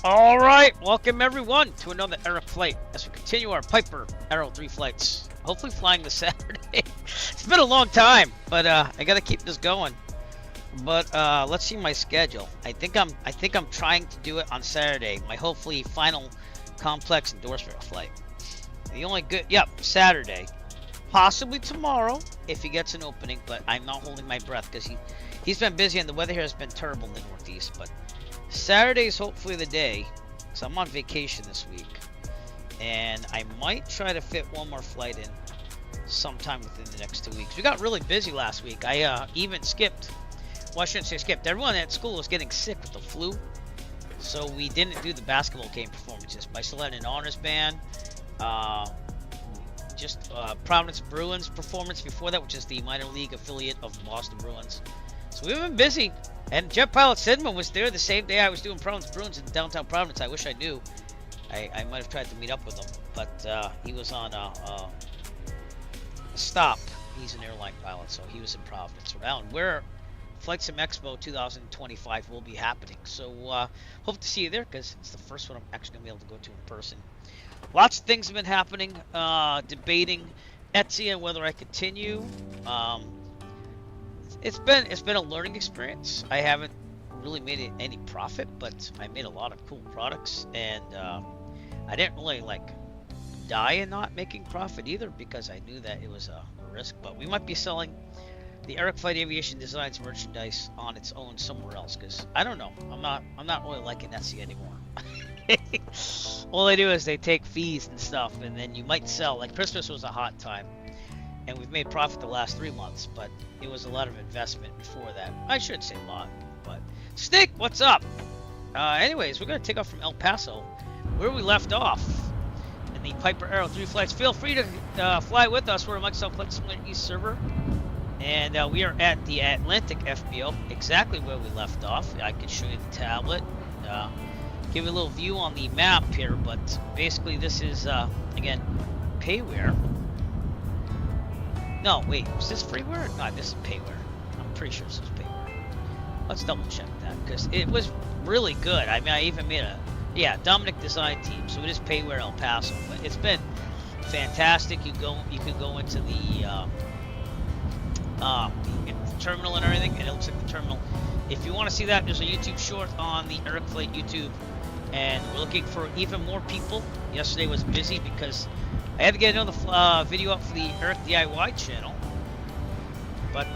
All right, welcome everyone to another Arrow flight as we continue our Piper Arrow 3 flights. Hopefully flying this Saturday. It's been a long time, but I gotta keep this going. But let's see my schedule. I think I'm trying to do it on Saturday. My hopefully final complex endorsement flight. The only good, Saturday. Possibly tomorrow if he gets an opening, but I'm not holding my breath because he's been busy and the weather here has been terrible in the Northeast. But Saturday is hopefully the day, because I'm on vacation this week, and I might try to fit one more flight in sometime within the next 2 weeks. We got really busy last week. I even skipped. Well, I shouldn't say skipped. Everyone at school was getting sick with the flu, so we didn't do the basketball game performances. I still had an honors band. Providence Bruins performance before that, which is the minor league affiliate of Boston Bruins. So we've been busy, and Jet Pilot Sidman was there the same day I was doing Providence Bruins in downtown Providence. I wish I knew. I might have tried to meet up with him, but he was on a stop. He's an airline pilot, so he was in Providence, Rhode Island, where Flight Sim Expo 2025 will be happening. So hope to see you there, because it's the first one I'm actually going to be able to go to in person. Lots of things have been happening, debating Etsy and whether I continue. It's been a learning experience. I haven't really made any profit, but I made a lot of cool products, and I didn't really die in not making profit either, because I knew that it was a risk. But we might be selling the Eric Flight Aviation Designs merchandise on its own somewhere else, because I don't know. I'm not really liking Etsy anymore. All they do is they take fees and stuff, and then you might sell. Like Christmas was a hot time, and we've made profit the last 3 months, but it was a lot of investment before that. I shouldn't say a lot, but Stick, what's up? Anyways, we're gonna take off from El Paso, where we left off in the Piper Arrow 3 flights. Feel free to fly with us. We're a Microsoft Flight Simulator East server, and we are at the Atlantic FBO, exactly where we left off. I can show you the tablet. Give you a little view on the map here, but basically this is again payware. No, wait, is this freeware? No, this is payware. I'm pretty sure this is payware. Let's double check that, because it was really good. I mean, I even made Dominic Design Team, so it is payware El Paso, but it's been fantastic. You could go into the terminal and everything, and it looks like the terminal. If you want to see that, there's a YouTube short on the Eric Flight YouTube, and we're looking for even more people. Yesterday was busy because I had to get another video up for the Eric DIY channel, but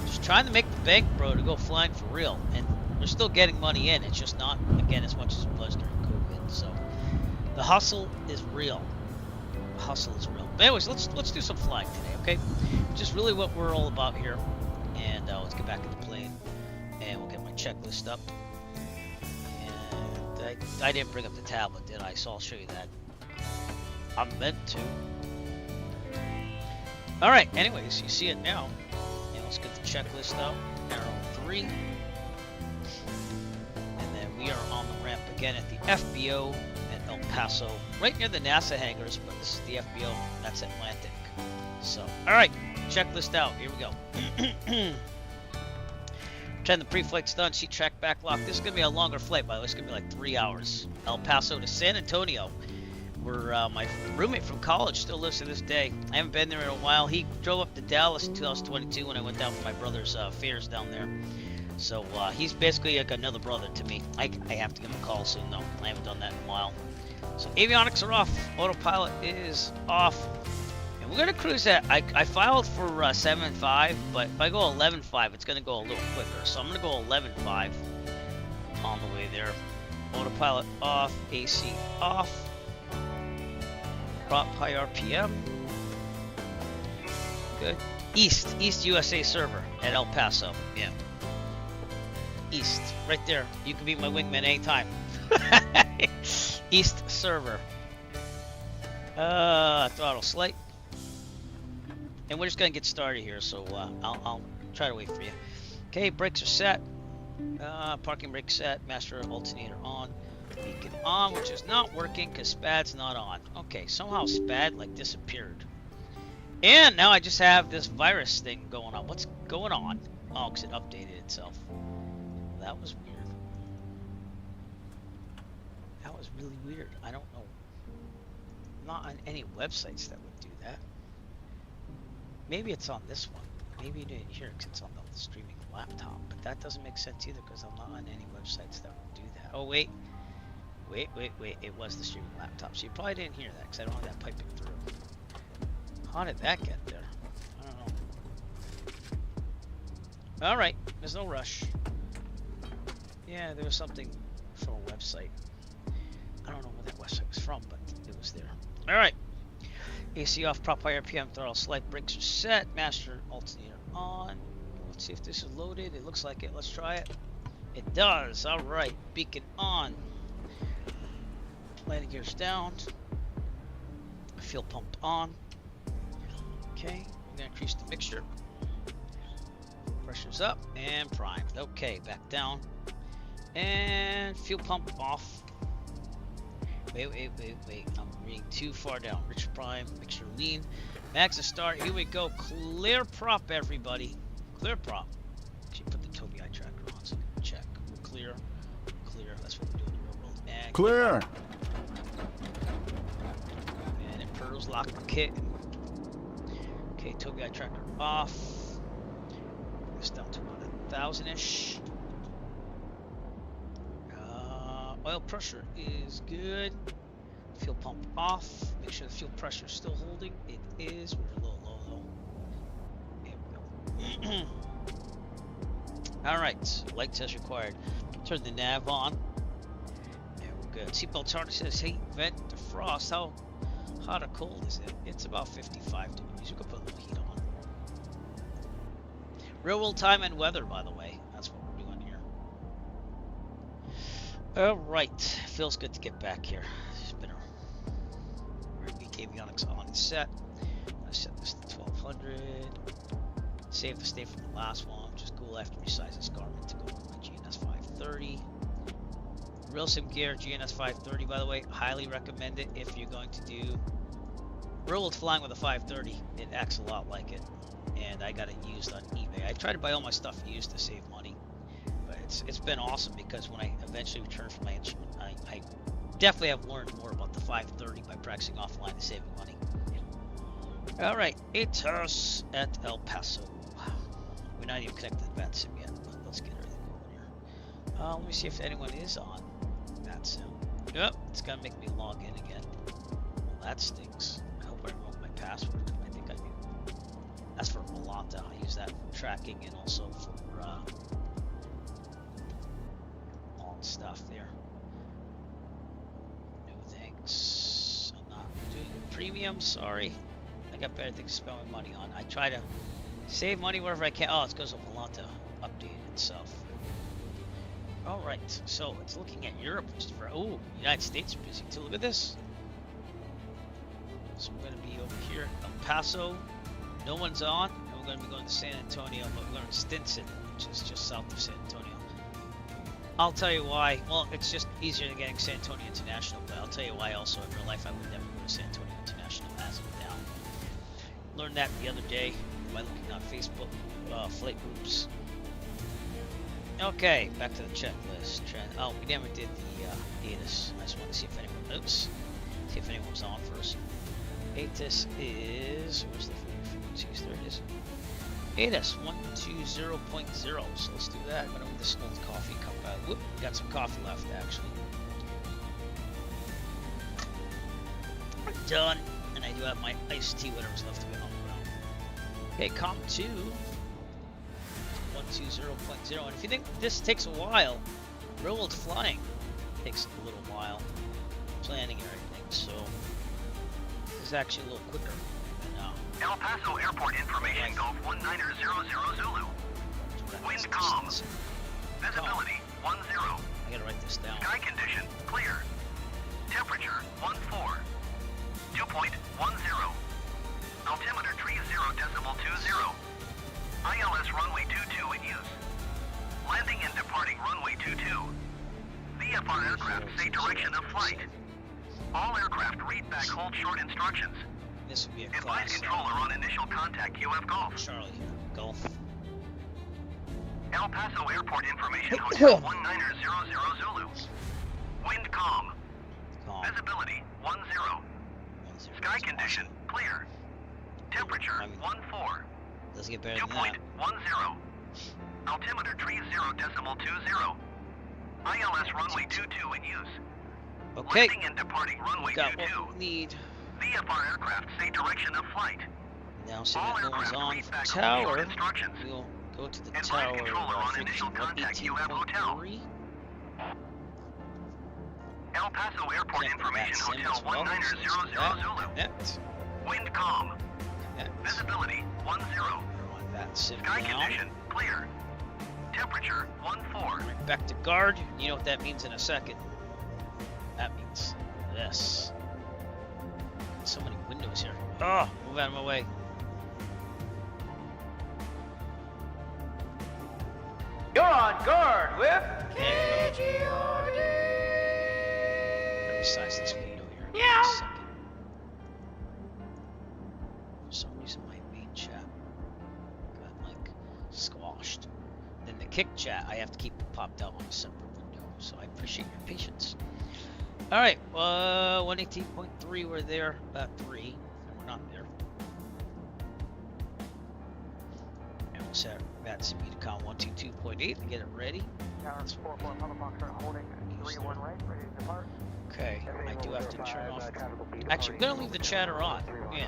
just trying to make the bank, bro, to go flying for real. And we're still getting money in. It's just not, again, as much as it was during COVID. So the hustle is real. The hustle is real. But anyways, let's do some flying today, okay? Which is really what we're all about here. And let's get back in the plane, and we'll get my checklist up. And I didn't bring up the tablet, did I? So I'll show you that. I meant to. Alright, anyways, you see it now. And let's get the checklist out. Arrow 3. And then we are on the ramp again at the FBO at El Paso. Right near the NASA hangars, but this is the FBO. That's Atlantic. So, alright, checklist out. Here we go. Pretend the pre-flight's done. Seat track backlock. This is going to be a longer flight, by the way. It's going to be like 3 hours. El Paso to San Antonio, where my roommate from college still lives to this day. I haven't been there in a while. He drove up to Dallas in 2022 when I went down for my brother's fairs down there. So he's basically like another brother to me. I have to give him a call soon, though. I haven't done that in a while. So avionics are off. Autopilot is off. And we're going to cruise at, I filed for 7.5, but if I go 11.5, it's going to go a little quicker. So I'm going to go 11.5 on the way there. Autopilot off, AC off. Prop high RPM. Good. East USA server at El Paso. Yeah. East, right there. You can be my wingman anytime. East server. Throttle slight. And we're just gonna get started here, so I'll try to wait for you. Okay, brakes are set. Parking brake set. Master alternator on. Beacon on, which is not working because SPAD's not on. Okay, somehow SPAD disappeared. And now I just have this virus thing going on. What's going on? Oh, because it updated itself. That was weird. That was really weird. I don't know. Not on any websites that would do that. Maybe it's on this one. Maybe you didn't hear it because it's on the streaming laptop. But that doesn't make sense either because I'm not on any websites that would do that. Oh, wait. Wait. It was the streaming laptop. So you probably didn't hear that because I don't have that piping through. How did that get there? I don't know. Alright. There's no rush. Yeah, there was something from a website. I don't know where that website was from, but it was there. Alright. AC off, prop high RPM, throttle select, brakes are set, master alternator on. Let's see if this is loaded. It looks like it. Let's try it. It does. Alright. Beacon on. Landing gears down. Fuel pump on. Okay. We're going to increase the mixture. Pressure's up and primed. Okay. Back down. And fuel pump off. Wait. I'm reading too far down. Rich prime, mixture lean. Max a start. Here we go. Clear prop, everybody. Clear prop. Actually, put the Tobii eye tracker on so we can check. Clear. That's what we do in the real world. And clear. And imperials lock the kit. Okay, Tobii eye tracker off. Bring this down to about 1,000-ish. Oil pressure is good. Fuel pump off. Make sure the fuel pressure is still holding. It is. We're a little low though. There we go. Alright. Lights as required. Turn the nav on. There we're good. Seatbelt charter says heat, vent, defrost. How hot or cold is it? It's about 55 degrees. We could put a little heat on. Real world time and weather, by the way. That's what we're doing here. Alright, feels good to get back here. Spinner. Avionics on and set. I set this to 1200. Save the state from the last one. Just cool after resize this garment to go with my GNS 530. Real sim gear, GNS 530, by the way. Highly recommend it if you're going to do real world flying with a 530. It acts a lot like it. And I got it used on eBay. I try to buy all my stuff used to save money. It's been awesome because when I eventually return for my instrument, I definitely have learned more about the 530 by practicing offline and saving money. Alright, ATOS at El Paso. We're not even connected to that sim yet, but let's get everything going here. Let me see if anyone is on that sim. Yep, it's gonna make me log in again. Well, that stinks. I hope I remember my password. I think I do. That's for Volanta. I use that for tracking and also for stuff there. No thanks. I'm not doing premium, sorry. I got better things to spend my money on. I try to save money wherever I can. Oh, it's because of Volanta updated itself. Alright, so it's looking at Europe, which is for United States are busy too. Look at this. So we're gonna be over here at El Paso. No one's on, and we're gonna be going to San Antonio, but we're going to Stinson, which is just south of San Antonio. I'll tell you why. Well, it's just easier than getting San Antonio International, but I'll tell you why also. In real life, I would never go to San Antonio International as of now. Learned that the other day by looking on Facebook flight groups. Okay, back to the checklist. Oh, we never did the ATIS. I just want to see if anyone. Oops. See if anyone's on first. ATIS is. Where's the frequencies? There it is. ATIS 120.0. So let's do that. I'm gonna with this old coffee cup out. Whoop, got some coffee left actually. Done. And I do have my iced tea, whatever's left of it on the ground. Okay, COM2 120.0. And if you think this takes a while, real world flying takes a little while. Planning and everything, so this is actually a little quicker. El Paso Airport information, Golf 1900 Zulu. Wind calm. Visibility 10. I gotta write this down. Sky condition clear. Temperature 14. Dew point 10. Altimeter 30.20. ILS runway 22 in use. Landing and departing runway 22. VFR aircraft say direction of flight. All aircraft read back hold short instructions. This would be a Advise class. controller on initial contact UF Golf. Charlie, Golf. El Paso Airport information, Hotel 1900 Zulu. Wind calm. calm. Visibility 10. Sky condition clear. Temperature 14. Doesn't get better than that. 2.10. Altimeter tree 0.20. ILS runway 22 in use. Okay. Landing and departing runway Got 22. what we need. VFR aircraft say direction of flight. Now, so All that no one's aircraft on read the back tower. short instructions. We'll go to the Advise tower. controller on initial contact UAV hotel. 18.3. El Paso Airport Connect Information that sim Hotel as well. 1900 Zulu. Connect. Wind calm. Connect. Visibility 10. I want that sim Sky down. condition clear. Temperature 14. Right back to guard. You know what that means in a second. That means this. So many windows here. Oh, move out of my way. You're on guard with KGRD. Resize this window here. Yeah. For a second. For some reason, my main chat got like squashed. Then the kick chat, I have to keep it popped out on a separate window. So I appreciate your patience. All right, 118.3. We're there. About 3. And we're not there. And we'll set that's Medicom 122.8 to get it ready. Tower 44, Papa Foxtrot holding 31 right, ready to depart. Okay, I do have to turn off. Actually, we're gonna leave the chatter on. Yeah,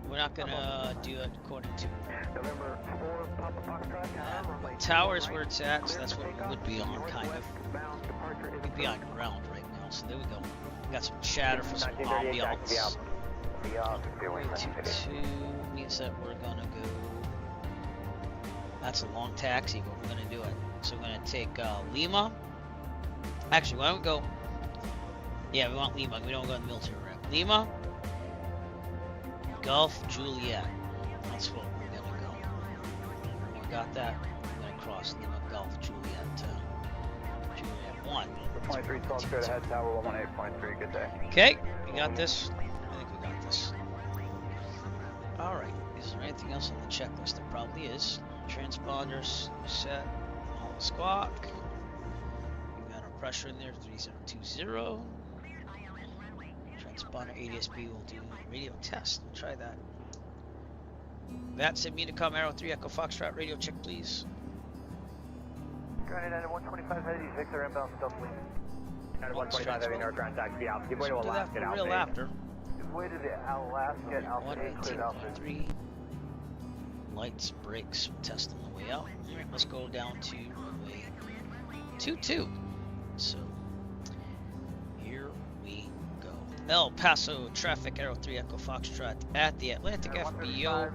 we're not gonna do it according to. November 4, Papa Foxtrot. Tower is where it's at, so that's what we would be on, kind of. We'd be on ground right now, so there we go. We got some chatter for some ambiance. 22 means that we're gonna go. That's a long taxi, but we're gonna do it. So we're gonna take Lima. Actually, why don't we go? Yeah, we want Lima. We don't go in the military route. Lima, Gulf, Juliet. That's what we're gonna go. We got that. We're gonna cross Lima, Gulf, Juliet, Juliet 1. 23, 12, straight ahead, Tower 118.3, good day. Okay, we got this. I think we got this. All right. Is there anything else on the checklist? There probably is. Transponders set. All squawk. We got our pressure in there, 3020. Transponder ADSB will do radio test. We'll try that. That's it. Medicom Arrow 3 Echo Foxtrot radio check, please. Grounded at 125 heavy, Victor inbound stealthily. at 125 heavy north ground taxi out. Give way to So we'll do that Alaska for Alpha real 8. after. Give way to the Alaska Alpha 8, cleared Alpha 8. 118.3. Lights, brakes, we'll test on the way out. Alright, let's go down to runway 22. So, here we go. El Paso traffic, Arrow 3 Echo Foxtrot at the Atlantic FBO.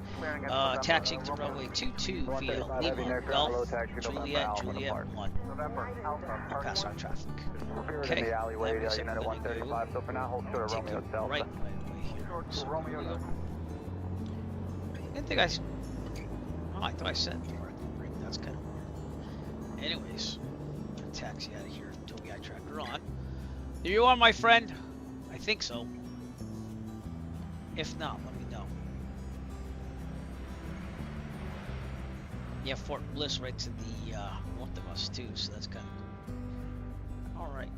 Taxiing to runway 22 via Lima, Gulf, Juliet, Juliet 1. November Alpha, El Paso traffic. We're Okay, in the alleyway, that means I'm United gonna 135, so for now hold short of take Romeo it Delta. right by the way here. Short So to Romeo here we go. Delta. I think oh, I thought I said that's kind of weird. Anyways, taxi out of here. Toby eye tracker on. There you are, my friend. I think so. If not, let me know. Yeah, Fort Bliss right to the north of us too, so that's kind of cool. All right,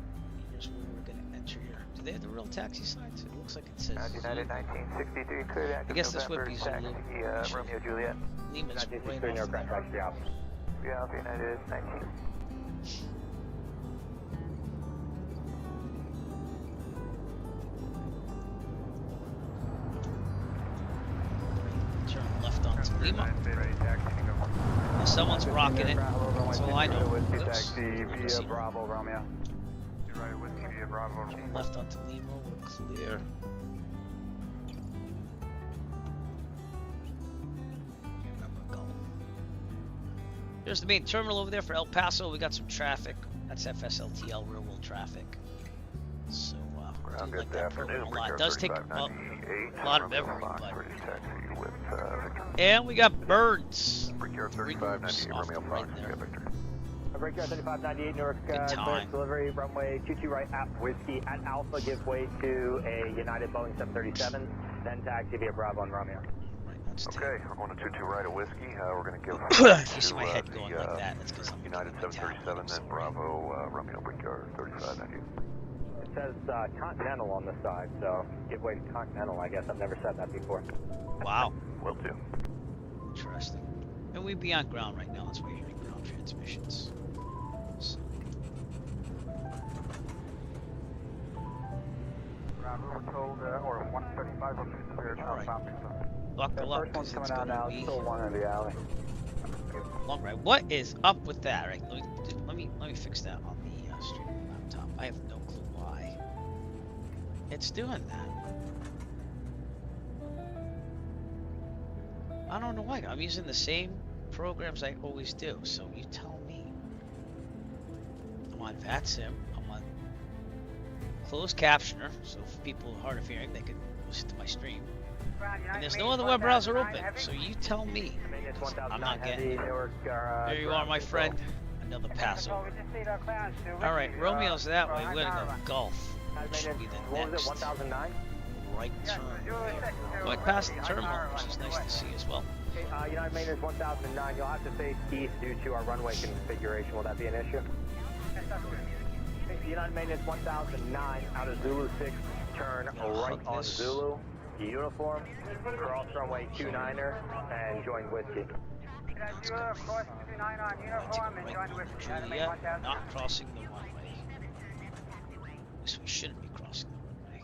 here's where we're gonna enter here. Do they have the real taxi signs? It looks like it says. United 1963, cleared active I guess this would November, be Zulu. taxi, Romeo Juliet. Lima's right 1963 off north ground there. taxi out. Yeah, Alpha United 19. Turn left onto Lima. Well, someone's rocking it. That's all I know. Whiskey Oops. taxi Never via seen it. Bravo, Romeo. Right, Whiskey via Bravo. Turn left onto Lima. We're clear. There's the main terminal over there for El Paso. We got some traffic. That's FSLTL real world traffic. So, I do like that program a lot. It does take a lot of memory, but. And we got birds. Brickyard Three 3590, groups off Romeo the right Fox, there. Victor. Brickyard 3598 Newark, Good time. clearance delivery, runway 22 right at Whiskey at Alpha, give way to a United Boeing 737, then taxi via Bravo and Romeo. Right, that's Okay, we're going to 22 right at Whiskey. We're going to give If you see my head going like that, that's because I'm United looking at my 737, tablet, then Bravo, Romeo Brickyard 3590. says Continental on the side, so give way to Continental, I guess. I've never said that before. Wow. Will do. Interesting. And we'd be on ground right now. That's why you're hearing ground transmissions. So, Ground, we were told, or 135 or 2 all right. southbound. buckle up, because it's gonna be one in the alley. long ride. What is up with that? Right. Let me fix that on the streaming laptop. I have no clue why it's doing that. I don't know why. I'm using the same programs I always do, so you tell me. I'm on VATSIM. I'm on closed captioner, so if people are hard of hearing, they can listen to my stream. And there's no other web browser open, so you tell me. I'm not getting it. There you are, my friend. Another Paso. Alright, Romeo's that way. We're gonna go Gulf, which should be the next 1009? right turn. Going past the terminal, which is nice to see as well. United Maintenance 1009, you'll have to face east due to our runway configuration. Will that be an issue? United Maintenance 1009, out of Zulu 6, turn right on Zulu, uniform, cross runway 29er, and join Whiskey. Let's go. Juliet, not crossing the runway. At least we shouldn't be crossing the runway.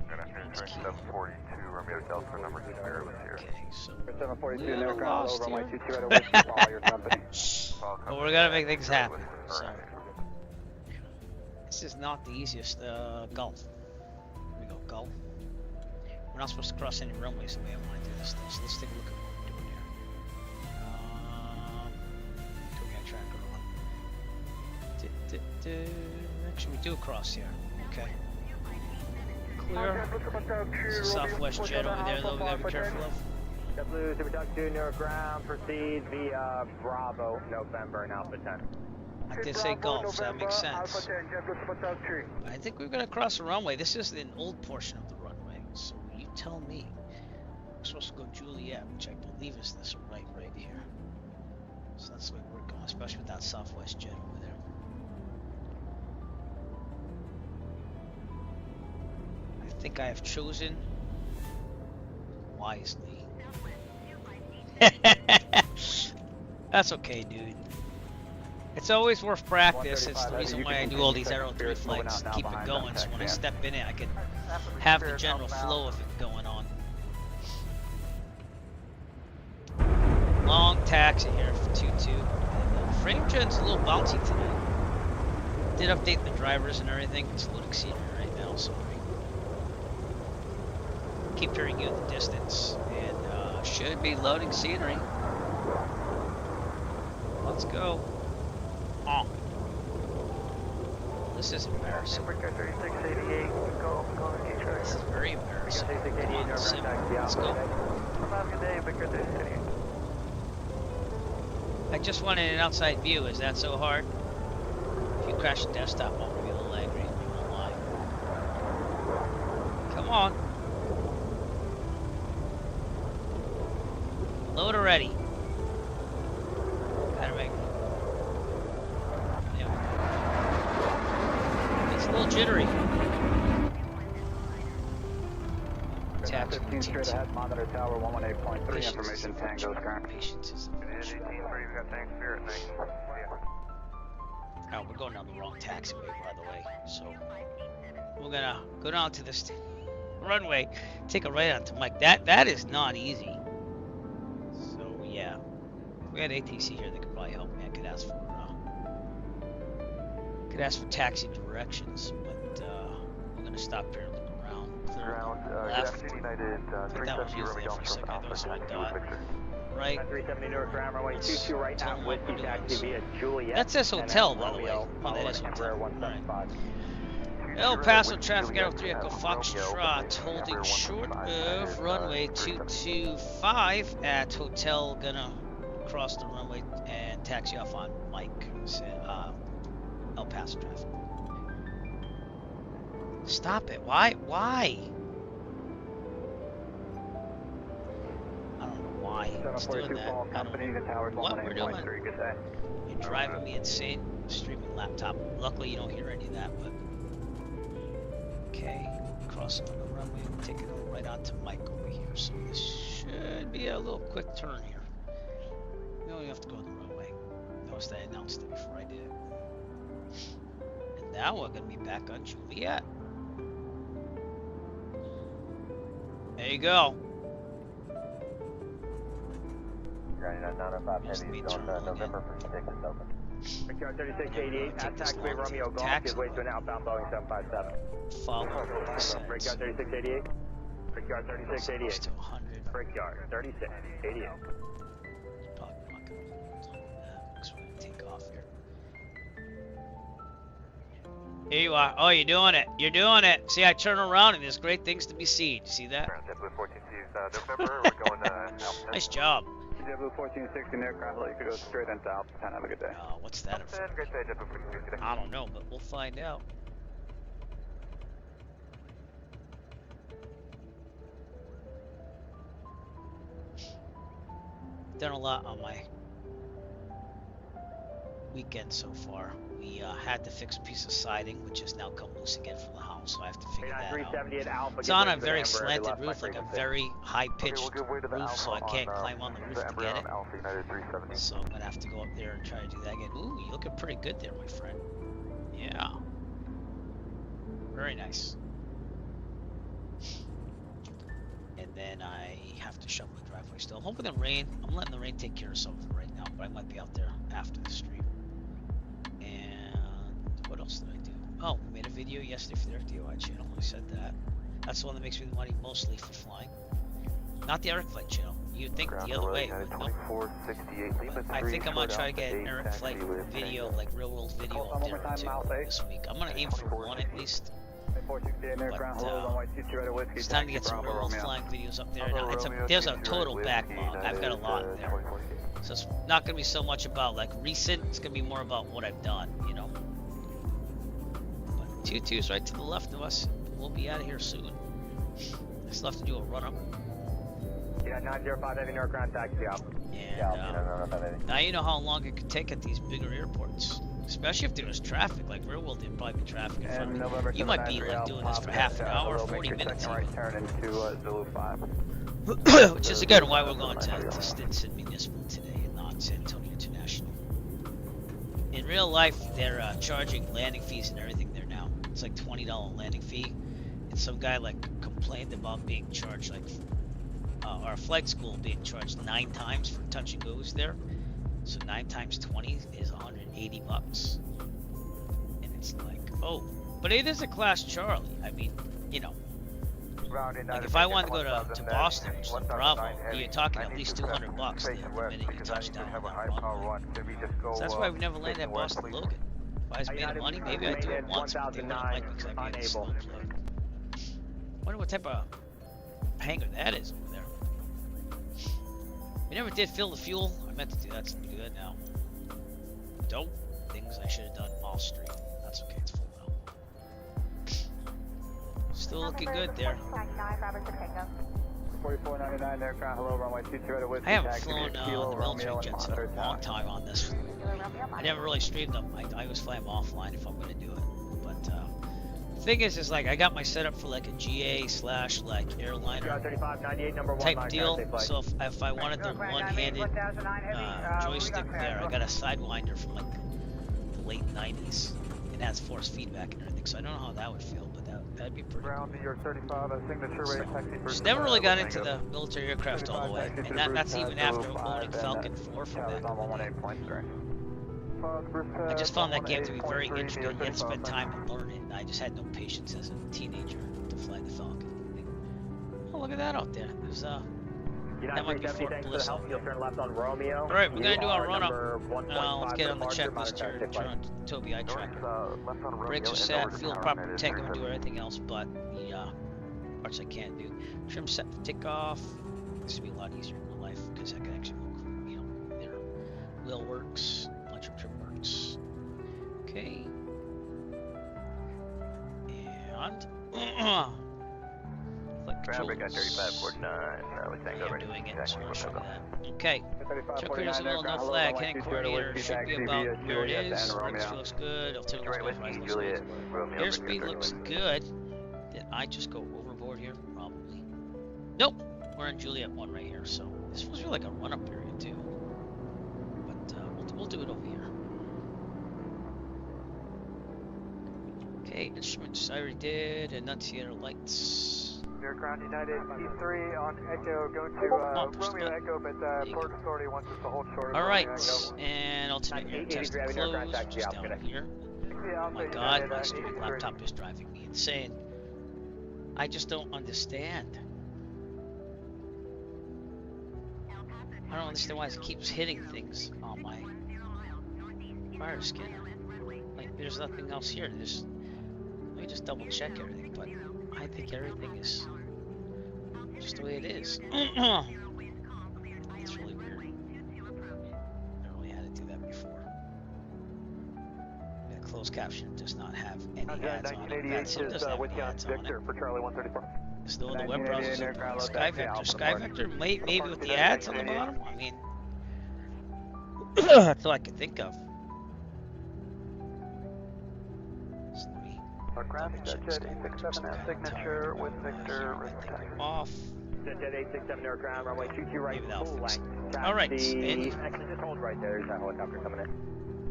Good afternoon, 742 Romeo Delta, number 2 Maryland here. Okay, so 742 little New Ground, lost runway here. 22 at Whiskey, follow your company. But we're gonna make things happen. So this is not the easiest Gulf. Here we go, Gulf. We're not supposed to cross any runways, so we don't want to do this stuff. So let's take a look at what we're doing here. Put my tracker on. Actually, we do cross here. Okay. Clear. There's a Southwest jet over there, though. We gotta be careful of. W Super Duck 2 New Ground, proceed via Bravo, November, and Alpha 10. I did say Gulf, so that makes sense. I think we're gonna cross the runway. This is an old portion of the runway, so you tell me. We're supposed to go Juliet, which I believe is this right here. So that's the way we're going, especially with that Southwest jet over there. I think I have chosen wisely. That's okay, dude. It's always worth practice. It's the reason why I do all these Aero 3 flights, to keep it going, so when I step in it, I can have the general flow of it going on. Long taxi here for 2-2. And frame gen's a little bouncy tonight. Did update the drivers and everything. It's loading scenery right now, so I keep hearing you in the distance. And should be loading scenery. Let's go. Oh. This is embarrassing. This is very embarrassing. Come on, sim. Let's go. I just wanted an outside view. Is that so hard? If you crash the desktop, I'm gonna be a little angry. You won't lie. Come on. Load already. Gotta make. There we go. It's a little jittery. Taxi. 15 straight ahead, monitor tower 118.3, information Tango's current. Patience is a virtue. Oh, we're going down the wrong taxiway, by the way. So we're gonna go down to this runway, take a right onto Mike. That is not easy. So yeah, if we had ATC here, they could probably help me. I could ask for taxi directions, but we're gonna stop here and look around. Clear left. I think that was you there for a second. That was my dot. Right. 370 Newark Ground, runway 22 right at Whiskey, taxi via Juliet. That says hotel, by the way. Oh, that is hotel. Right. El Paso traffic, Aero 3 Echo Foxtrot, holding short of runway 225 at hotel. Gonna cross the runway and taxi off on Mike. El Paso traffic. Stop it. Why? I don't know why. why it's doing that. I don't know what we're doing. Good day. You're driving me insane. Streaming laptop. Luckily, you don't hear any of that, but. Okay, crossing on the runway. I'm taking it right onto Mike over here. So this should be a little quick turn here. You don't even have to go on the runway. Notice that I announced it before I did it. And now we're going to be back on Juliet. There you go. Just me turning November for 6 is open. Brickyard 3688, at taxiway Romeo Golf, taxi. his way to an outbound Boeing 757. Follow the signs. Brickyard 3688. Brickyard Close 3688. to 100. Brickyard 3688. Probably not going to do that because we're going to take off here. Here you are. Oh, you're doing it. You're doing it. See, I turn around and there's great things to be seen. You see that? November, we're going to Nice job. JetBlue 1460 aircraft, you could go straight into Alpha. Have a good day. What's that? Great day, JetBlue 1460. I don't know, but we'll find out. Done a lot on my weekend so far. We had to fix a piece of siding, which has now come loose again from the house, so I have to figure that out. It's on a very slanted roof, like a very high-pitched roof, so I can't climb on the roof to get it. So I'm gonna have to go up there and try to do that again. Ooh, you're looking pretty good there, my friend. Yeah. Very nice. And then I have to shovel the driveway still. I'm hoping the rain, I'm letting the rain take care of something right now, but I might be out there after the stream. And what else did I do? Oh, we made a video yesterday for the Eric DIY channel. I said that. That's the one that makes me the money mostly for flying. Not the Eric Flight channel. You'd think the other way. Nope. I think I'm gonna try to get an Eric Flight video, like real world video up there too this week. I'm gonna aim for one at least. But, it's time to get some real world flying videos up there. Now, there's a total backlog. I've got a lot there. So it's not going to be so much about like recent. It's going to be more about what I've done, you know. But 22's right to the left of us. We'll be out of here soon. I still have to do a run up. Yeah, 905 Heavy North Ground taxi out. And now you know how long it could take at these bigger airports. Especially if there was traffic, like real world, there'd probably be traffic in front of you. You might be like doing this for half an hour, 40 minutes even. Turn into Zulu 5. Which is again why we're going to Stinson Municipal today and not San Antonio International. In real life, they're charging landing fees and everything there now. It's like $20 landing fee. And some guy like complained about being charged like our flight school being charged 9 times for touch and goes there. So 9 times 20 is $180. And it's like, oh, but it is a class Charlie. I mean, you know, like if I wanted to go to Boston, which is Bravo, you're talking at least $200 the minute you touch down on that runway. So that's why we never landed at Boston Logan. If I was made of money, maybe I'd do it once, but they wouldn't like me because I'd be in a slow plug. Wonder what type of hangar that is over there. We never did fill the fuel. I meant to do that, so we do that now. Dope. Things I should have done off stream. That's okay, it's full now. Still looking good there. 4499 aircraft, hello, runway 22 at a whiskey. I haven't flown the military jets in a long time on this. I never really streamed them. I always fly them offline if I'm going to do it. But the thing is like I got my setup for like a GA / like airliner type deal. So if I wanted the one-handed joystick there, I got a Sidewinder from like the late 90s. It has force feedback and everything, so I don't know how that would feel, but that'd be pretty cool. New York 35, signature rate taxi. Just never really got into the military aircraft all the way, and that's even after owning Falcon 4 from back in the day. I just found that game to be very interesting. You had to spend time to learn it, and I just had no patience as a teenager to fly the Falcon. Oh, look at that out there. There's that might be Fort Bliss. You'll turn left on Romeo. All right, we're gonna do our run-up. Let's get on the checklist here. Turn on Toby eye tracker. Brakes are set. Fuel proper tank. I'm gonna do everything else, but the parts I can't do. Trim set for takeoff. This will be a lot easier in real life because I can actually look, you know, their wheel works, electric trim works. Okay. And click. control. Got 3549. With Tango I'm ready. doing it, so I'll show you that. Okay. Check radius a little, no Hello, flag, runway heading 20 coordinator should be taxi about via where it Juliet is. and Temperature Romeo. looks good. Altimeter looks Right, good. Horizon Whiskey, looks Juliet, good. Romeo. Airspeed looks good. Did I just go overboard here? Probably. Nope. We're in Juliet 1 right here, so this feels really like a run-up period too. But we'll do it over here. Okay, instruments I already did. Annunciator lights. Ground United T3 on Echo, go to Romeo Echo, but Port Authority wants us to hold short. Alright, and alternate test closed, just down here. Oh my god, my stupid laptop is driving me insane. I just don't understand. I don't understand why it keeps hitting things on my fire scanner. Like, there's nothing else here. Let me just double check everything, but I think everything is just the way it is. It's really weird. I really had to do that before. The closed caption does not have any ads on it. That sim doesn't have any ads on it. For Charlie 134. There's no other web browsers open. Sky Vector, maybe with the ads on the bottom. I mean, that's all I can think of. So let me double check this signature with Victor. off. Jet 867 air ground, runway 22 right, Maybe that'll full fix it. length. Alright, Actually, and just hold right there. There's a helicopter coming in.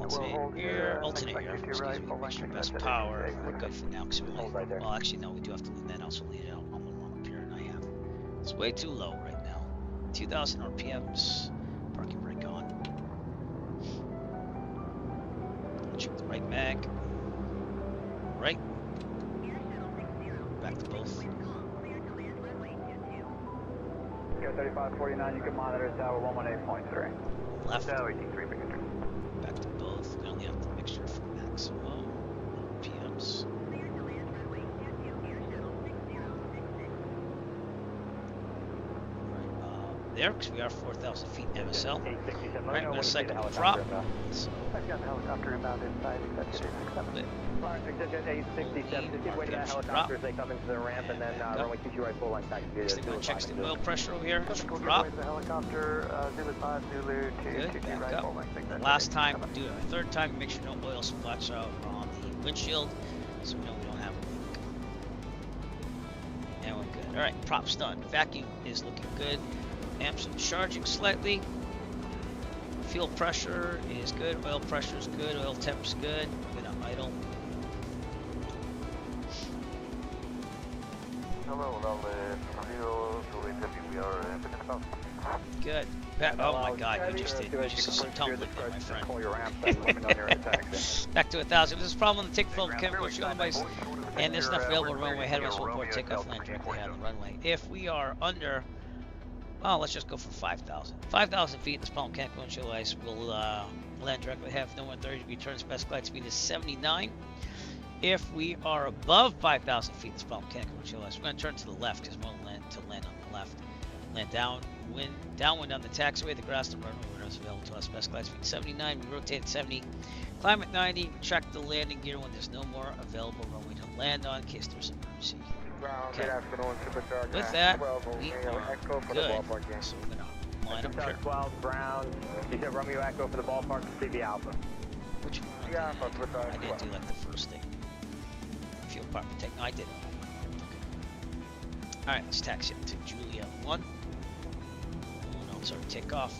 alternate here, excuse me, make sure best power. We're good for now, because we Hold right there. well, actually, no, we do have to then also lead it out on the one up here, and I have. It's way too low right now. 2,000 RPMs, parking brake on. Check the right mag. Right. Back to both. Go 3549, you can monitor tower 118.3. Left. Tower 83, Victor. Back to both. We only have the mixture for maximum RPMs. There, because we are 4,000 feet MSL. Right, I'm going to cycle the drop. So, I've got the helicopter inbound inside, executive 867. Jet 867, just give way to that helicopter as they come into the ramp, and then runway 22 right, full length taxi via next thing Zulu one checks the 5. oil pressure over here. Go Drop. to the helicopter, Zulu 5, Zulu 2, Good, 22 back right, up. full length. Executive Last time, 867. do it a third time, make sure no oil splats out on the windshield, so we know we don't have a leak. And we're good. Alright, props done. Vacuum is looking good. Amps are charging slightly. Fuel pressure is good. Oil pressure is good. Oil temp's good. We're gonna idle. Hello, we are picking up. Good. Oh my god, you just did some tumbling there, my friend. Call your ramp, and let me know you're in taxi. Back to 1,000. This is a problem on the takeoff of chemical fuel base, and there's enough available runway head of us will report takeoff land directly out on the runway. If we are under, well, let's just go for 5,000. 5,000 feet, this problem chemical and chill ice will land directly have no 130 degree turn. Best glide speed is 79. If we are above 5,000 feet, this problem chemical and chill ice, we're going to turn to the left because we're going to land on the left. Land downwind on the taxiway, the grass, the runway is available to us. Best glide speed 79. We rotate at 70. Climb at 90. Check the landing gear when there's no more available runway to land on in case there's an emergency. Okay. With that, we are good. So we're gonna line up here. 12 Brown. You said Romeo Echo for the ballpark to CB Alpha. Which one? I didn't do like the first thing. Fuel part protect. No, I did it. Okay. Alright, let's taxi up to Juliet 1. And I'll start takeoff.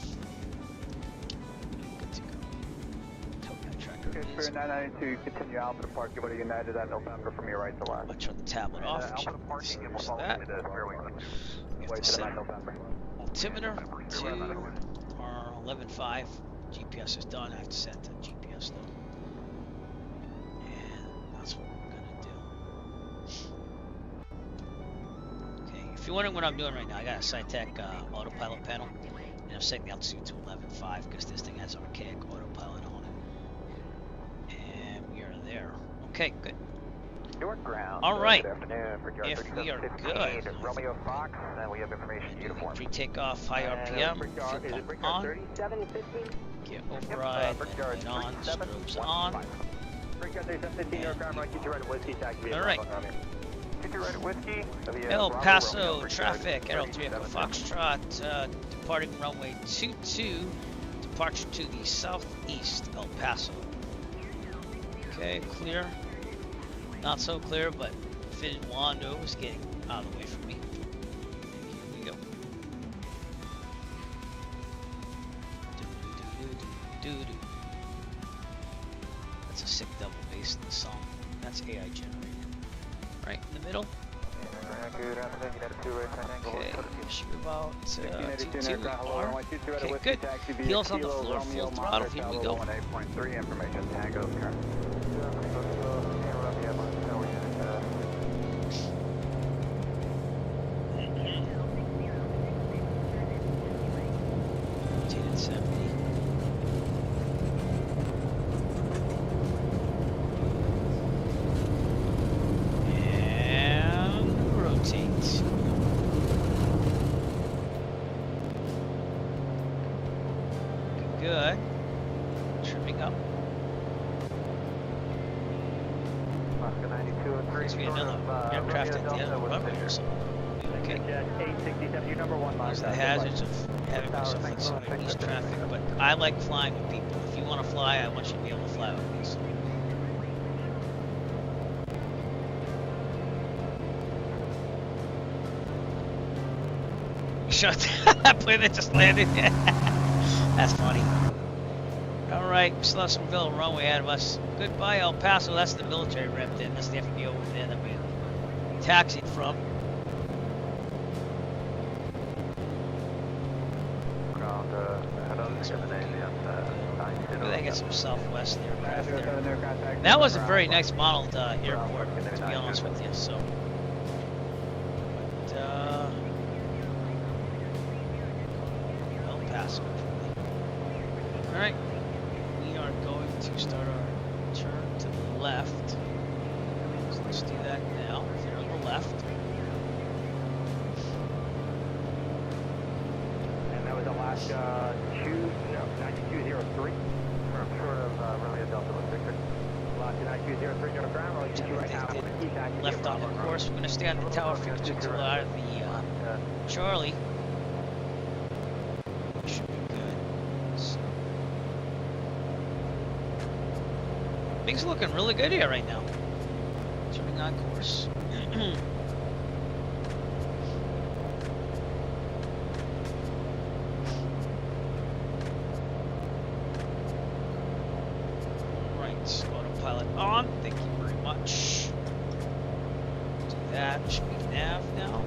Good to go. Topo tracker Okay, is. Spirit 992, continue Alpha to park, give it a United at November from your right to left. I'll turn the tablet off. Alpha Check to parking, and we're there's following that. the fairway. We have Way to to set the November. altimeter to our 11.5. GPS is done. I have to set the GPS though. And that's what we're gonna do. Okay, if you're wondering what I'm doing right now, I got a SciTech autopilot panel, and I'm setting the altitude to 11.5 because this thing has archaic autopilot on it. And we are there. Okay, good. York ground. All right. Good afternoon. For If we are 15, good, Romeo Fox, and we have information uniform. pre-takeoff, high RPM, fuel pump on, 3715? gear override, light on, strobes on. Brickyard 3715, York ground, right, get you right at Whiskey, taxi. All right. El Paso traffic, L3 Echo Foxtrot, departing runway 22, departure to the southeast, El Paso. Okay, clear. Not so clear, but Finn Wando is getting out of the way from me. Here we go. That's a sick double bass in the song. That's AI generated. Right in the middle. Okay, should be about 2-2 R. Okay, good. Heels on the floor, full throttle. Here we go. Rotated 70. Good. Trimming up. There's another aircraft at the end of the runway or something. Okay. There's the hazards of having myself in some east traffic, but I like flying with people. If you want to fly, I want you to be able to fly with me. So. Shut that plane that just landed. That's funny. Alright, we still have some Villa runway ahead of us. Goodbye, El Paso. That's the military rep then. That's the FBO over there that we taxied from. Maybe they get some Southwest aircraft there. That was a very nice modeled airport, to be honest with you. So, but, El Paso. Alright, we are going to start our turn to the left. So let's do that now. Here on the left. And that was the last 9203. Short of Romeo Delta with Victor. Last 9203 to the ground. Left on the course. We're going to stay on the tower 52 to out of the Charlie. Should be good. So. Things are looking really good here right now. Turning on course. Right, autopilot on. Thank you very much. Do that. Should be nav now.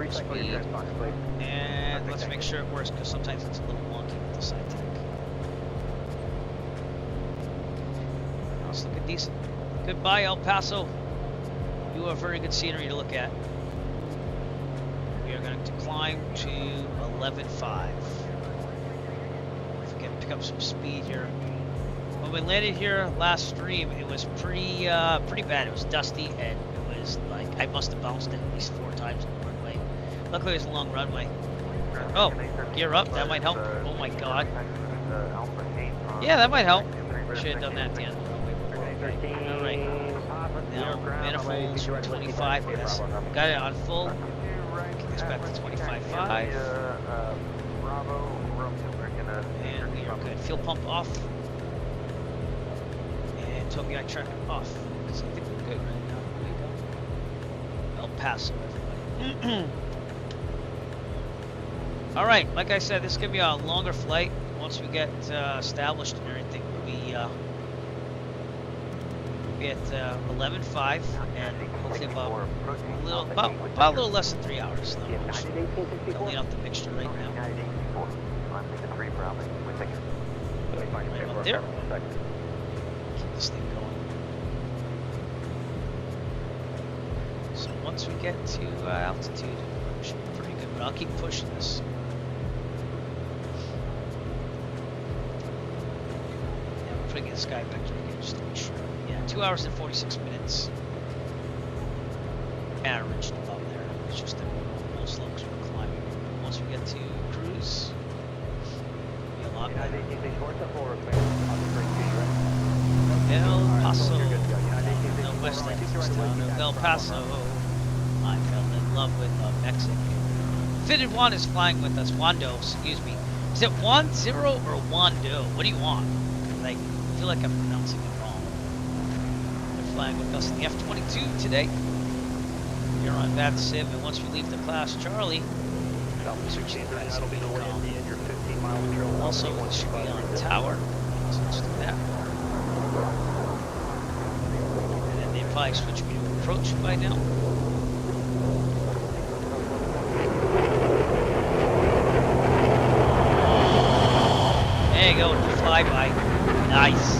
Speed. And let's make sure it works because sometimes it's a little wonky with the side tech. It's looking decent. Goodbye, El Paso. You have very good scenery to look at. We are going to climb to 11.5. If we can pick up some speed here. When we landed here last stream, it was pretty bad. It was dusty and it was like I must have bounced it at least 4 times on the runway. Luckily, it was a long runway. Oh, gear up. That might help. Oh my God. Yeah, that might help. Should have done that at the end. Alright, now manifolds from 25, yes. Got it on full. Kick this back to 25.5. And we are good. Fuel pump off. And Tokai track off. Because I think we're good right now. There we go. El Paso, everybody. Alright, like I said, this is going to be a longer flight. Once we get established and everything, we'll be at 11.5 and hopefully about a little less than 3 hours. Clean up the mixture right now. Right up there. Keep this thing going. So once we get to altitude, it should be pretty good, but I'll keep pushing this. Yeah, I'm putting in sky vector again just to be sure. Yeah, 2 hours and 46 minutes. Averaged about there. It's just that we're most slow because we're climbing. Once we get to cruise, it'll be a lot better. El Paso. El west end of this town of El Paso. I fell in love with a Mexican. Fitted Juan is flying with us. Wando, excuse me. Is it Juan-0 or Wando? What do you want? Like, I feel like I'm pronouncing it wrong. They're flying with us in the F-22 today. Here on VATSIM, and once we leave the class Charlie, switching to also it should be on the tower. So let's do that. And then they probably switch me to approach by now. There you go, the flyby. Nice.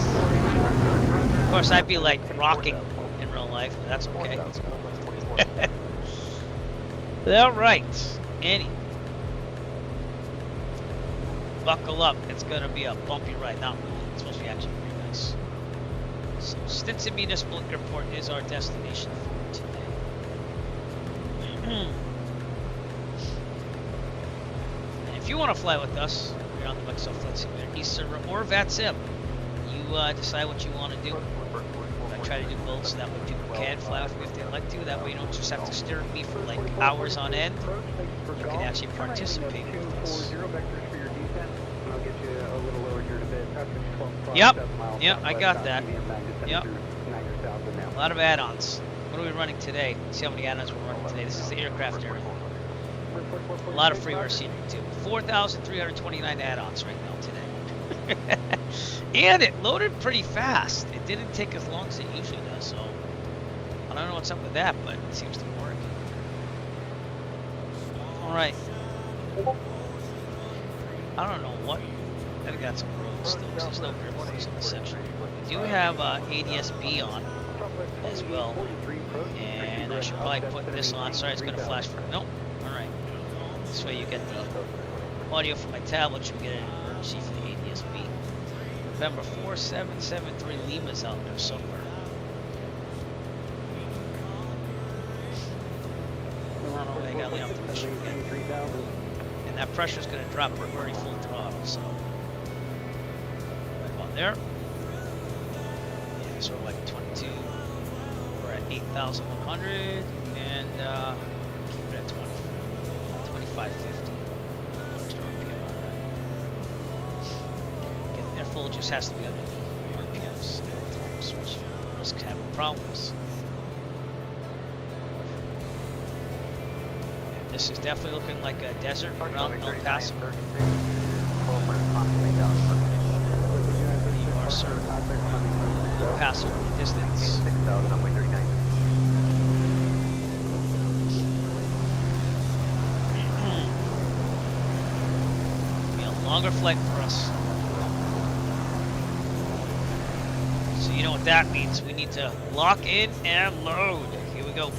Of course, I'd be like rocking in real life, but that's okay. All right, Annie. Buckle up. It's gonna be a bumpy ride. Not really. It's supposed to be actually pretty nice. So Stinson Municipal Airport is our destination for today. And if you want to fly with us, you're on the Microsoft Flight Simulator East Server or VATSIM. You decide what you want to do. I try to do both so that way people can fly with me if they'd like to. That way you don't just have to stare at me for like hours on end. You can actually participate with us. Yep, I got that. Yep. A lot of add-ons. What are we running today? Let's see how many add-ons we're running today. This is the aircraft area. A lot of freeware scenery too. 4,329 add-ons right now today. And it loaded pretty fast. It didn't take as long as it usually does, so I don't know what's up with that, but it seems to be working. Alright. I don't know what. I think that's some roads still, because there's no grip marks in this section. We do have ADS-B on as well. And I should probably put this on. Sorry, it's going to flash for. Nope. Alright. This way you get the audio from my tablet. Should get an emergency for the ADS-B. November 4773 Lima's out there somewhere. I don't know, they got to lay off the pressure again. And that pressure is going to drop. We're already full throttle, so. Right about there. Yeah, so we're like 22. We're at 8,100. And keep it at 2550. Full just has to be under the RPMs at times, which risk having problems. And this is definitely looking like a desert around El Paso. You are serving El Paso in the distance. Be a longer flight for us. So you know what that means. We need to lock in and load. Here we go.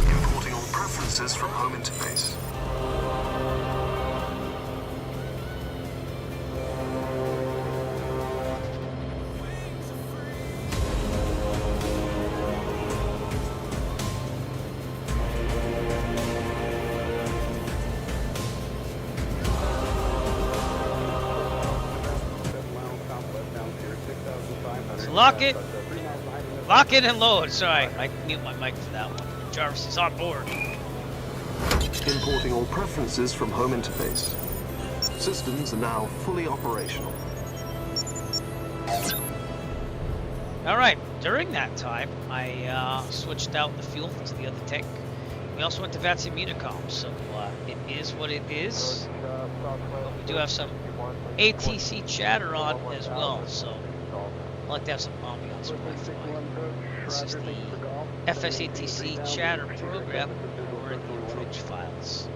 Importing all preferences from home interface. So lock it and load. Sorry, I mute my mic for that one. Jarvis is on board. Importing all preferences from home interface. Systems are now fully operational. Alright, during that time, I switched out the fuel to the other tank. We also went to VATSIM Unicom, so it is what it is. But we do have some ATC chatter on as well, so I like to have some ambiance with my flight. This is the FSATC chatter program or the approach files.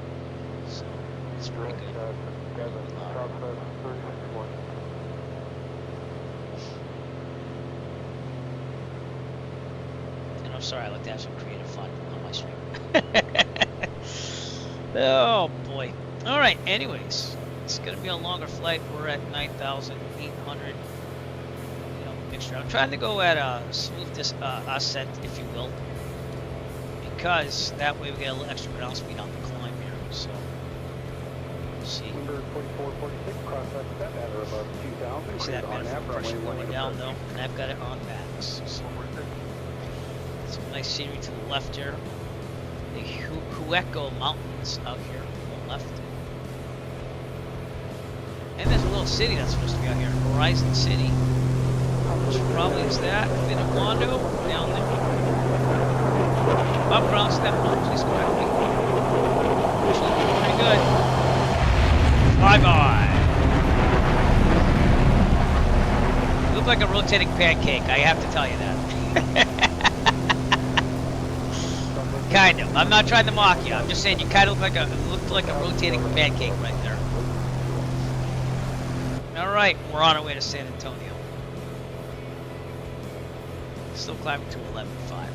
So it's pretty good. And I'm sorry, I like to have some creative fun on my stream. Oh boy. All right. Anyways, it's gonna be a longer flight. We're at 9,800. Mixture. I'm trying to go at a smooth ascent, if you will, because that way we get a little extra ground speed on the climb here. So we'll see. Number 4446, cross that step at or above 2,000. See that manifold pressure going down though, and I've got it on max. So some nice scenery to the left here. The Hueco Mountains out here on the left. And there's a little city that's supposed to be out here, Horizon City. Which probably is that. Minuando down there. If I'm pronouncing that please correctly. Which looks pretty good. Bye-bye. You look like a rotating pancake, I have to tell you that. Kind of. I'm not trying to mock you. I'm just saying you kind of looked like a rotating pancake right there. Alright, we're on our way to San Antonio. Still climbing to 11.5.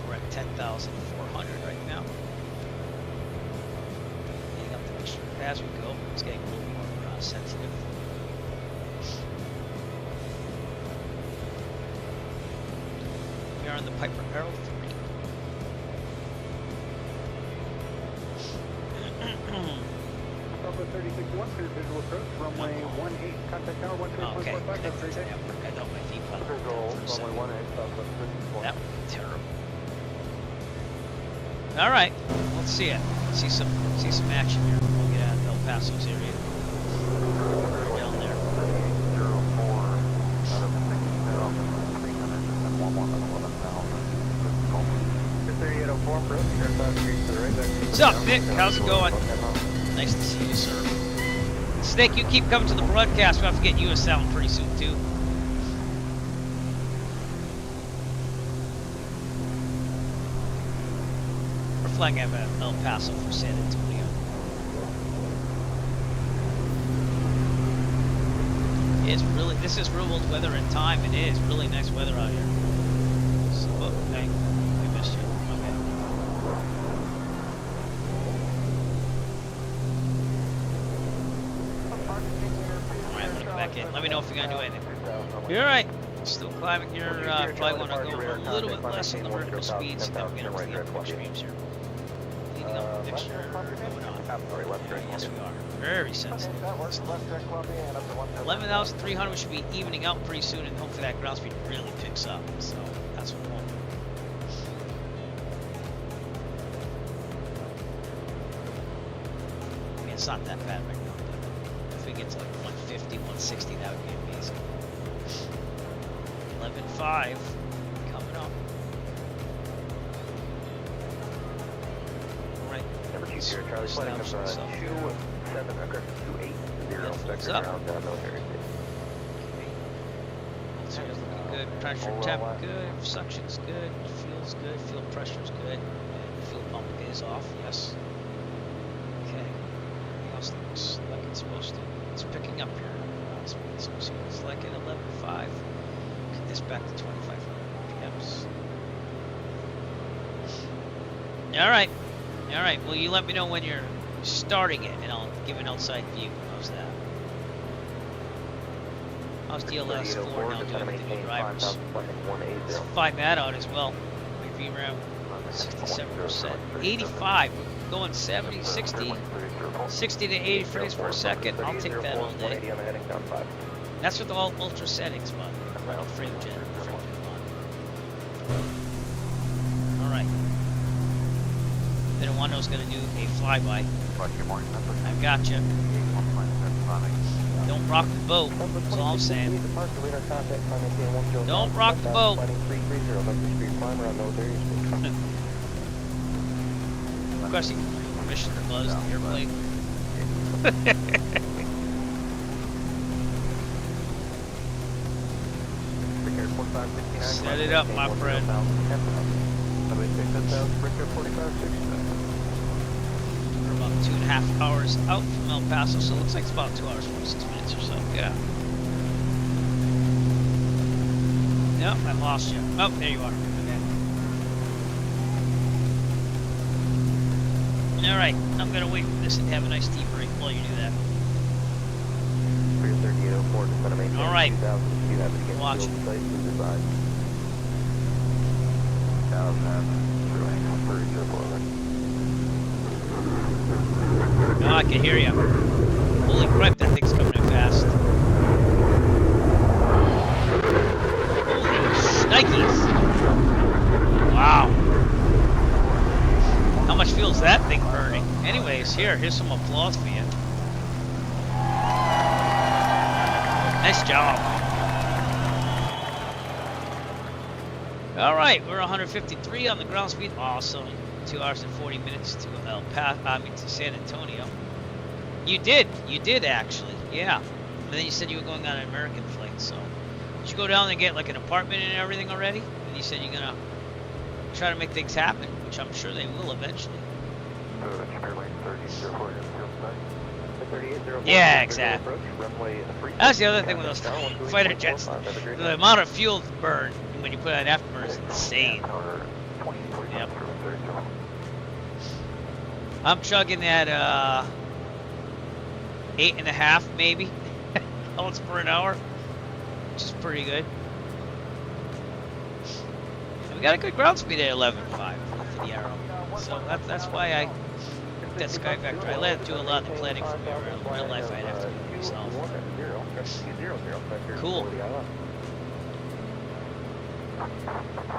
We're at 10,400 right now. Getting up the mixture as we go. It's getting a little more sensitive. We are on the Piper Arrow 3. Alpha 36-1, clear visual approach, runway 18, contact tower 13.45. Okay, connected to network. I got my default. That would be terrible. All right, let's see it. See some action here. We'll get out of El Paso's area. Down there. What's up, Nick? How's it going? Nice to see you, sir. Snake, you keep coming to the broadcast. We'll have to get you a sound pretty soon, too. We're flying out of El Paso for San Antonio. It's really, this is real world weather in time. It is really nice weather out here. So, oh, dang, we missed you. Okay. Back in. Let me know if you're gonna do anything. You're alright. Still climbing here. Probably want to go a little bit less on the vertical speeds. Then we're gonna get up the extremes here. Leading up the mixture. Moving on. Yes, we are. Very sensitive. 11,300. We should be evening out pretty soon, and hopefully that ground speed really picks up. So that's what we're hoping. I mean, it's not that bad right now. If we get to like 150, 160, that would be amazing. 11.5 coming up. Alright. Number 2 Sierra Charlie, flight number 27, aggressive 280, vector ground, military station. So it's looking good. Pressure temp good. Suction's good. Fuel's good. Fuel pressure's good. And fuel pump is off. Yes. Okay. Everything else looks like it's supposed to. It's picking up here. So it's like at 11.5. Get this back to 2,500 RPMs. All right. All right. Well, you let me know when you're starting it, and I'll give an outside view. How's that? How's DLS 4 now doing with the new drivers? Let's find that out as well. My VRAM 67%. 85. Going 70, 60. 60 to 80 frames per second. I'll take that all day. That's with all ultra settings, but frame gen. Alright. Minuando's going to do a flyby. I've got you. Don't rock the boat. That's all I'm saying. Don't rock the boat. Requesting permission to buzz the airplane. Set it up, my friend. We're about 2.5 2.5 hours out from El Paso, so it looks like it's about 2 hours 46 minutes or so. Yeah. No, I lost you. Oh, there you are. Okay. All right, I'm gonna wait for this and have a nice tea break while you do that. All right. Watch. No, I can hear you. Holy crap, that thing's coming in fast. Holy shnikes! Wow. How much fuel is that thing burning? Anyways, here's some applause for you. Nice job. All right, we're 153 on the ground speed. Awesome. 2 hours and 40 minutes to to San Antonio. You did actually, yeah. And then you said you were going on an American flight, so did you go down and get like an apartment and everything already? And you said you're gonna try to make things happen, which I'm sure they will eventually. Yeah, exactly. That's the other thing with those fighter jets. The amount of fuel burned when you put on afterburner is insane. Yep. I'm chugging at 8.5 maybe gallons per hour, which is pretty good. And we got a good ground speed at 11.5 for the Arrow, so that's why I that Sky Vector. I let it do a lot of the planning for me. In real life, I'd have to do it myself. Cool.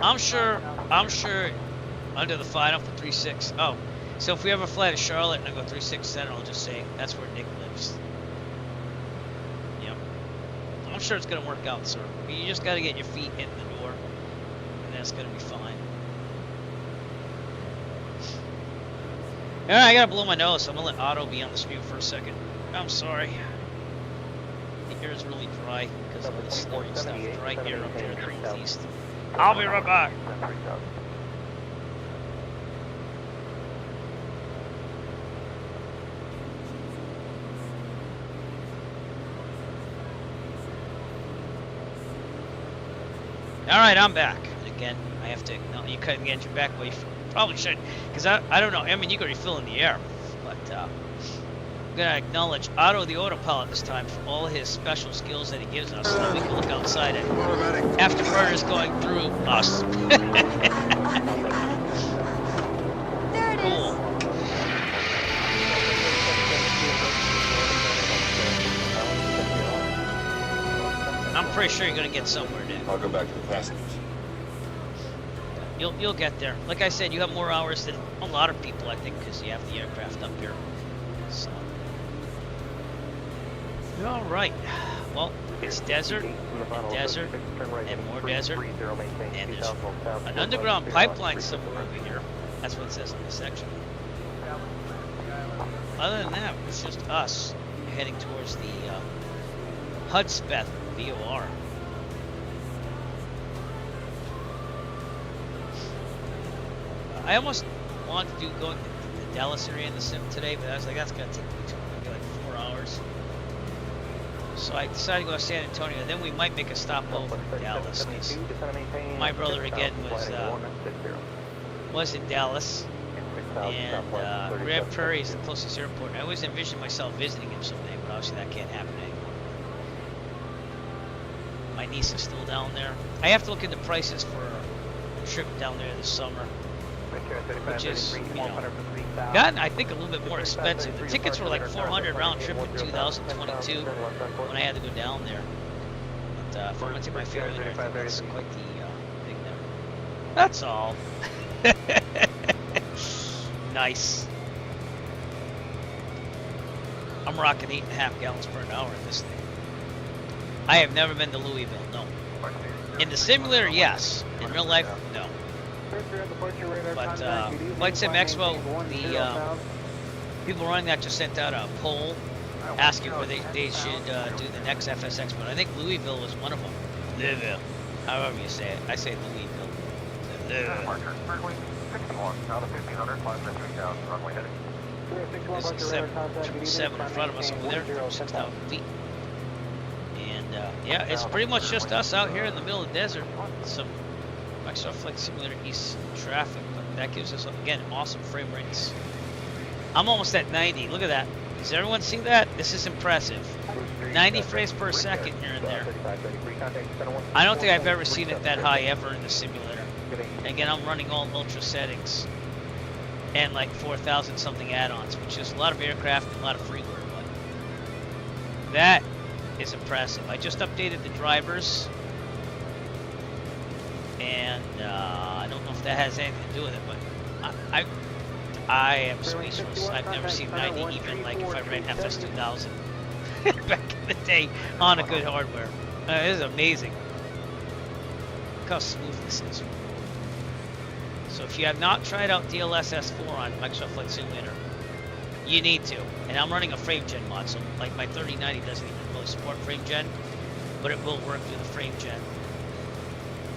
I'm sure under the final for 3.6. Oh, so if we ever fly to Charlotte and I go 3.6 center, I'll just say that's where Nick lives. Yep. I'm sure it's gonna work out, sir. You just gotta get your feet in the door, and that's gonna be fine. Alright, I gotta blow my nose, so I'm gonna let Otto be on the screen for a second. I'm sorry. The air is really dry because of the snow and stuff. Dry air up there in the northeast. I'll be right back. Alright, I'm back. Again, I have to acknowledge, you couldn't get your back away from. Probably should, because I don't know. I mean, you could refill in the air, but I'm gonna acknowledge Otto, the autopilot, this time for all his special skills that he gives us, so that we can look outside at afterburners going through us. There it cool. I'm pretty sure you're gonna get somewhere, Nick. I'll go back to the passengers. You'll get there. Like I said, you have more hours than a lot of people, I think, because you have the aircraft up here. So. All right. Well, it's desert, and desert, and more desert, and there's an underground pipeline somewhere over here. That's what it says on this section. Other than that, it's just us heading towards the Hudspeth VOR. I almost wanted to do going to the Dallas area in the sim today, but I was like, that's gonna take me too long, maybe like 4 hours. So I decided to go to San Antonio. Then we might make a stop over in Dallas, because my brother again was in Dallas, and Grand Prairie is the closest airport. I always envisioned myself visiting him someday, but obviously that can't happen anymore. My niece is still down there. I have to look into prices for a trip down there this summer, which is, gotten, I think, a little bit more expensive. The tickets were like $400 round trip in 2022 when I had to go down there. But if I went to my family there, I think that's quite the thing there. That's all. Nice. I'm rocking 8.5 gallons per hour in this thing. I have never been to Louisville, no. In the simulator, yes. In real life, no. But Flight Sim Expo, the people running that just sent out a poll asking where they should do the next FS Expo. And I think Louisville was one of them. Louisville, however you say it. I say Louisville. There's a 777 in front of us over there, 36,000 feet. And yeah, it's pretty much just us out here in the middle of the desert. Some Microsoft Flight Simulator East traffic, but that gives us, again, awesome frame rates. I'm almost at 90. Look at that. Does everyone see that? This is impressive. 90 frames per second here and there. I don't think I've ever seen it that high ever in the simulator. Again, I'm running all ultra settings and like 4,000 something add-ons, which is a lot of aircraft and a lot of freeware, but that is impressive. I just updated the drivers, and I don't know if that has anything to do with it, but I am speechless. I've never seen 90 even like if I ran FS2000 back in the day on a good hardware. It is amazing. Look how smooth this is. So if you have not tried out DLSS4 on Microsoft Flight Simulator, you need to. And I'm running a frame gen mod, so like my 3090 doesn't even really support frame gen, but it will work with the frame gen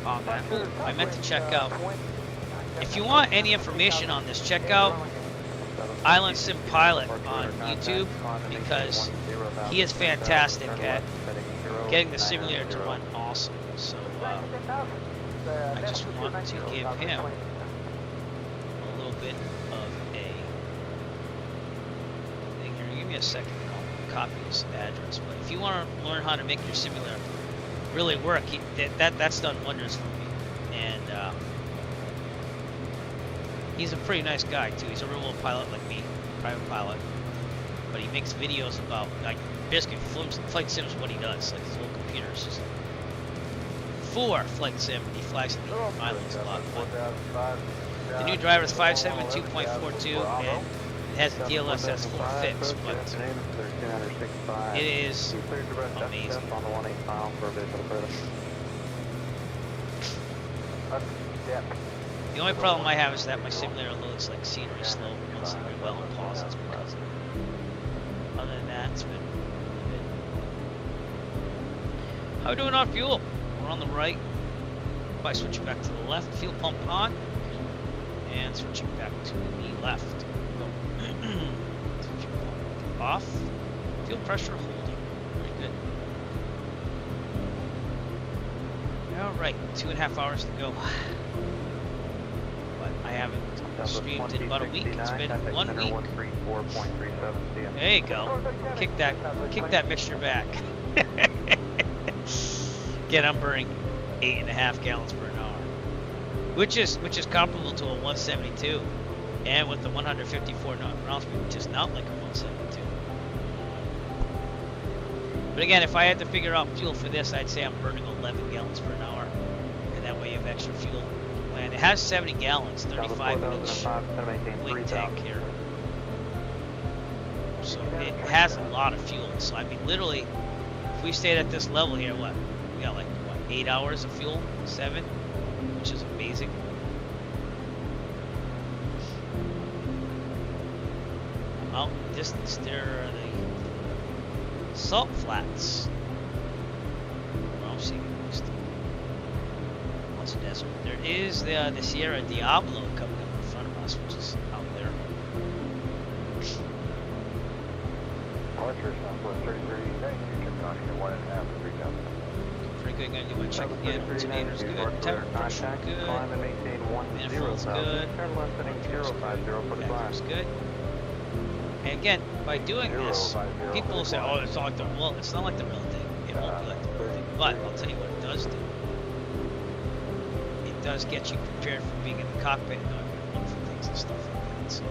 on that. Ooh, I meant to check out. If you want any information on this, check out Island Sim Pilot on YouTube, because he is fantastic at getting the simulator to run awesome. So I just want to give him a little bit of a thing here. Give me a second, I'll copy this address. But if you want to learn how to make your simulator really work, that's done wonders for me. And he's a pretty nice guy too. He's a real world pilot like me, private pilot. But he makes videos about, like, basically flight sims, what he does. Like his little computers, just for flight sim. He flies in the islands a lot. But the new driver is 572.42 and it has the DLSS4 fix, but it is amazing. The only problem I have is that my simulator loads like scenery slow once in a while and pauses because of it. Other than that, it's been good. How are we doing on fuel? We're on the right by switching back to the left. Fuel pump on and switching back to the left. Switching pump off. Fuel pressure holding. Very good. All right, 2.5 hours to go. I haven't streamed in about a week. It's been 1 week. There you go. Kick that mixture back. Again, I'm burning 8.5 gallons per hour, which is comparable to a 172, and with the 154 round speed, which is not like a 172. But again, if I had to figure out fuel for this, I'd say I'm burning 11 gallons per hour, and that way you have extra fuel. And it has 70 gallons, 35-inch wing tank here. So it has a lot of fuel. So I mean, literally, if we stayed at this level here, we got like, 8 hours of fuel? 7? Which is amazing. Out in the distance, there are the salt flats. I'm seeing desert. There is the Sierra Diablo coming up in front of us, which is out there. Pretty good. Gonna do my check again. Tornado's good. Temperature pressure good. Manifold's good. Factor's good. And again, by doing this, people will say, "Oh, it's not like the well, it's not like the real thing. It won't be like the real thing." But I'll tell you what it does do. Does get you prepared for being in the cockpit and doing wonderful things and stuff like that. So.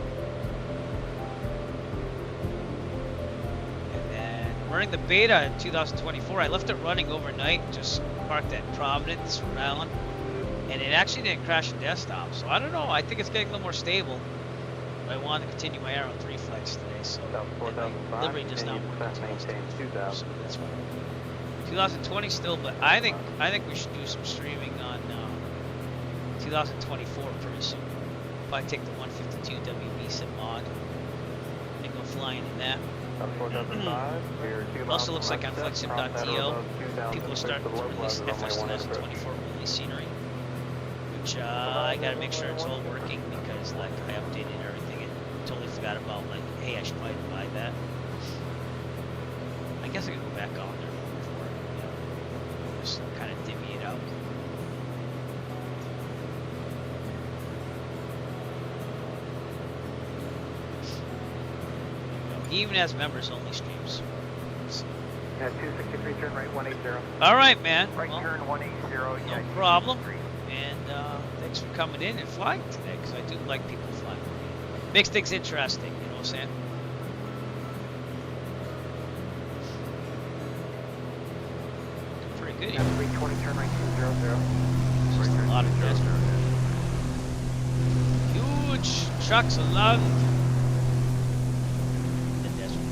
And then running the beta in 2024, I left it running overnight, just parked at Providence, Rhode Island, and it actually didn't crash the desktop. So I don't know, I think it's getting a little more stable. But I want to continue my Aero 3 flights today, so delivery just not working. So that's why. 2020 still, but I think we should do some streaming on 2024 pretty soon. If I take the 152 WB sim mod and go flying in that. Also looks like on FlightSim.to, people are starting to release FS 2024 release scenery, which I gotta make sure it's all working because like I updated everything and totally forgot about like, hey, I should probably buy that. I guess I can go back on there before, you know, just kind of divvy it out. He even has members only streams. So. 263, turn right 180. All right, man. Right Well, turn 180. no problem. And thanks for coming in and flying today, because I do like people flying. Makes things interesting, you know what I'm saying? Pretty good. 320, turn right 200. Just a lot of desert. Huge trucks along the desert.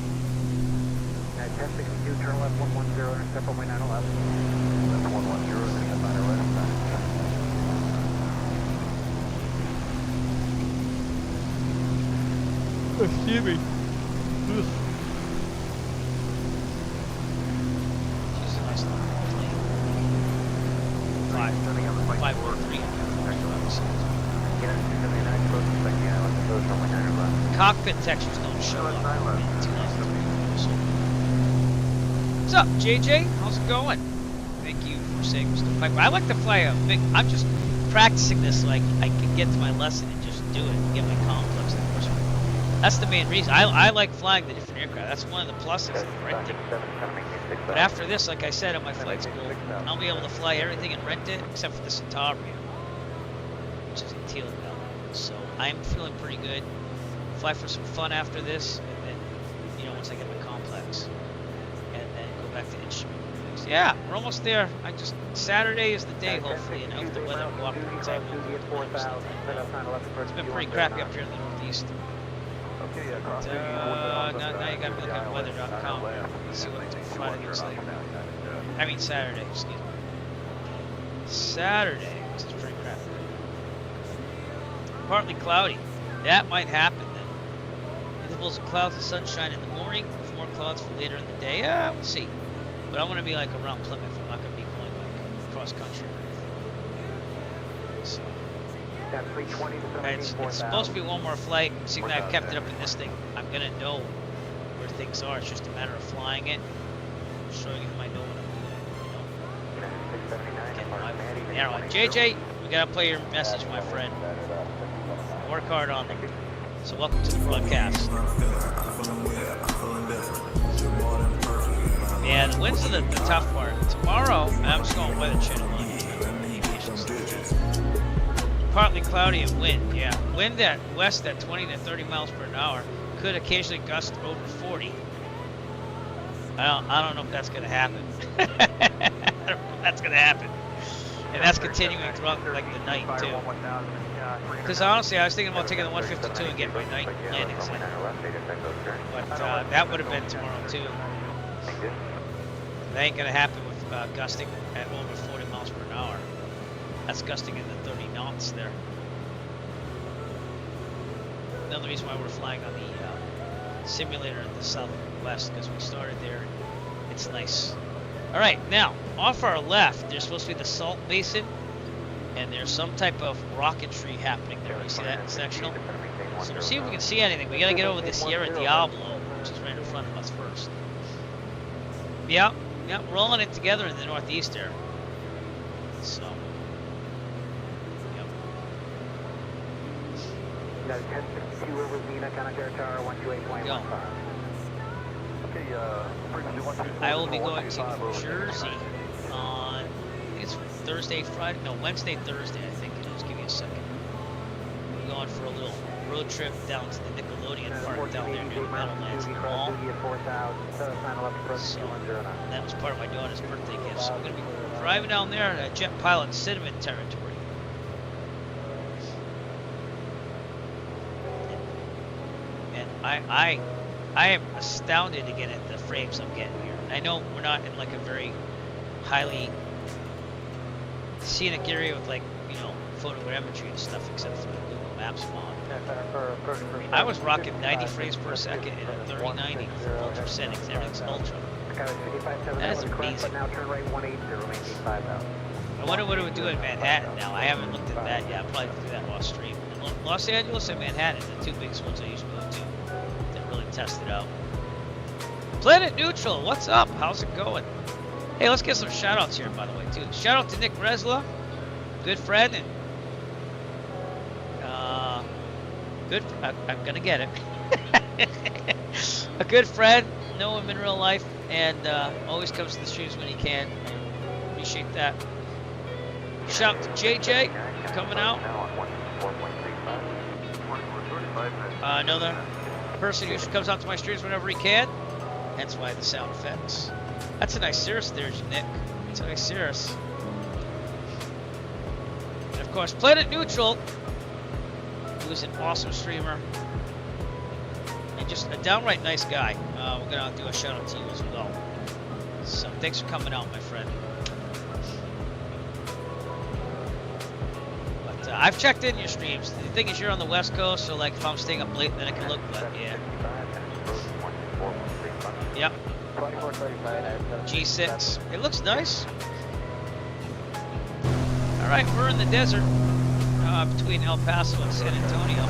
1062, turn left 110, intercept runway 911. That's 110, intercept 911. Excuse me. She's a nice little plane. 543. Cockpit textures don't show up. What's up, JJ? How's it going? Thank you for saying Mr. Piper. I like to fly a big. I'm just practicing this so I can get to my lesson and just do it and get my complex endorsement. That's the main reason. I like flying the different aircraft. That's one of the pluses of renting. But after this, like I said at my flight school, I'll be able to fly everything and rent it except for the Centauri, which is a teal bell. So I'm feeling pretty good. Fly for some fun after this, and then, you know, once I get my complex, and then go back to instrument. Yeah, we're almost there. Saturday is the day, hopefully, and if the weather cooperates, I will. It's been pretty crappy up here in the Northeast. Now you got me looking at weather.com. Let's see what Friday looks like. I mean Saturday, excuse me. Saturday, which is pretty crappy. Partly cloudy. That might happen then. Intervals of clouds and sunshine in the morning, with more clouds for later in the day. Yeah, we'll see. But I'm going to be like around Plymouth. I'm not going to be going like cross country or anything. So. It's supposed to be one more flight. Seeing that I've kept it up in this thing, I'm going to know where things are. It's just a matter of flying it, showing him I know what I'm doing. You know, JJ, we got to play your message, my friend. Work hard on it. So welcome to the broadcast. Yeah, the winds are the tough part. Tomorrow, I'm just going Weather Channel on aviation stuff. Partly cloudy and wind, yeah. Wind at west at 20 to 30 miles per hour. Could occasionally gust over 40. I don't know if that's going to happen. I don't know if that's going to happen. And that's continuing throughout like the night too. Because honestly, I was thinking about taking the 152 and getting my night landings in. But that would have been tomorrow too. That ain't going to happen with gusting at over 40 miles per hour. That's gusting in the 30 knots there. Another reason why we're flying on the simulator in the southwest, because we started there. It's nice. All right, now off our left, there's supposed to be the Salt Basin, and there's some type of rocketry happening there. You see that in sectional? So we'll see if we can see anything. We got to get over the Sierra Diablo, which is right in front of us first. Yeah, rolling it together in the northeast there. So. 1062 over Zena, contact tower 128.15. I will be going to Jersey on, I think it's Wednesday, Thursday, I think it is. Give me a second. We're going for a little road trip down to the Nickelodeon Park down there near the Meadowlands Mall. So, that was part of my daughter's birthday gift. So I'm going to be driving down there at Jet Pilot Cinnamon territory. I am astounded again at the frames I'm getting here. I know we're not in like a very highly scenic area with like, you know, photogrammetry and stuff except for the Google Maps font. I was rocking 90 frames per second and a 3090 for ultra settings. Everything's ultra. That is amazing. I wonder what it would do in Manhattan now. I haven't looked at that yet. I'll probably do that while streaming. Los Angeles and Manhattan are the two biggest ones I usually go to. test it out. Planet Neutral, what's up? How's it going? Hey, let's get some shout outs here, by the way, too. Shout out to Nick Resla, good friend, and I'm gonna get it. A good friend, know him in real life, and always comes to the streams when he can. Appreciate that. Shout out to JJ coming out. Another person who comes out to my streams whenever he can. Hence why the sound effects. That's a nice Cirrus there, Nick. It's a nice Cirrus. And of course, Planet Neutral, who is an awesome streamer and just a downright nice guy. We're gonna do a shout out to you as well. So thanks for coming out, my friend. But I've checked in your streams. The thing is, you're on the West Coast, so like if I'm staying up late, then I can look. But yeah. Yep. G6. It looks nice. All right, we're in the desert between El Paso and San Antonio.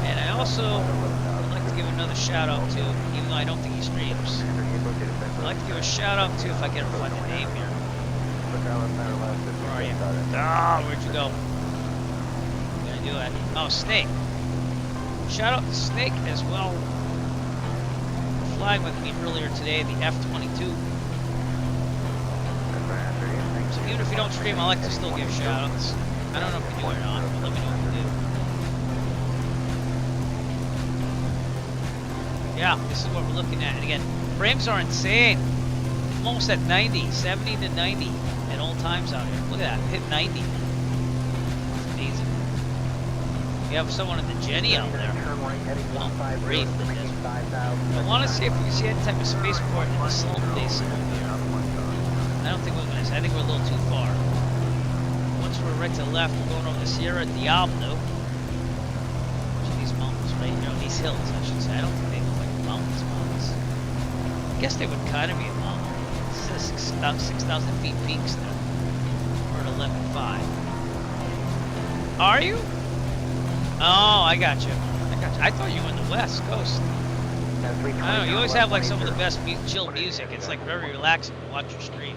And I also would like to give another shout out to, even though I don't think he streams, I'd like to give a shout out to, if I can find the name here. Where are you? Ah, where'd you go? I'm gonna do it. Oh, Snake. Shout out to Snake as well. Flying with me earlier today, the F-22. So even if you don't stream, I like to still give shout outs. I don't know if you do or not, but let me know if you do. Yeah, this is what we're looking at. And again, frames are insane. I'm almost at 90, 70 to 90 at all times out here. Look at that, hit 90. Amazing. We have someone in the Jenny out there. Well, great. I want to see if we can see any type of spaceport in the Sloan Basin over here. I don't think we're going to. I think we're a little too far. Once we're right to the left, we're going over the Sierra Diablo. Which are these mountains right here, these hills, I should say. I don't think they look like mountains. I guess they would kind of be a mountain. It says 6,000 feet peaks there. We're at 11.5. Are you? Oh, I got you. I thought you were in the West Coast. I don't know, you always have like some of the best chill music. It's like very relaxing to watch your stream.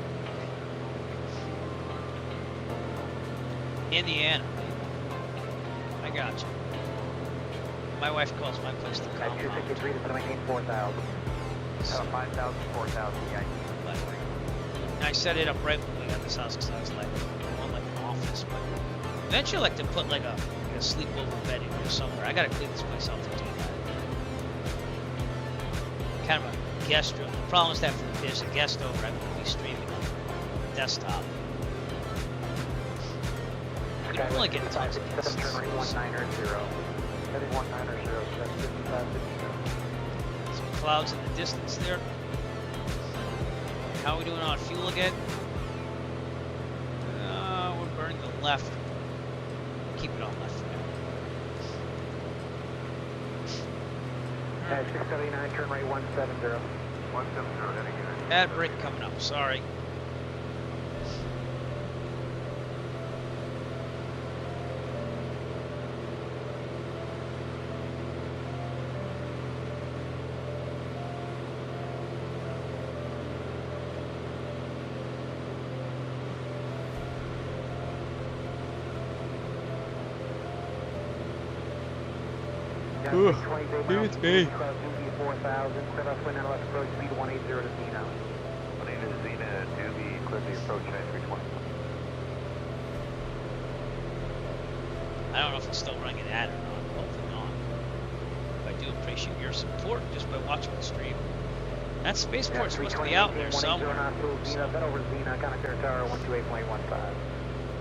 Indiana. I got you. My wife calls my place the compound. 263 to maintain 4,000. 5,000, 4,000, yeah. I set it up right when we got this house because I was like, I want like an office, but eventually I like to put like a sleepover bed in here somewhere. I gotta clean this place out to do that. Kind of a guest room. The problem is that if there's a guest over, I'm gonna be streaming on the desktop. You don't really get tons of guests. Some clouds in the distance there. How are we doing on fuel again? We're burning the left. Keep it on left for now. 679, turn right 170. 170, heading in. Bad break coming up, sorry. It's me. 4,000, set up wind and left approach speed 180 to Zeno. 180 to Zeno, Doobie, clear the approach at 320. I don't know if it's still running an ad or not. Hopefully not. But I do appreciate your support just by watching the stream. That spaceport's supposed to be out there somewhere. Zeno, then over Zeno, contact tower 128.15.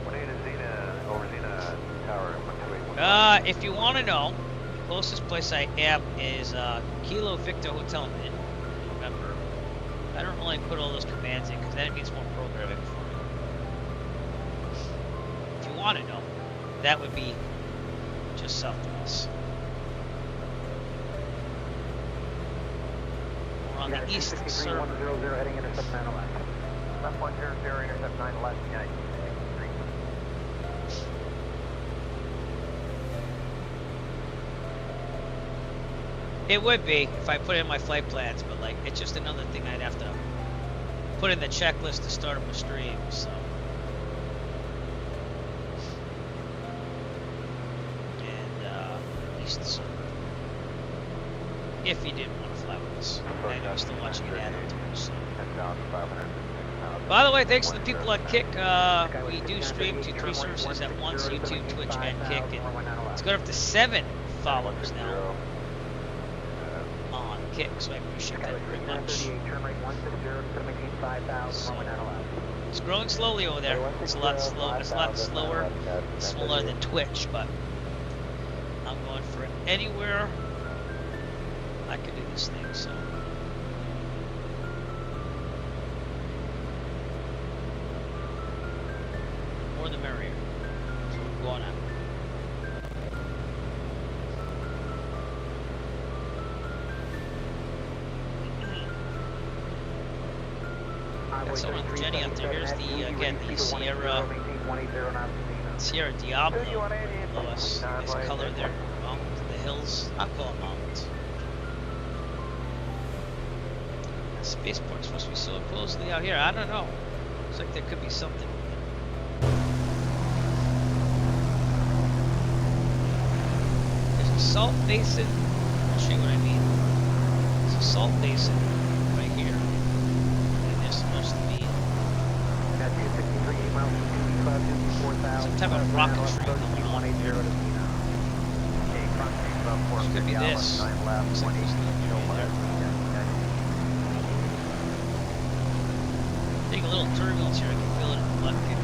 180 to Zeno, over Zeno tower 128.15. If you want to know, the closest place I am is Kilo Victor Hotel Inn. Remember, I don't really put all those commands in because then it means more programming for me. If you want to know, that would be just south of us. We're on the east server. 100 heading intercept 9 left. Left 100, intercept 9 left, United. It would be if I put it in my flight plans, but like it's just another thing I'd have to put in the checklist to start up a stream. So. So if he didn't want to fly with us, and he was still watching it afterwards. So. By the way, thanks to the people at Kick. We do stream to 3 services at once: YouTube, Twitch, and Kick, and it's got up to 7 followers now on Kick. So I appreciate that very much. So, it's growing slowly over there. It's a lot slow. It's a lot slower, smaller than Twitch, but. I'm going for anywhere I can do this thing, so. More the merrier. So we're going out. Got someone, Jenny up there. Here's the, again, the Sierra Diablo below us. This color there, mountains, the hills. I'll call them mountains. The spaceport's supposed to be so closely out here. I don't know. Looks like there could be something. There's a salt basin. I'll show you what I mean. There's a salt basin right here. And there's supposed to be some type of rocket stream going on here. This could be this. Looks like there's nothing there. Take a little turbulence here. I can feel it in the butt kick.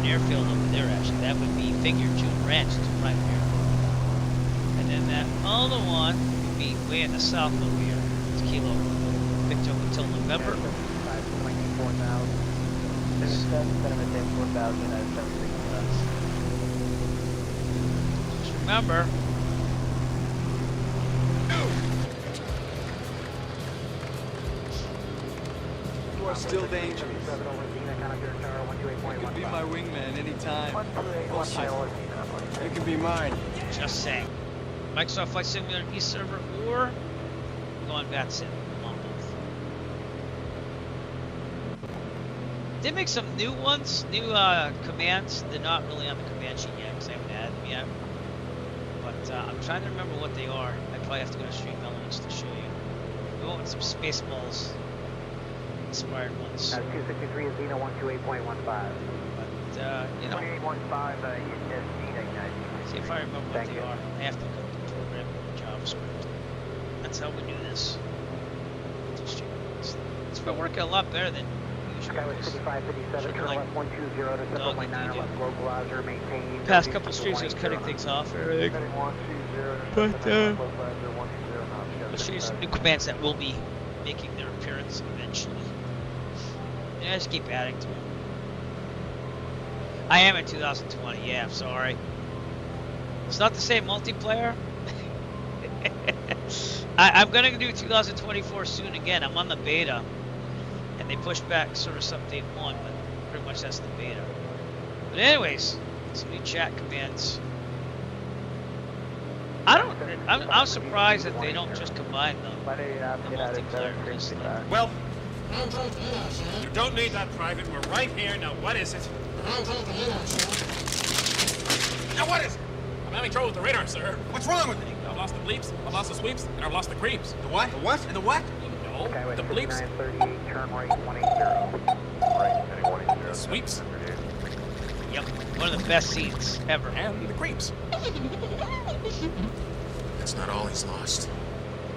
Airfield over there, actually. That would be Figure 2 Ranch right here. And then that other one would be way in the south over here. It's Kilo. Picked up until November. Just remember. You are still dangerous. You can be my wingman anytime. Bullshit. You can be mine. Just saying. Microsoft Flight Simulator E server or going VATSIM. I'm on both. Did make some new ones, new commands. They're not really on the command sheet yet because I haven't added them yet. But I'm trying to remember what they are. I probably have to go to Stream Elements to show you. We went with some Spaceballs inspired ones. 263 is Zeno 128.15. But, you know. 2815, See if I remember what they are. I have to go to program in JavaScript. That's how we do this. It's been working a lot better than usual. Past couple streams I was cutting things off. But let's show you some new commands that will be making their appearance eventually. Yeah, just keep adding to them. I am in 2020, yeah, I'm sorry. It's not the same multiplayer. I'm going to do 2024 soon again. I'm on the beta. And they pushed back sort of some update 1, but pretty much that's the beta. But anyways, some new chat commands. I'm surprised that they don't just combine the multiplayer. Well, you don't need that, Private. We're right here. Now, what is it? Now, what is it? I'm having trouble with the radar, sir. What's wrong with it? I've lost the bleeps, I've lost the sweeps, and I've lost the creeps. The what? The what? And the what? No, the bleeps. Turn right 180. Right, heading 180. The sweeps. Yep, one of the best seats ever. And the creeps. That's not all he's lost.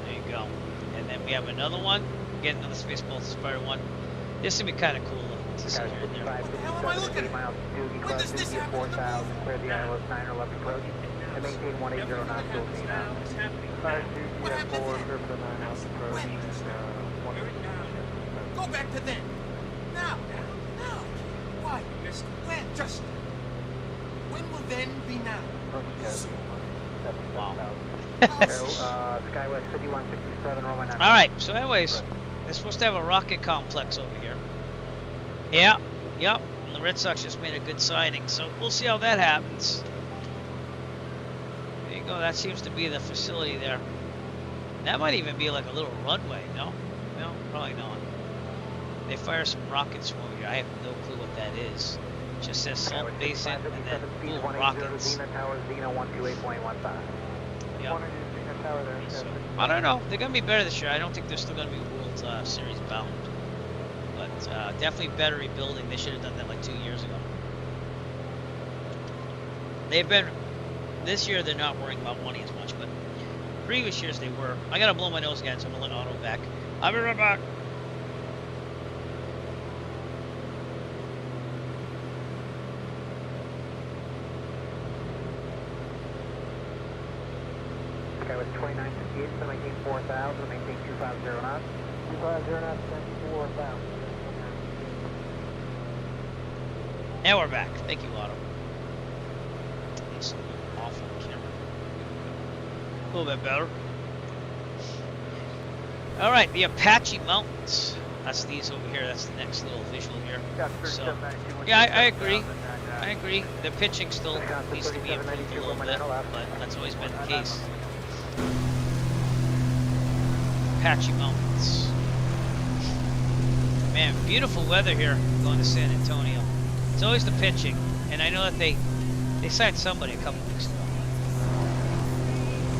There you go. And then we have another one. Again, another Spaceballs inspired one. This would be kind of cool to see here and there. What the hell am I looking at? When does this happen? Clear the ILS 9 or left approach. And maintain 180 knots, still seen now. 5-2 4 for the 9 house approach. Go back to then. Now. Why, mister? When? Just. When will then be now? Wow. Skywest 5167, Roman 9. Alright, so anyways, they're supposed to have a rocket complex over here. Yeah, yep. And the Red Sox just made a good signing, so we'll see how that happens. There you go, that seems to be the facility there. That might even be like a little runway, no? No, probably not. They fire some rockets from over here. I have no clue what that is. It just says Salt Basin and then little rockets. Yep. So, I don't know. They're going to be better this year. I don't think they're still going to be World Series bound. But definitely better rebuilding. They should have done that like 2 years ago. They've been... This year they're not worrying about money as much, but previous years they were. I got to blow my nose again, so I'm going to let Otto back. I'll be right back. Skywest 2958, so maintain 4000, maintain 250 knots. 250 knots, 4,000. Now we're back. Thank you, Otto. It's awful camera. A little bit better. Alright, the Apache Mountains. That's these over here. That's the next little visual here. So, yeah, I agree. I agree. The pitching still needs to be improved a little bit, but that's always been the case. Apache Mountains. Man, beautiful weather here going to San Antonio. It's always the pitching, and I know that they signed somebody a couple weeks ago.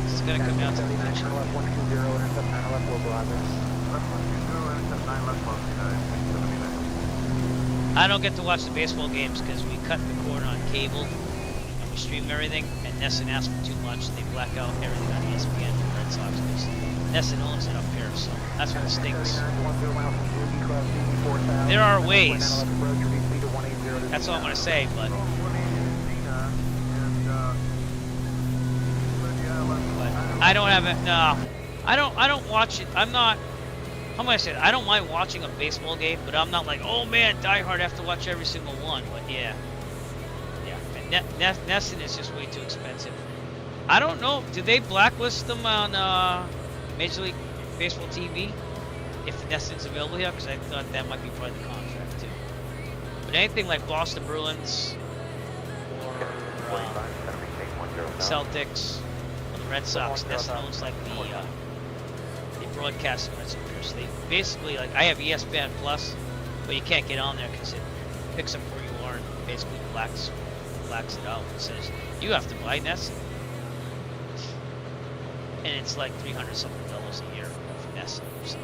It's gonna come down to the pitching. I don't get to watch the baseball games because we cut the cord on cable and we stream everything, and Nesson asks for too much. They black out everything on ESPN for the Red Sox because Nesson owns it up here, so that's what stinks. There are ways. That's all I'm gonna say, but I don't have it. No, I don't watch it. I'm not. How am I say it? I don't mind watching a baseball game, but I'm not like, oh man, diehard, I have to watch every single one. But yeah. Nesson is just way too expensive. I don't know. Did they blacklist them on Major League Baseball TV? If Nesson's available here, because I thought that might be part of the contract too. But anything like Boston Bruins or Celtics or the Red Sox, Nesson owns like the broadcasting rights over here. So they basically, like, I have ESPN Plus, but you can't get on there because it picks up where you are and basically blacks it out. It says you have to buy Nesson, and it's like $300-something a year for Nesson. So.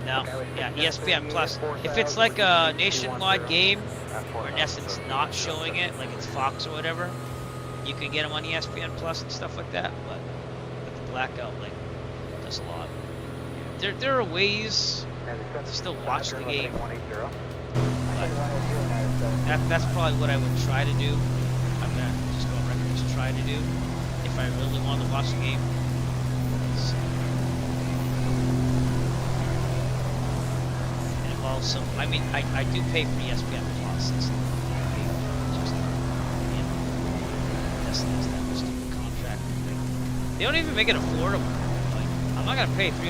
Now, yeah, ESPN Plus. If it's like a nationwide game where Nesson's not showing it, like it's Fox or whatever, you can get them on ESPN Plus and stuff like that. But the blackout, like, does a lot. There are ways to still watch the game. But that's probably what I would try to do. I'm gonna just go on record, just try to do if I really want to watch the game. So. Also, I mean, I do pay for ESPN Plus. It's just, you know, that's that stupid contract thing. They don't even make it affordable. Like, I'm not gonna pay $360 a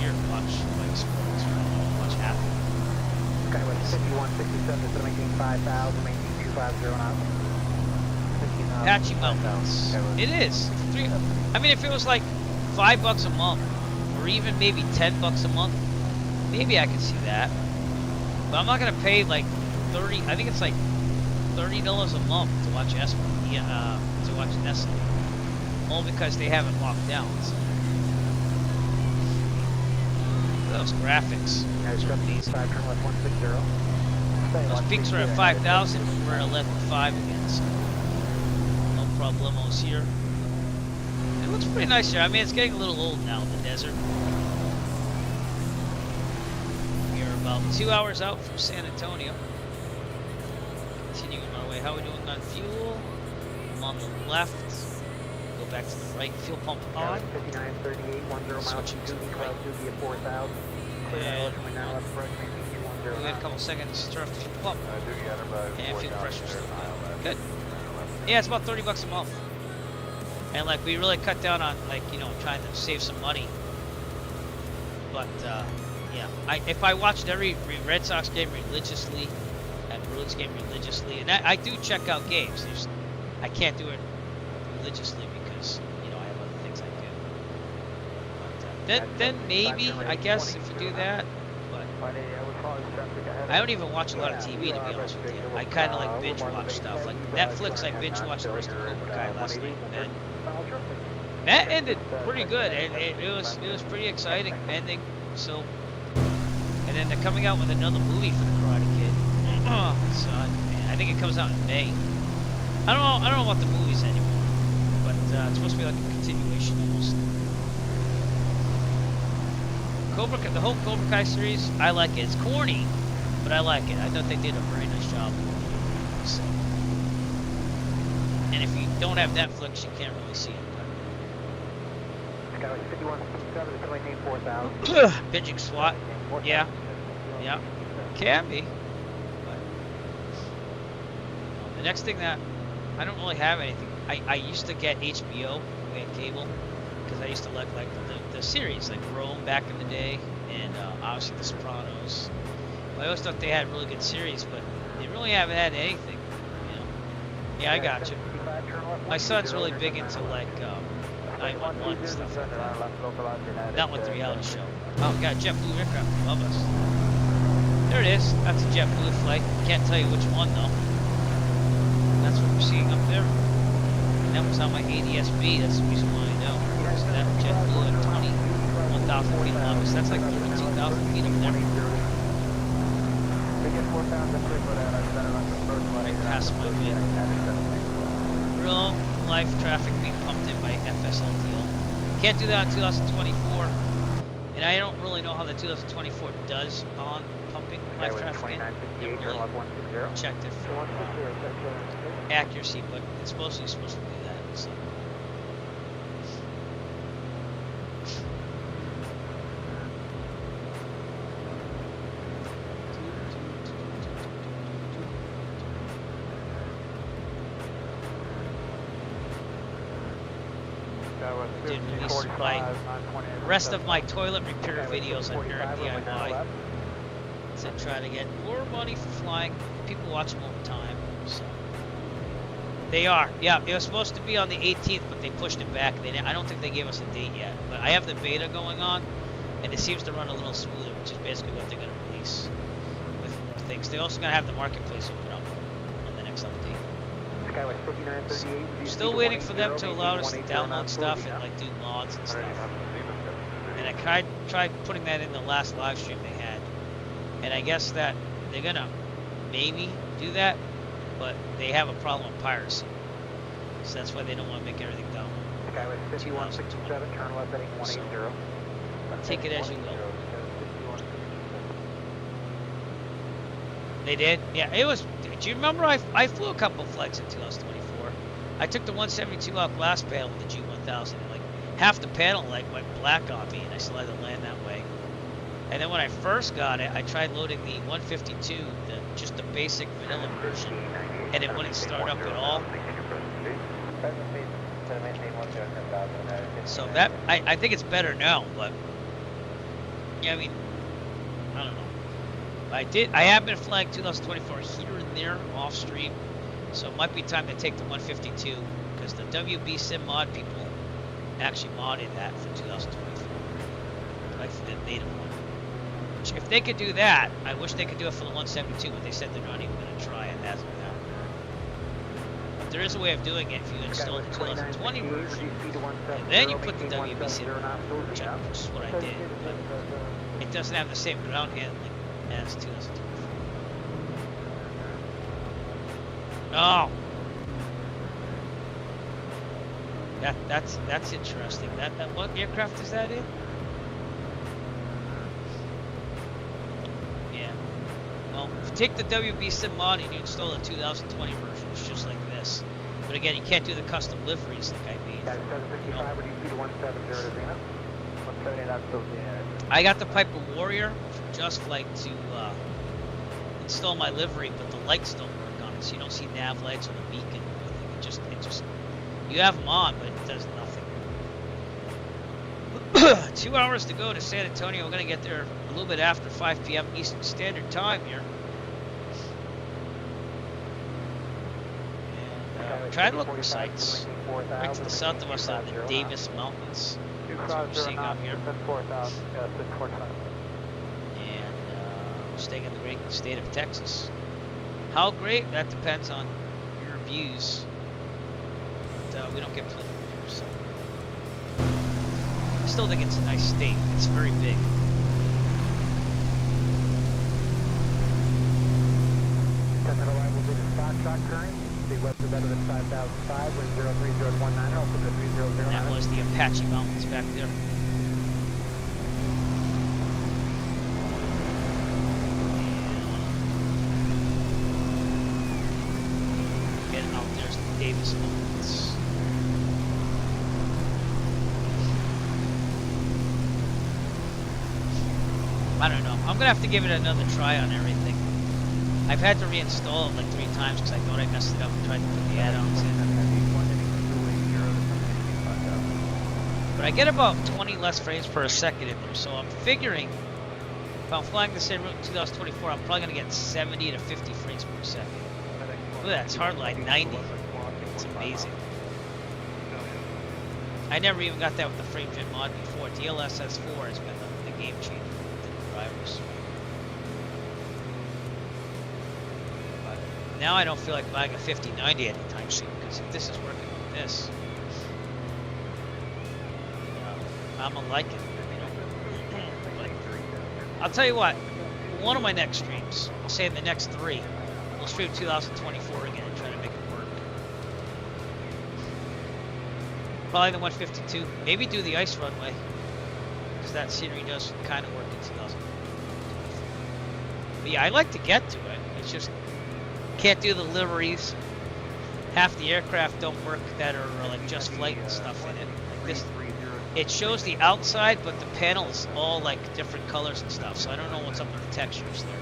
year to watch like sports or watch half. Skywest 5167, so maintain 5,000, maintain 250 knots. Apache Mountains. It is. I mean, if it was like $5 a month, or even maybe $10 a month. Maybe I could see that, but I'm not gonna pay like $30. I think it's like $30 a month to watch to watch Nesson, all because they haven't locked down. So. Those graphics. Those peaks are at 5,000. We're at 11.5 again. So no problemos here. It looks pretty nice here. I mean, it's getting a little old now in the desert. About 2 hours out from San Antonio. Continuing our way. How are we doing on fuel? I'm on the left. Go back to the right. Fuel pump on. 5938, 10 miles Switching to the right. Doogie at 4,000. And now left approach, maintain 210. we had a couple seconds to start off the fuel pump. Doogie Enterprise. And fuel pressure's still good. Yeah, it's about $30 a month. And like we really cut down on like, you know, trying to save some money. But yeah, if I watched every Red Sox game religiously and Bruins game religiously, and I do check out games. I can't do it religiously because, you know, I have other things I do. But then maybe, I guess, if you do that. But I don't even watch a lot of TV, to be honest with you. I kind of like binge watch stuff. Like Netflix, I binge watched the rest of Cobra Kai last night. And that ended pretty good. It was pretty exciting ending. So, and then they're coming out with another movie for the Karate Kid. So I think it comes out in May. I don't know what the movie's anymore, but it's supposed to be like a continuation almost. The whole Cobra Kai series, I like it. It's corny, but I like it. I thought they did a very nice job. So, and if you don't have Netflix, you can't really see it. Skyway 5167, maintain 4,000. Binging SWAT, yeah, can be. But the next thing that I don't really have anything. I used to get HBO we had cable because I used to like the series like Rome back in the day, and obviously The Sopranos. I always thought they had really good series, but they really haven't had anything. You know? Yeah, I got you. My son's really big into like 911 and stuff like that. Not like the reality show. Oh, we got a JetBlue aircraft above us. There it is. That's a JetBlue flight. Can't tell you which one though. That's what we're seeing up there. And that was on my ADS-B. That's the reason why I know. So that JetBlue at 21,000 feet above us. That's like 32,000 feet up there. Right past my bed. Real life traffic being pumped in by FSLTL. Can't do that in 2024. And I don't really know how the 2024 does on pumping live traffic in. Never really checked it for accuracy, but it's supposed to do that. So. Did release my rest of my toilet repair videos on Eric DIY to try to get more money for flying. People watch them all the time. So. They are. Yeah, it was supposed to be on the 18th, but they pushed it back. I don't think they gave us a date yet. But I have the beta going on, and it seems to run a little smoother, which is basically what they're going to release with more things. They're also going to have the marketplace open up on the next update. Still waiting for them to allow us to download stuff and like do mods and stuff. And I tried putting that in the last live stream they had. And I guess that they're going to maybe do that, but they have a problem with piracy. So that's why they don't want to make everything down. Skyway 5167, turn left heading 180. Take it as you will. They did? Yeah, it was. Do you remember I flew a couple flights in 2024? I took the 172 out glass panel with the G1000, and like half the panel like went black on me, and I still had to land that way. And then when I first got it, I tried loading the 152, just the basic vanilla version, and it wouldn't start up at all. So that I think it's better now, but yeah, I mean, I don't know. I have been flying 2024 here and there off stream, so it might be time to take the 152 because the WB Sim mod people actually modded that for 2024, like for the native one. Which, if they could do that, I wish they could do it for the 172, but they said they're not even going to try it as of now. But there is a way of doing it if you install the 2020 version, and then you put the WB Sim version, which is what I did. But it doesn't have the same ground handling as 2024. Oh, that's interesting. That what aircraft is that in? Yeah. Well, if you take the WB Sim mod and you install the 2020 version, it's just like this. But again, you can't do the custom liveries like I made. Got 765, ready to 170 to Zenith. 170, that's still good. I got the Piper Warrior from Just Flight to install my livery, but the lights don't work on it, so you don't see nav lights or the beacon. It just, you have them on, but it does nothing. 2 hours to go to San Antonio. We're gonna get there a little bit after 5 p.m. Eastern Standard Time here. And try to look for sites. Right to the south of us are the Davis Mountains. That's what we're seeing out here. And we're staying in the great state of Texas. How great? That depends on your views. But we don't get plenty here, so. I still think it's a nice state. It's very big. That was the Apache Mountains back there. Getting out there's the Davis Mountains. I don't know. I'm gonna have to give it another try on everything. I've had to reinstall it like 3 times because I thought I messed it up and tried to put the add-ons in. But I get about 20 less frames per second in there, so I'm figuring if I'm flying the same route in 2024, I'm probably gonna get 70 to 50 frames per second. Look at that, it's hardline 90. It's amazing. I never even got that with the frame gen mod before. DLSS4 has been the game changer for the drivers. Now I don't feel like buying a 5090 anytime soon, because if this is working with this, I'm gonna like it. You know? I'll tell you what, one of my next streams, I'll say in the next 3, we'll stream 2024 again and try to make it work. Probably the 152. Maybe do the ice runway, because that scenery does kind of work in 2024. But yeah, I like to get to it. It's just can't do the liveries. Half the aircraft don't work that are like Just Flight and stuff in it. Like this, it shows the outside, but the panel is all like different colors and stuff. So I don't know what's up with the textures there.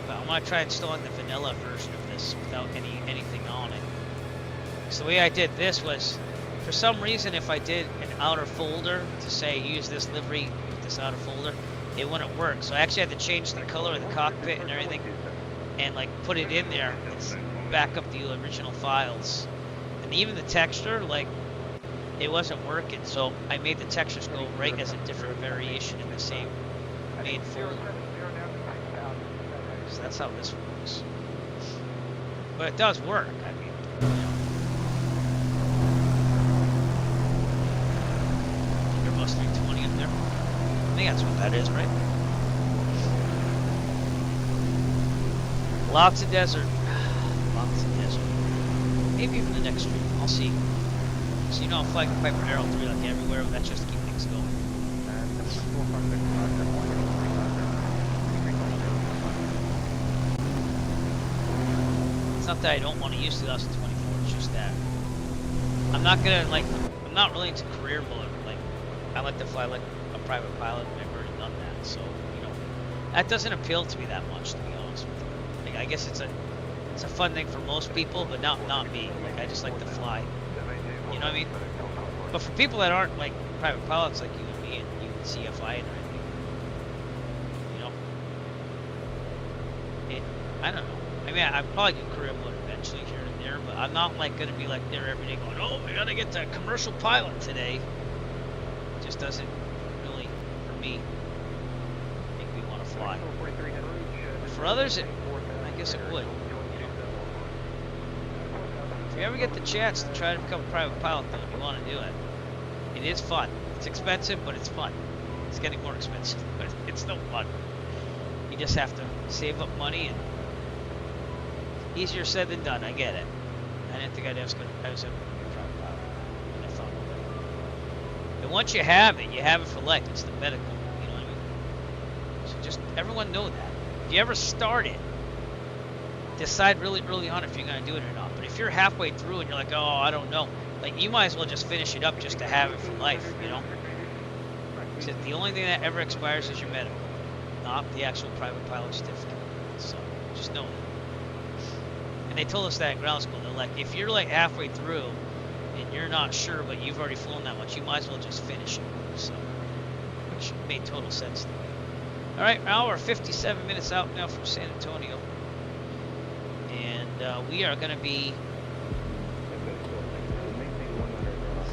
But I'm gonna try installing the vanilla version of this without anything on it. So the way I did this was, for some reason, if I did an outer folder to say use this livery with this outer folder, it wouldn't work. So I actually had to change the color of the cockpit and everything and like put it in there and back up the original files. And even the texture, like, it wasn't working. So I made the textures go right as a different variation in the same main folder. So that's how this works. But it does work. I mean, you know. Airbus 320 up there. I think that's what that is, right? Lots of desert. Lots of desert. Maybe even the next stream. I'll see. So you know I'm flying the Piper Arrow 3 like everywhere, but that's just to keep things going. It's not that I don't want to use 2024, it's just that I'm not gonna like, I'm not really into career mode. Like, I like to fly like a private pilot, and I've already done that, so you know that doesn't appeal to me that much, to be honest with you. Like, I guess it's a fun thing for most people, but not me. Like, I just like to fly. You know what I mean? But for people that aren't like private pilots, like you and me and you and CFI and everything, you know, I don't know. I mean, I'd probably do career mode eventually here and there, but I'm not like gonna be like there every day going, oh, we gotta get to commercial pilot today. It just doesn't really, for me, make me want to fly. But for others, I guess it would. If you ever get the chance to try to become a private pilot, though, you want to do it. It is fun. It's expensive, but it's fun. It's getting more expensive, but it's still fun. You just have to save up money, and easier said than done. I get it. I didn't think I was going to be a private pilot, and I found it. And once you have it for life. It's the medical. You know what I mean? So just everyone know that. If you ever start it, decide really early on if you're going to do it or not. But if you're halfway through and you're like, oh, I don't know, like you might as well just finish it up just to have it for life, you know? Because the only thing that ever expires is your medical, not the actual private pilot certificate. So just know that. And they told us that in ground school. They're like, if you're like halfway through and you're not sure, but you've already flown that much, you might as well just finish it. So, which made total sense to me. All right, now we're 57 minutes out now from San Antonio. And we are going to be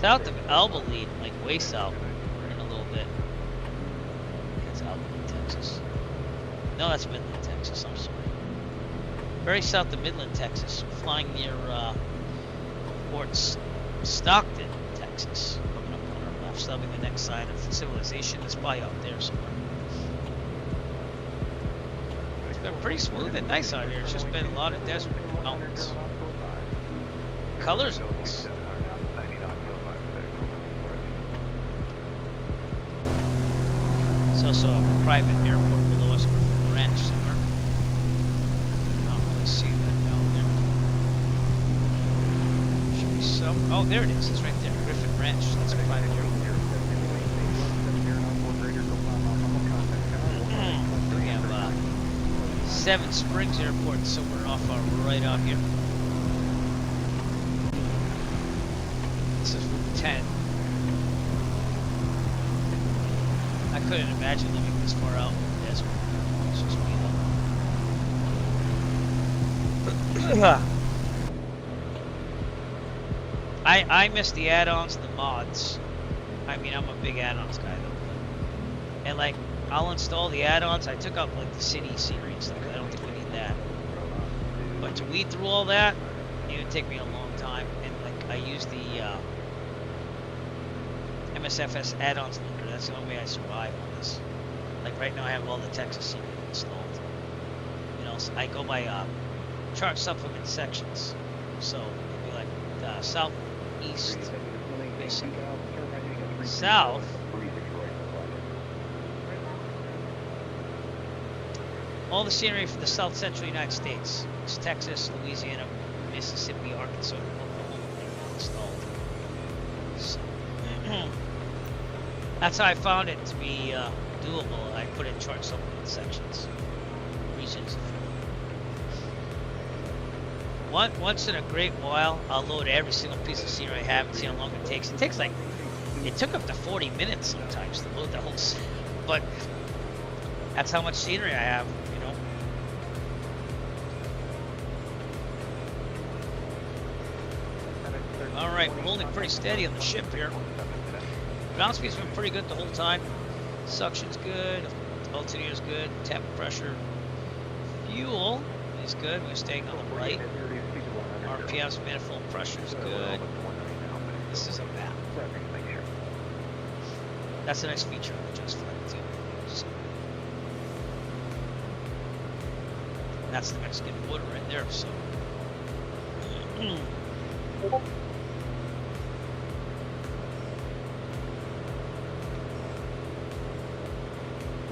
south of Alba Lead, like way south in a little bit. That's Alba Lead, Texas. No, that's Midland, Texas. I'm sorry. Very south of Midland, Texas. Flying near Fort Stockton, Texas. Coming up on our left, subbing the next sign of civilization. It's probably out there somewhere. It's been pretty smooth and nice out here. It's just been a lot of desert and mountains. Colors nice. There's also a private airport below us, a ranch somewhere. I don't really see that down there. Should be some. Oh, there it is. It's right there. Griffin Ranch. That's a private airport. We have Seven Springs Airport somewhere off right out here. This is Route 10. I couldn't imagine living this far out in the desert. It's just me though. I miss the add-ons and the mods. I mean, I'm a big add-ons guy though. And like, I'll install the add-ons. I took out like the city scenery and stuff. I don't think we need that. But to weed through all that, it would take me a long time. And like, I use the MSFS add-ons linker. That's the only way I survive on this. Like right now, I have all the Texas scenery installed. You know, so I go by chart supplement sections. So it'd be like south, east, basically. South. All the scenery from the south central United States. It's Texas, Louisiana, Mississippi, Arkansas, Oklahoma installed. So, that's how I found it to be doable. I put in chart supplement sections. Regions. Once in a great while, I'll load every single piece of scenery I have and see how long it takes. It took up to 40 minutes sometimes to load the whole scene. But that's how much scenery I have, you know. Alright, we're holding pretty steady on the ship here. Ground speed's been pretty good the whole time. Suction's good, altimeter's good, temp pressure. Fuel is good, we're staying on the right. RPM's manifold pressure's good. This is a map. That's a nice feature of the Just Flight too. So, that's the Mexican border right there, so.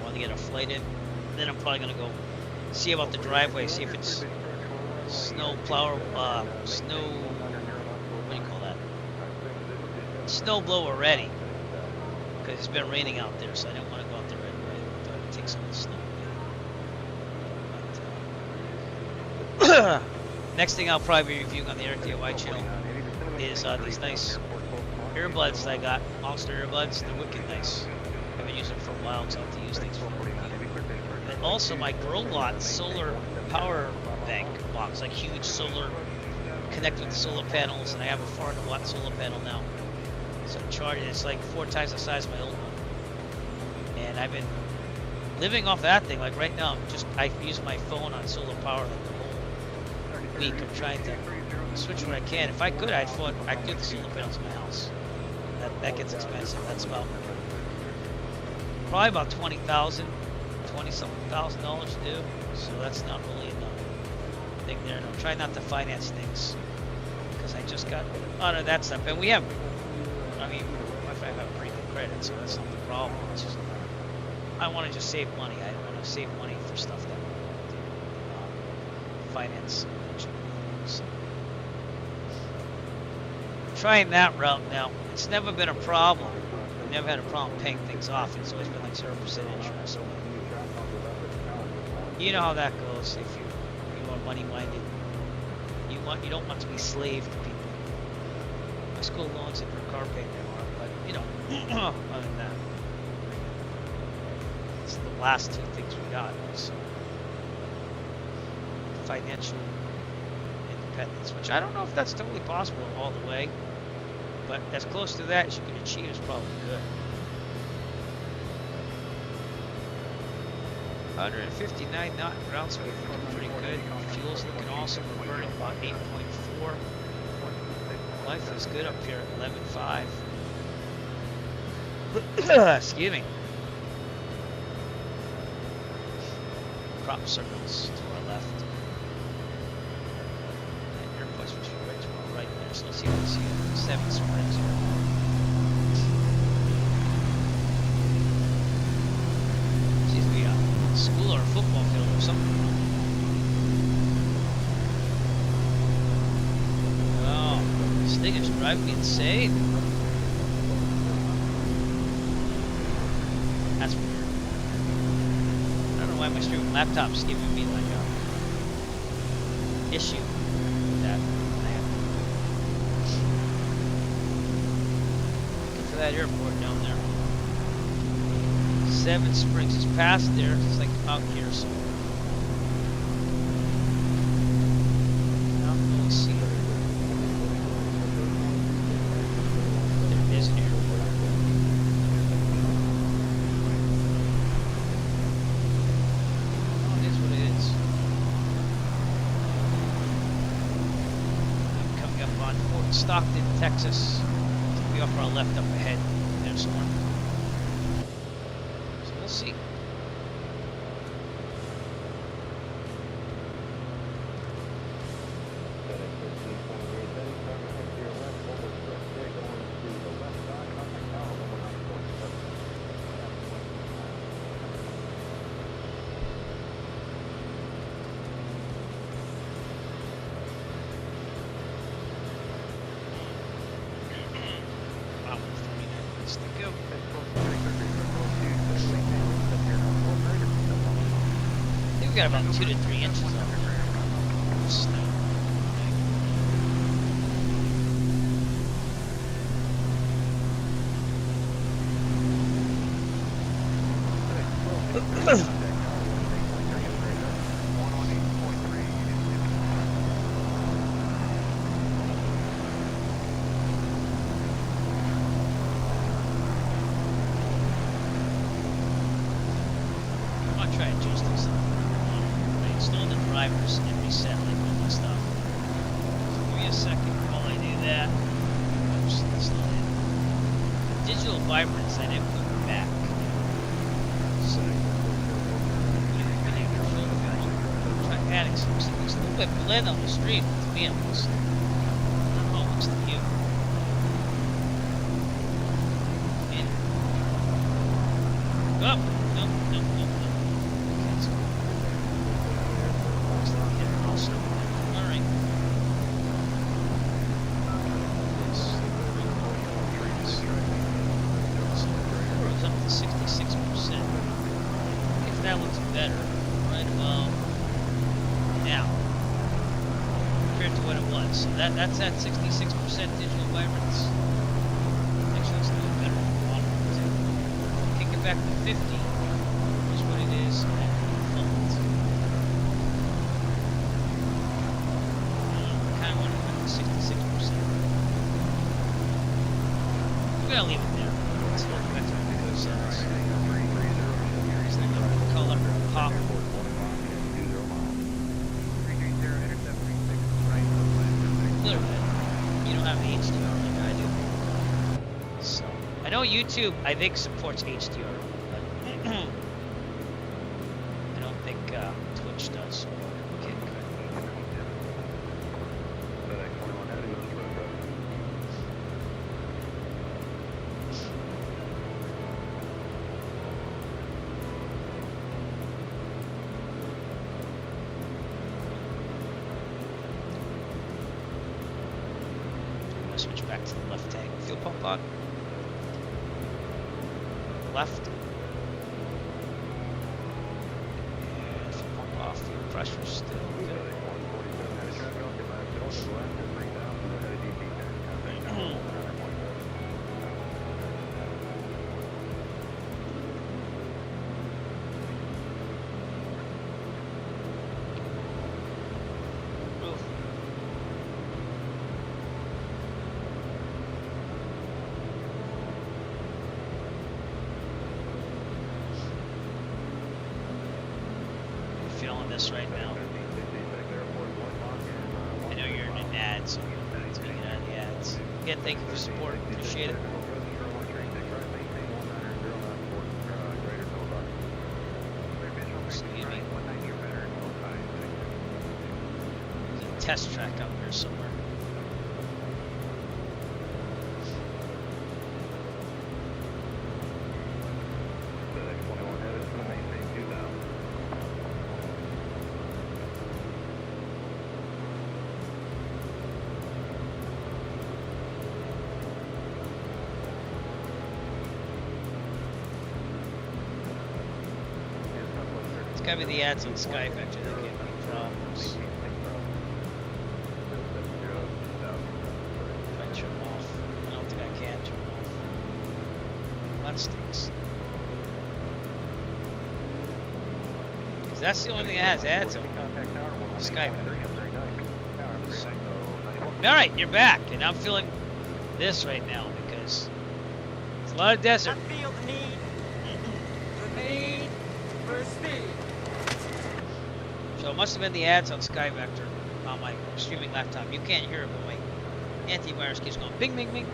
Want to get a flight in. Then I'm probably going to go see about the driveway, see if it's snow plow, snow, what do you call that? Snow blower ready. Because it's been raining out there, so I didn't want to go out there right away. I thought I'd take some of the snow. But, next thing I'll probably be reviewing on the RTOI channel is these nice earbuds I got, Monster earbuds. They're wicked nice. I've been using them for a while because I have to use things for review. And also my Grobot solar power bank box, like huge solar, connected with the solar panels, and I have a 400 watt solar panel now. So I'm charging, it's like 4 times the size of my old one. And I've been living off that thing. Like right now, I use my phone on solar power like the whole week. I'm trying to switch what I can. If I could, I'd do the solar panels in my house. That gets expensive. That's probably about $20,000, $20-something thousand dollars to do. So that's not really enough thing there. And I'm trying not to finance things because I just got out of that stuff. And we have, I mean, my wife and I have pretty good credit, so that's not the problem. It's just, I want to just save money. I don't want to save money for stuff that finance. So, trying that route now. It's never been a problem. I've never had a problem paying things off. It's always been like 0% interest. You know how that goes. If you are money-minded, you don't want to be slave to people. My school loans and for car payment are, but you know, other than that, it's the last two things we got. So financial independence, which I don't know if that's totally possible all the way, but as close to that as you can achieve is probably good. 159 knot ground speed looking pretty good. Fuel's looking awesome. We're burning about 8.4. Life is good up here at 11.5. Excuse me. Crop circles to our left. And airports which are right to our right there. So let's see what we see. 7 springs here. Seems to be a school or a football field or something. Oh, this thing is driving me insane. That's weird. I don't know why my streaming laptop's giving me like a issue with that. Looking for that airport down there. 7 Springs is past there. It's like out here somewhere. I don't really see it. There is an airport. Oh, it is what it is. I'm coming up on Fort Stockton, Texas. It'll be off our left up ahead. There's one. See. Wow, 3 minutes to go. We've got about 2 to 3 inches of snow. I'll try adjusting something. Install the drivers and reset like all my stuff. So give me a second while I do that. Oops, that's not it. Digital vibrance, I didn't put it back. So, try adding some. It looks a little bit blend on the stream, to be honest. I don't know how it looks to you. And, oh, no. Alright. It's up to 66%. If that looks better, right about now, compared to what it was. So that's at 66% digital vibrance. Actually, looks a little better than the bottom too. Kick it back to 50. Here's what it is. We're gonna leave it there. Let's go back to the video settings. Color pop. A little bit. You don't have the HDR like I do. So I know YouTube I think supports HDR, but I don't think Twitch does. Okay, good. switch back to the left tank. Fuel pump on. Left. And fuel pump off. Fuel pressure still good. Feeling this right now. I know you're in an ad, so it's getting out of the ads. Again, thank you for support. Appreciate it. Excuse me. There's a test track out there somewhere. It's gotta be the ads on Skype actually that give me problems. If I turn them off. I don't think I can turn them off. That stinks. Cause that's the only thing that has ads on Skype. Alright, you're back, and I'm feeling this right now because it's a lot of desert. I feel the need for speed. So it must have been the ads on Sky Vector on my streaming laptop. You can't hear it, but my antivirus keeps going bing, bing, bing.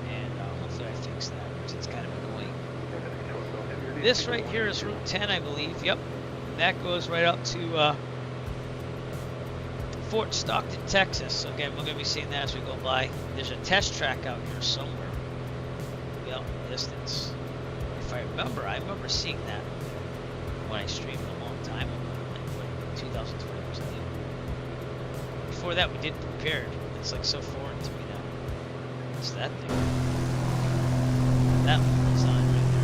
And hopefully I fix that, because it's kind of annoying. This right here is Route 10, I believe. Yep. That goes right up to Fort Stockton, Texas. So again, we're going to be seeing that as we go by. There's a test track out here somewhere. Yep, distance. If I remember seeing that when I streamed a long time ago, like when 2020 was new. Before that, we did Prepared. It's like so foreign to me now. What's that thing? That one is on right there.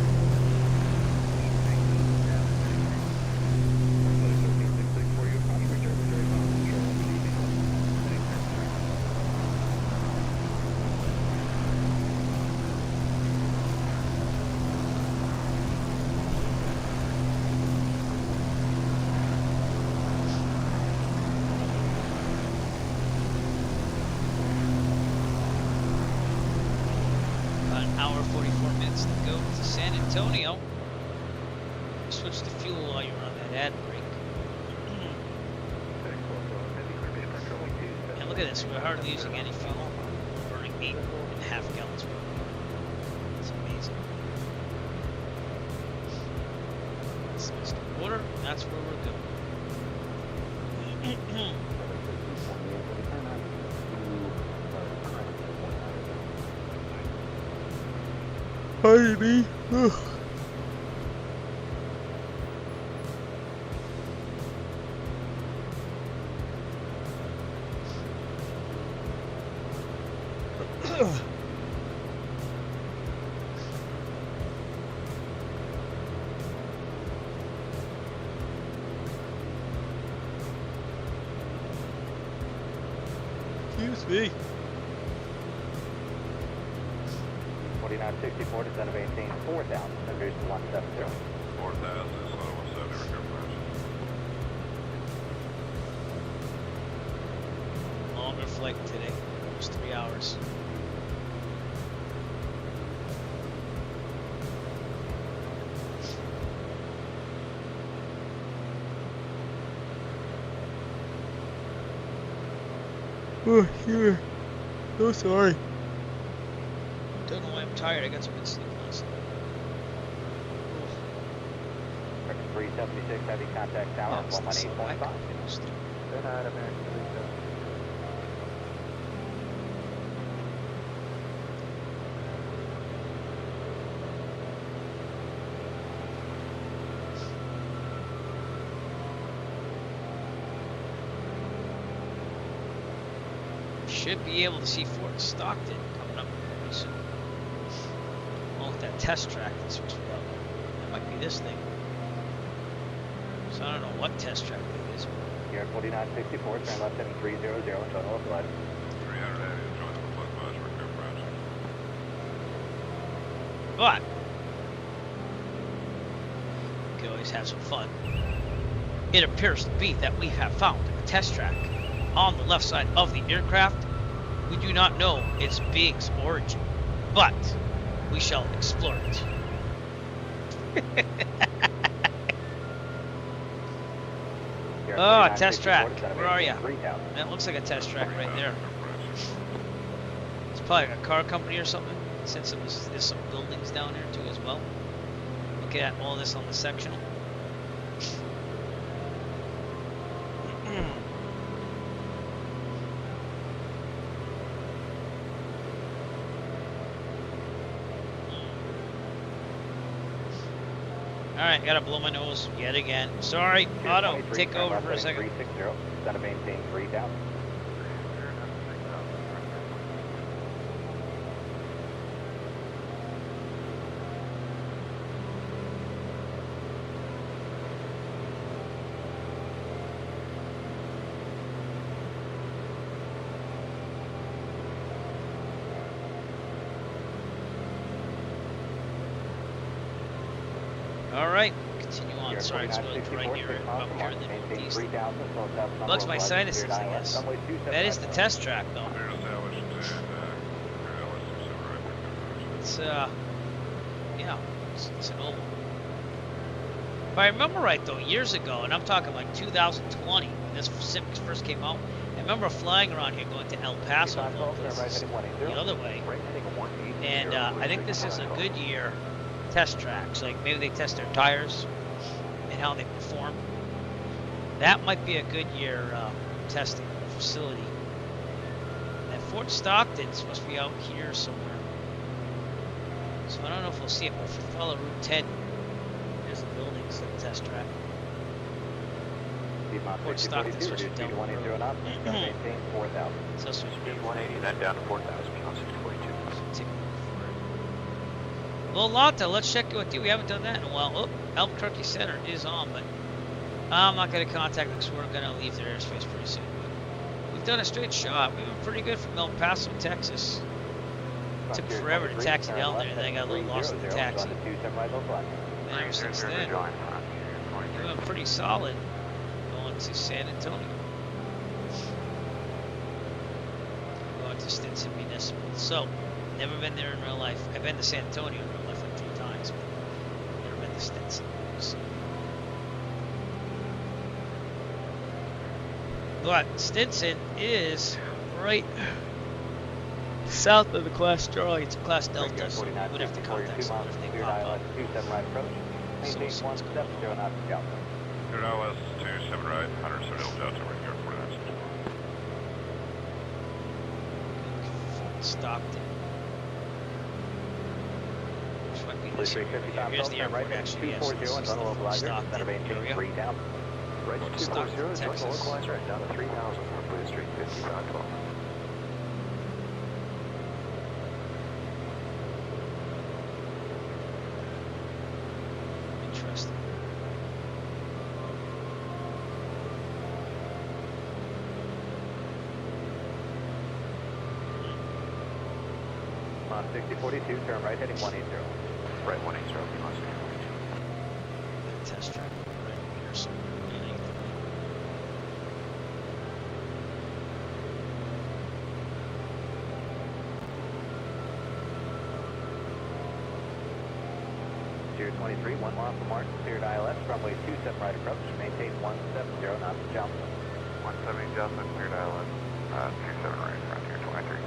Hour 44 minutes to go to San Antonio. Switch to fuel while you're on that ad break. And look at this, we're hardly using any fuel. We're burning 8.5 gallons per liter. It's amazing. That's the water, that's where we're going. Pardon me. Excuse me. 4964 to Son of 18, 4,000, reduced to 170. 4,000, slow 170, recover. Longer flight today, almost 3 hours. Oh, sure. So sorry. Don't know why I'm tired. I got some good sleep last night. 376, heavy contact tower, 118.5. Good night, American 376. should be able to see Fort Stockton coming up pretty soon. Along with that test track that's supposed to be out. That might be this thing. So I don't know what test track that is. Here, 4964, turn left heading 300, total of flight. 380, join the flood bus, repair project. But we can always have some fun. It appears to be that we have found a test track on the left side of the aircraft. We do not know its being's origin, but we shall explore it. Oh, a test track. Where are you? That looks like a test track right there. It's probably like a car company or something, since there's some buildings down there too as well. Look at all this on the sectional. Alright, gotta blow my nose yet again. Sorry, Otto, take over for a second. 360, gotta maintain 3,000. Alright, continue on. Sorry, it's really right here up here in the northeast. Bugs my sinuses, I guess. That is the test track, though. It's, yeah, it's an old one. If I remember right, though, years ago, and I'm talking like 2020, when this Civic first came out, I remember flying around here going to El Paso, the other way. And I think this is a Goodyear test tracks, like maybe they test their tires and how they perform. That might be a Goodyear testing facility. And Fort Stockton's supposed to be out here somewhere. So I don't know if we'll see it, but if we follow Route 10, there's the buildings of the test track. Fort Stockton's supposed to be down the road. So it's supposed to be 180, then down to 4,000, beyond 642. Well, Lotta, let's check it with you. We haven't done that in a while. Oh, Albuquerque Center is on, but I'm not going to contact them because we're going to leave their airspace pretty soon. But we've done a straight shot. We've been pretty good from El Paso, Texas. It took forever to taxi down there, and then I got a little lost in the taxi. And ever since then, we've been pretty solid going to San Antonio. Going to Stinson Municipal. So, never been there in real life. I've been to San Antonio in real life like 3 times, but never been to Stinson. So. But Stinson is right south of the Class Charlie. It's a Class Delta, so we would have to contact someone if they pop up. So it's going on. 27 right, 170 Delta, right here, 49. Stockton. Which might be this area. Here's the airport actually. Yes, this is the Stockton area. Stockton, Texas. Down to 3,000, Blue Street 5512. Interesting. 6042, turn right heading 180. Right 180, beyond 642. Test track right over here somewhere. Tier 23, 1 mile from Martin, cleared ILS, runway 27 right approach, maintain 170 knots to Johnson. 170 Delta, cleared ILS, 27 right, frontier 23.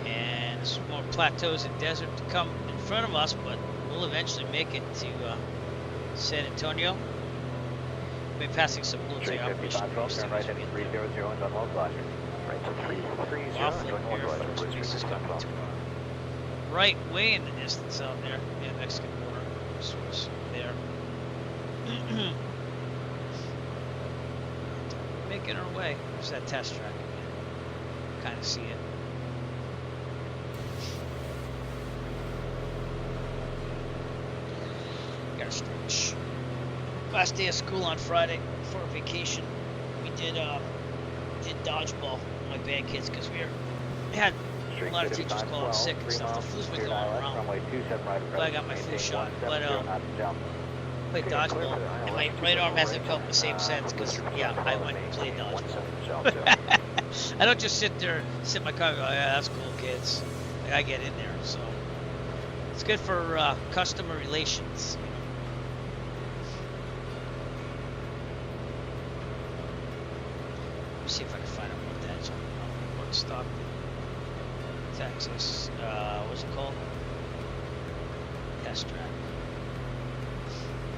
And some more plateaus and desert to come in front of us, but we'll eventually make it to San Antonio. We'll be passing some military operations. Right heading 300 and on local ledger. Right to 330, Air Force Base is coming to our right way in the distance out there. Yeah, Mexican border. Source there. Making our way. There's that test track again. Kind of see it. Gotta stretch. Last day of school on Friday before vacation. We did dodgeball with my band kids because we had a lot of teachers call out sick and stuff. The flu's been going around. But I got my flu shot. But played dodgeball, and my right arm hasn't felt the same sense because yeah, I went and played dodgeball. I don't just sit in my car and go, yeah, that's cool, kids. Like, I get in there, so it's good for customer relations. Let me see if I can find out what that's on. Port Stockton, Texas. What's it called? Test track.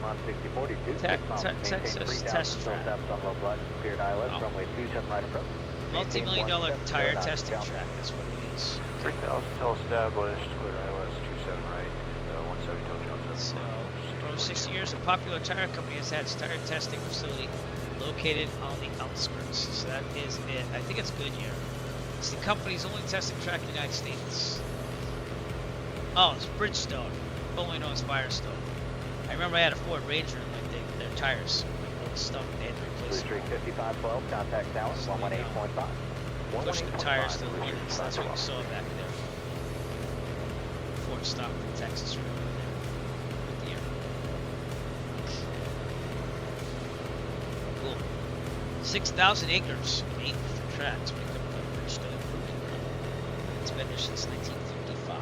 On 6042, Texas test track. Multi-million-dollar tire testing track. That's what it is. 3000 still established. Clear ILS 27 right. 170 till Jones. So, for over 60 years, a popular tire company has had its tire testing facility located on the outskirts. So that is it. I think it's Goodyear. It's the company's only testing track in the United States. Oh, it's Bridgestone. Formerly known as Firestone. I remember I had a Ford Ranger and like their tires like stuck. They had to replace them. 5512, contact down, 118.5. Push the tires to the limits. That's what you saw back there. Ford Stockton, Texas, right over there. Good year. Cool. 6,000 acres, 8 different tracks make up the Bridgestone Improvement Plan. It's been there since 1955.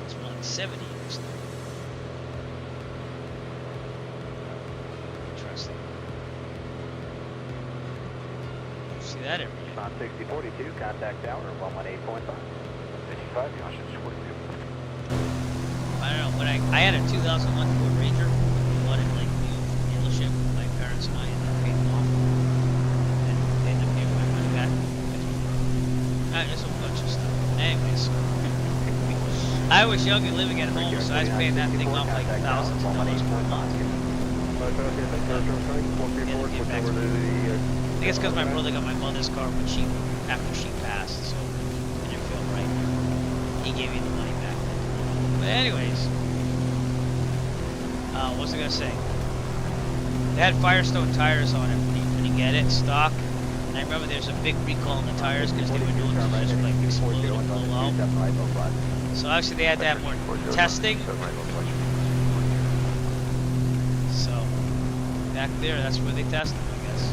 It's more than 70 years now. Interesting. See that every day. On 6042, contact tower, 118.5. 55, you should swing it. I don't know, when I had a 2001 Ford Ranger, bought it like new dealership with my parents and I, and I paid them off. And they ended up giving my money back. There's a bunch of stuff. Anyways. I was young and living at home, so I was paying that thing off like thousands of dollars per month. I think it's because my brother got my mother's car when after she passed, so it didn't feel right. He gave me the money back then. But anyways, what was I gonna say? They had Firestone tires on it when you get it stock. And I remember there's a big recall on the tires because they were doing just like explode and blow out. So actually they had to have more testing. So back there, that's where they tested, I guess.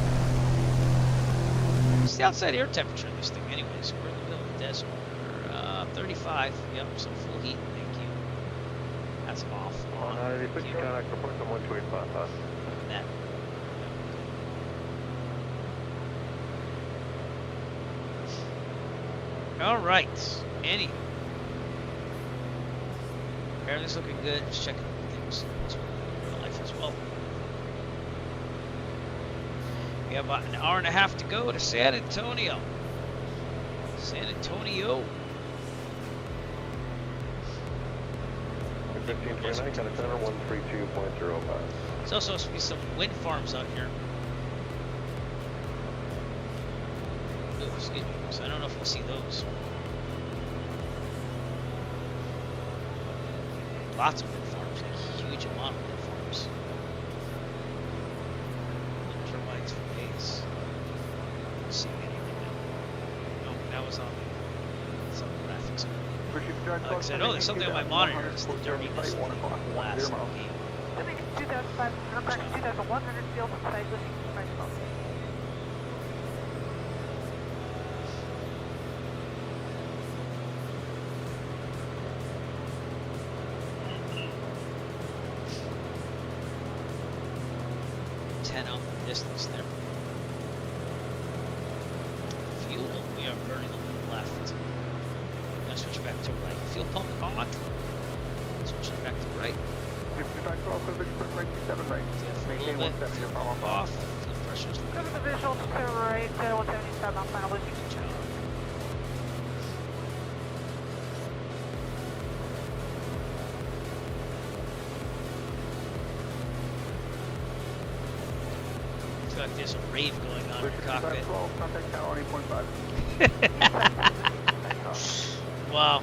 What's the outside air temperature of this thing anyways? We're in the middle of the desert. We're 35. Yep, so full heat, thank you. That's off. They put you contact report on 125. That. Alright. Annie. Everything's looking good. Just checking things in real life as well. We have about an hour and a half to go to San Antonio. San Antonio. 1529, kind of center 132.05. There's also supposed to be some wind farms out here. Ooh, excuse me. So I don't know if we'll see those. Lots of wind farms, a huge amount of wind farms. Wind turbines for days. Not seeing anything now. No, that was on some graphics. Like I said, oh, there's something on my monitor. It's the dirtiness of the glass in the game. 2,100 field side listening to my phone. Out the distance there. Fuel, we are burning on the left. Now switch back to right. Fuel pump on. Switch back to right. 5512, coverage for right 27 right. Maintain 170, your follow off. Fuel pressure's Go to the visual to the right, 177 on final losing. feel like there's a rave going on in the cockpit. 12, contact tower on 8.5. Wow.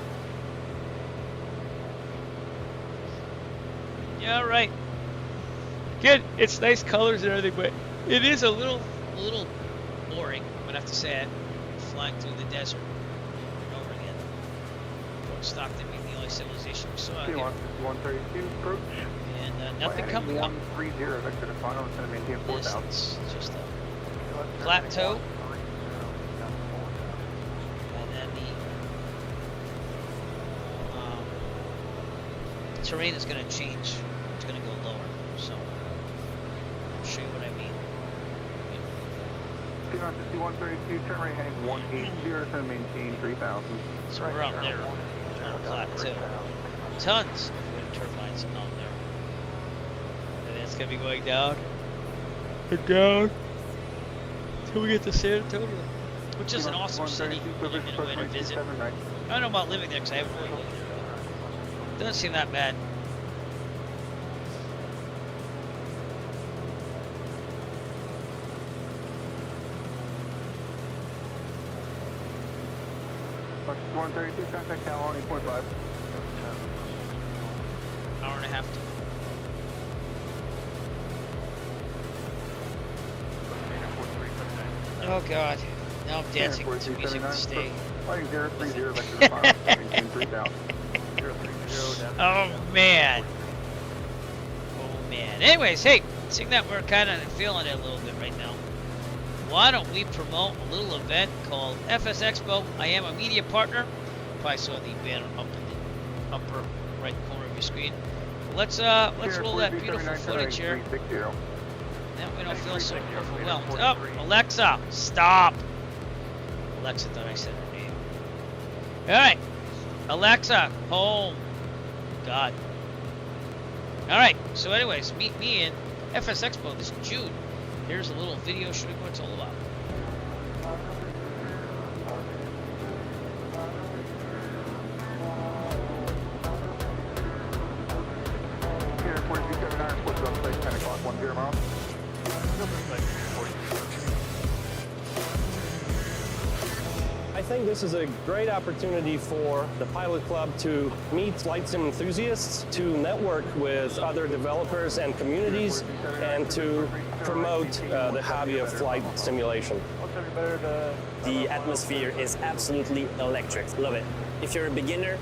Yeah, right. Good. It's nice colors and everything, but it is a little boring. I'm gonna have to say it. Flying through the desert over again. Port Stockton being the only civilization we saw out here. 132 approach. And nothing coming up. 130 vector to final. It's going to maintain 4,000. It's just a plateau. And then the terrain is going to change. It's going to go lower. So I'll show you what I mean. 132, turn right heading 180, it's going to maintain 3,000. So we're up there on a plateau. Tons of wind turbines out there. And it's going to be going down and down until we get to San Antonio, which is an awesome city to live in a way to visit. I don't know about living there because I haven't really lived there. Doesn't seem that bad. Fox 132, contact tower on 8.5. Hour and a half to. Oh god, now I'm dancing to music to stay. Flighting 030, vector to final, maintain 3,000. Oh man. Oh man. Anyways, hey, seeing that we're kind of feeling it a little bit right now, why don't we promote a little event called FS Expo? I am a media partner. Probably saw the banner up in the upper right corner of your screen. Let's roll that beautiful footage here. Now we don't feel so overwhelmed. Oh, Alexa, stop. Alexa thought I said her name. All right, Alexa, home. God. All right. So, anyways, meet me in FS Expo this June. Here's a little video showing what it's all about. Here, 4279, reports on site, 10 o'clock, 10 miles. I think this is a great opportunity for the pilot club to meet flight sim enthusiasts, to network with other developers and communities, and to promote the hobby of flight simulation. The atmosphere is absolutely electric. Love it. If you're a beginner,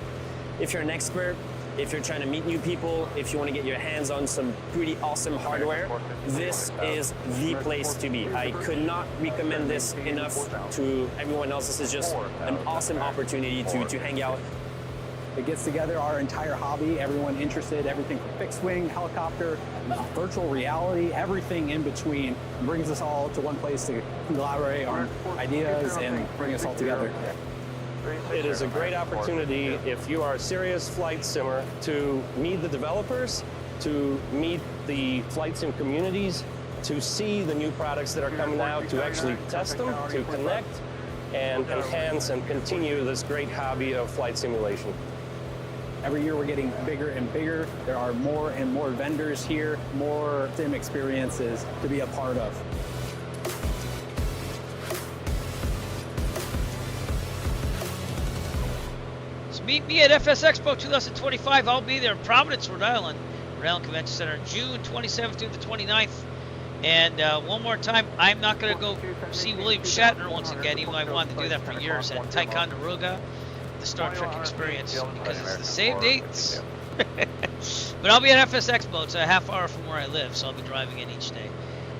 if you're an expert, if you're trying to meet new people, if you want to get your hands on some pretty awesome hardware, this is the place to be. I could not recommend this enough to everyone else. This is just an awesome opportunity to hang out. It gets together our entire hobby, everyone interested, everything from fixed wing, helicopter, virtual reality, everything in between, brings us all to one place to collaborate on ideas and bring us all together. It is a great opportunity if you are a serious flight simmer to meet the developers, to meet the flight sim communities, to see the new products that are coming out, to actually test them, to connect and enhance and continue this great hobby of flight simulation. Every year we're getting bigger and bigger. There are more and more vendors here, more sim experiences to be a part of. Meet me at FS Expo 2025. I'll be there in Providence, Rhode Island Convention Center, June 27th through the 29th. And one more time, I'm not going to go see William Shatner once again, even though I wanted to do that for years at Ticonderoga, the Star Trek experience, because it's the same dates. But I'll be at FS Expo. It's a half hour from where I live, so I'll be driving in each day.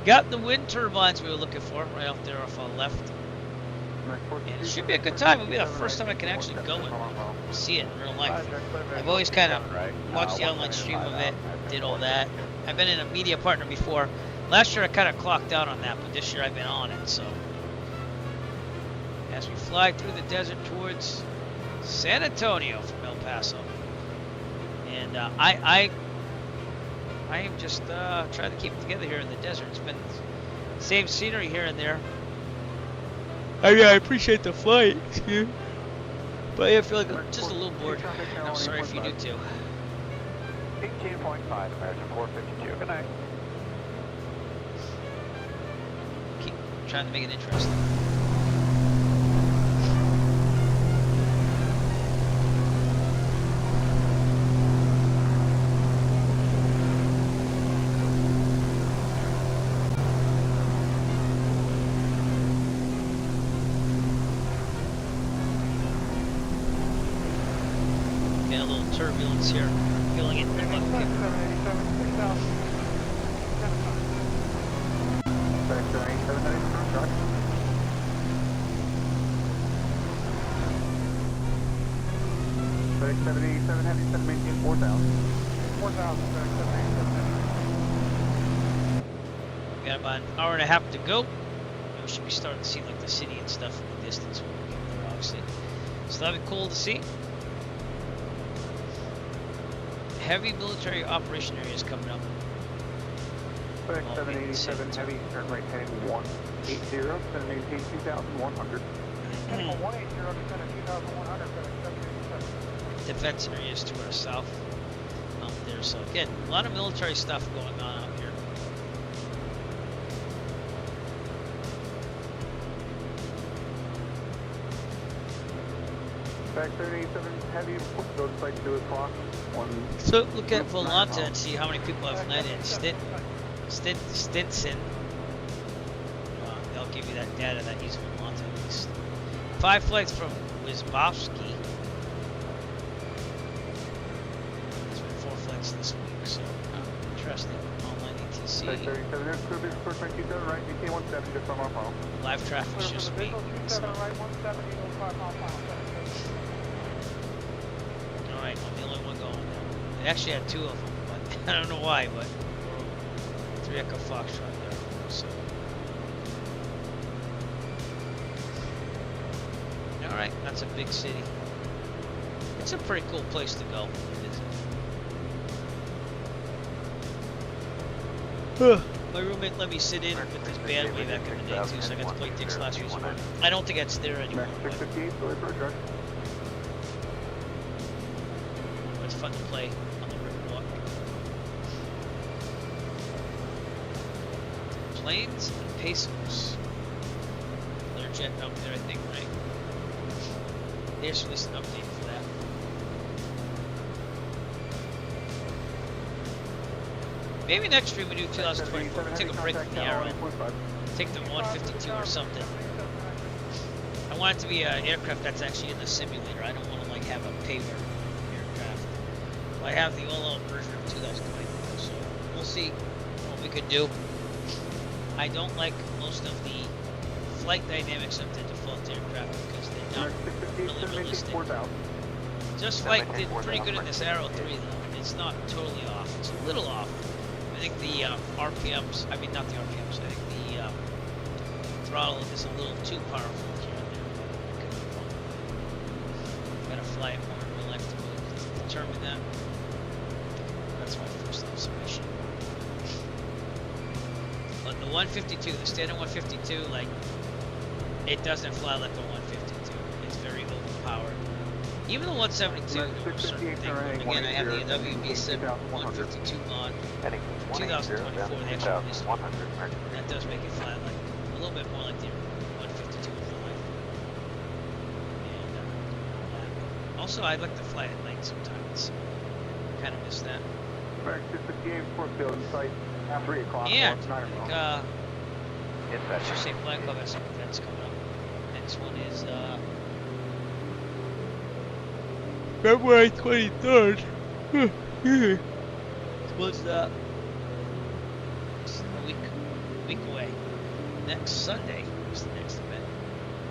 Got the wind turbines we were looking for right off there off on the left. And it should be a good time. It'll be the first time I can actually go and see it in real life. I've always kind of watched the online stream of it, did all that. I've been in a media partner before. Last year I kind of clocked out on that, but this year I've been on it. So as we fly through the desert towards San Antonio from El Paso, and I am just trying to keep it together here in the desert. It's been the same scenery here and there. I appreciate the flight, but I feel like I'm just a little bored. I'm sorry if you do too. 18.5, American 452. Good night. trying to make it interesting. Get a little turbulence here. Feeling it. Maintain 4,000. 4,000, We got about an hour and a half to go. We should be starting to see like the city and stuff in the distance when we get there, obviously. So that'll be cool to see. Heavy military operation areas coming up. 787 heavy, turn right heading 180, then maintain 2,100. Heading 180, descend at 2,100, 787. Defense areas to our south out there. So again, a lot of military stuff going on out here. Back 787 heavy, go to site 2 o'clock. So look at Volanta and see how many people have landed. Stinson. They'll give you that data that he's Volanta at least. 5 flights from Wisbowski. There's been 4 flights this week, so interesting. Online ATC. 37, there's crew business first 27 right, UK 170 just from our phone. Live traffic's just me. So. Alright, I'm the only one going now. They actually had 2 of them, but I don't know why, but 3 Echo Fox right there. So. Alright, that's a big city. It's a pretty cool place to go visit. My roommate let me sit in with this band way back in the day too, so I got to play Dick's Last Resort. I don't think that's there anymore. But it's fun to play on the Riverwalk. Planes and Pesos. They're jetting up there, I think, right? They just released an update for that. Maybe next stream we do 2024. We'll take a break from the Arrow. Take the 152 or something. I want it to be an aircraft that's actually in the simulator. I don't want to like have a paper aircraft. I have the all-out version of 2024, so we'll see what we can do. I don't like most of the flight dynamics of the default aircraft because they're not really realistic. Just Flight did pretty good in this Arrow 3 though. It's not totally off. It's a little off. I think the RPMs, I mean not the RPMs, I think the throttle is a little too powerful here and there. Gotta fly it more in real life to really determine that. That's my first observation. But the 152, the standard 152, like, it doesn't fly like a 152. It's very overpowered. Even the 172, there were certain things. Again, I have the WB7 152 on 2024. They actually released one. That does make it fly like a little bit more like the 152 in real life. And also, I'd like to fly at night sometimes. Kind of miss that. Yeah, I should say Flight Club has some events coming up. Next one is February 23rd. What's that? It's a week away. Next Sunday is the next event,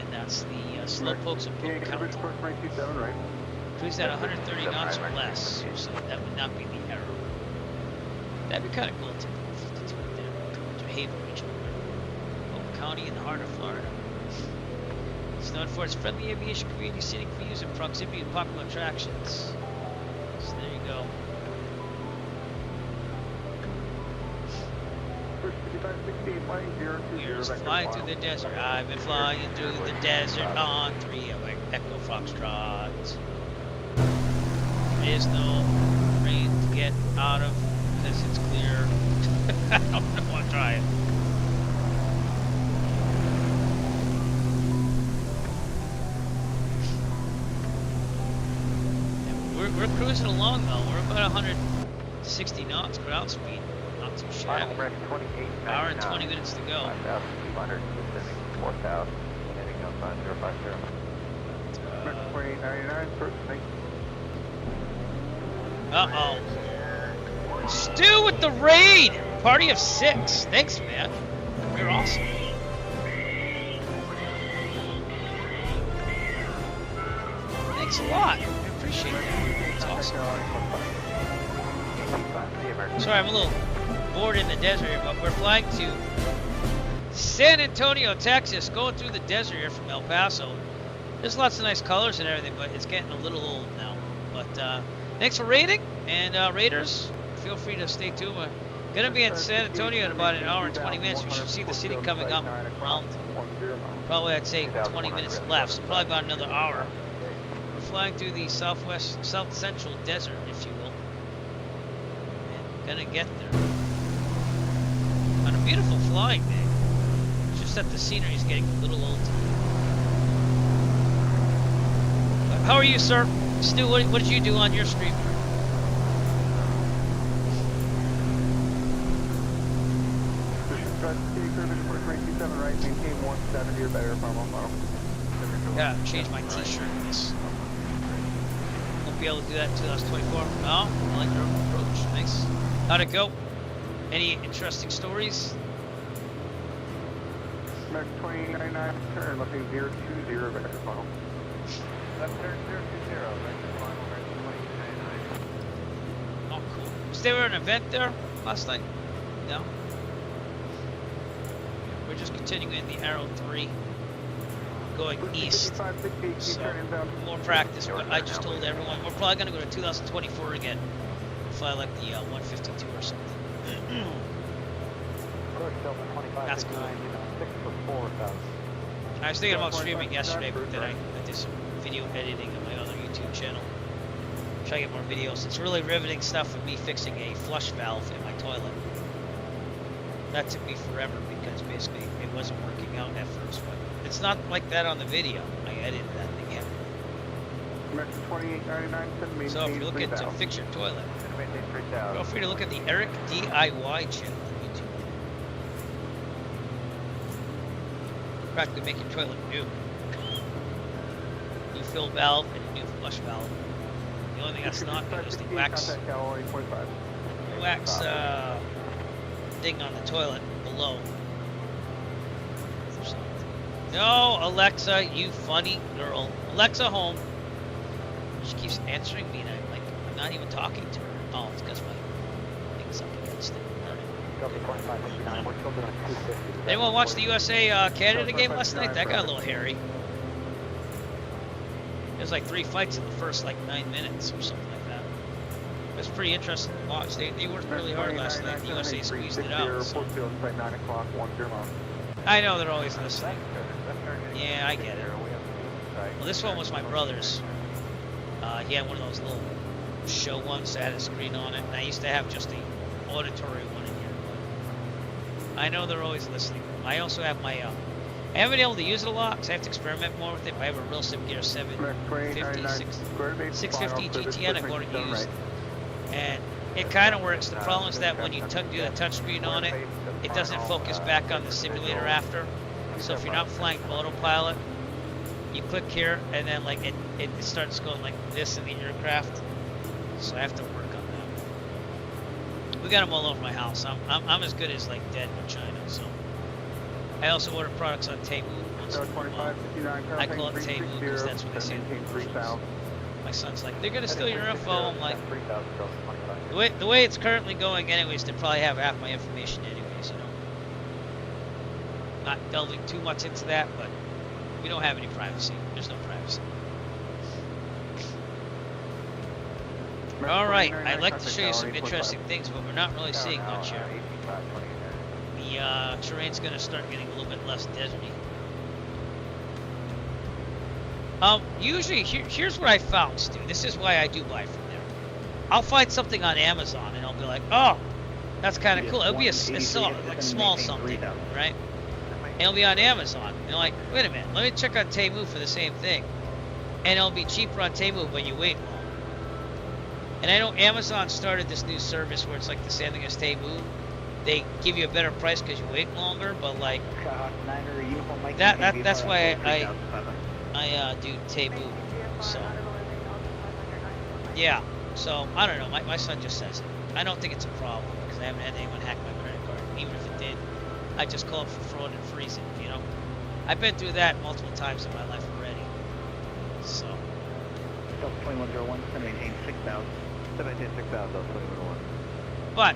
and that's the Slowpokes and Polk County. Cruise at 130 knots or less, so that would not be the Arrow. That'd be kind of cool to take the 152 up there to Haven region, Polk County in the heart of Florida. It's known for its friendly aviation community, scenic views, and proximity to popular attractions. So there you go. We're just flying through the desert. I've been flying through the desert on 3 Echo Foxtrots. There is no rain to get out of because it's clear. I don't know. I'm trying. we're cruising along though. We're about 160 knots ground speed. Not too shabby. Hour and 20 minutes to go. 5,200, descending 4,000, heading up on 050. American 2899, thank you. Uh-oh. Stu with the raid! Party of 6. Thanks, man. You're awesome. Thanks a lot. I appreciate that. It's awesome. Sorry, I'm a little bored in the desert here, but we're flying to San Antonio, Texas, going through the desert here from El Paso. There's lots of nice colors and everything, but it's getting a little old now. But thanks for raiding, and raiders, feel free to stay tuned. We're gonna be in San Antonio in about an hour and 20 minutes. We should see the city coming up around, probably I'd say 20 minutes left, so probably about another hour. We're flying through the south central desert, if you will. And gonna get there on a beautiful flying day. It's just that the scenery is getting a little old. But how are you, sir? Stu, what did you do on your stream? Right, maintain 170 or better from Yeah, change my t-shirt. This won't be able to do that in 2024. No, I like your approach. Nice. How'd it go? Any interesting stories? American 2999, turn looking 020 better funnel. Left turn 020, right final, American 2999. Oh, cool. Was there an event there last night? No? We're just continuing in the Arrow 3, going east. So, more practice, but I just told everyone we're probably going to go to 2024 again. Fly like the 152 or something. That's cool. I was thinking about streaming yesterday, but then I did some video editing on my other YouTube channel. Try to get more videos. It's really riveting stuff of me fixing a flush valve in my toilet. That took me forever because basically it wasn't working out at first, but it's not like that on the video. I edited that thing in. American 2899, So if you're looking to fix your toilet, feel free to look at the Eric DIY channel on YouTube. Practically make your toilet new. New fill valve and a new flush valve. The only thing that's not good is the wax thing on the toilet below. No, Alexa, you funny girl. Alexa, home. She keeps answering me, and I'm not even talking to her. Oh, it's because my thing's up against it. Anyone watch the USA Canada game last night? That got a little hairy. There's like 3 fights in the first 9 minutes or something like that. It was pretty interesting to watch. They worked really hard last night. The USA squeezed it out. So. I know they're always listening. Yeah, I get it. Well, this one was my brother's. He had one of those little show ones that had a screen on it, and I used to have just the auditory one in here. But I know they're always listening. I also have my. I haven't been able to use it a lot because I have to experiment more with it. But I have a real Gear 750, 650 GTN I'm going to use. And it kind of works. The problem is that when you do the touchscreen on it, it doesn't focus back on the simulator after. So if you're not flying autopilot, you click here and then it starts going like this in the aircraft. So I have to work on that. We got them all over my house. I'm as good as dead in China. So I also order products on Temu. I call it Temu because that's what they say. My son's like, they're gonna steal your info. I'm like, the way it's currently going, anyways, they probably have half my information, anyways. Not delving too much into that, but we don't have any privacy. There's no privacy. All right, I'd like to show you some interesting things, but we're not really seeing much here. The terrain's gonna start getting a little bit less deserty. Usually, here's what I found, Stu. This is why I do buy from there. I'll find something on Amazon, and I'll be like, oh, that's kind of cool. It'll be a small something, right? And it'll be on Amazon. And you're like, wait a minute, let me check on Temu for the same thing. And it'll be cheaper on Temu, but you wait long. And I know Amazon started this new service where it's like the San Antonio Temu. They give you a better price because you wait longer, but like that's why I do Temu. So yeah, so I don't know. My son just says it. I don't think it's a problem because I haven't had anyone hack my credit card. Even if it did, I just call it for fraud and freeze it. You know, I've been through that multiple times in my life already. So. 2101, maintain 6,000. 6,000, 2101. But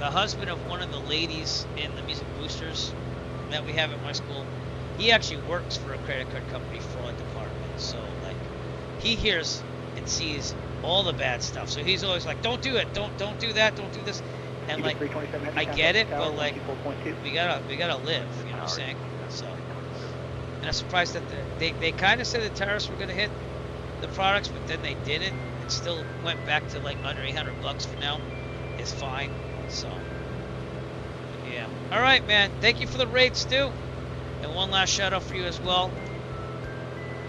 the husband of one of the ladies in the music boosters that we have at my school, he actually works for a credit card company fraud department. So like, he hears and sees all the bad stuff. So he's always like, "Don't do it. Don't do that. Don't do this." And like, I get it, but like, we gotta live. You know what I'm saying? So, and I'm surprised that they kind of said the tariffs were gonna hit the products, but then they didn't. It still went back to like under $800 for now. It's fine. So yeah. All right, man. Thank you for the raid, Stu. And one last shout out for you as well.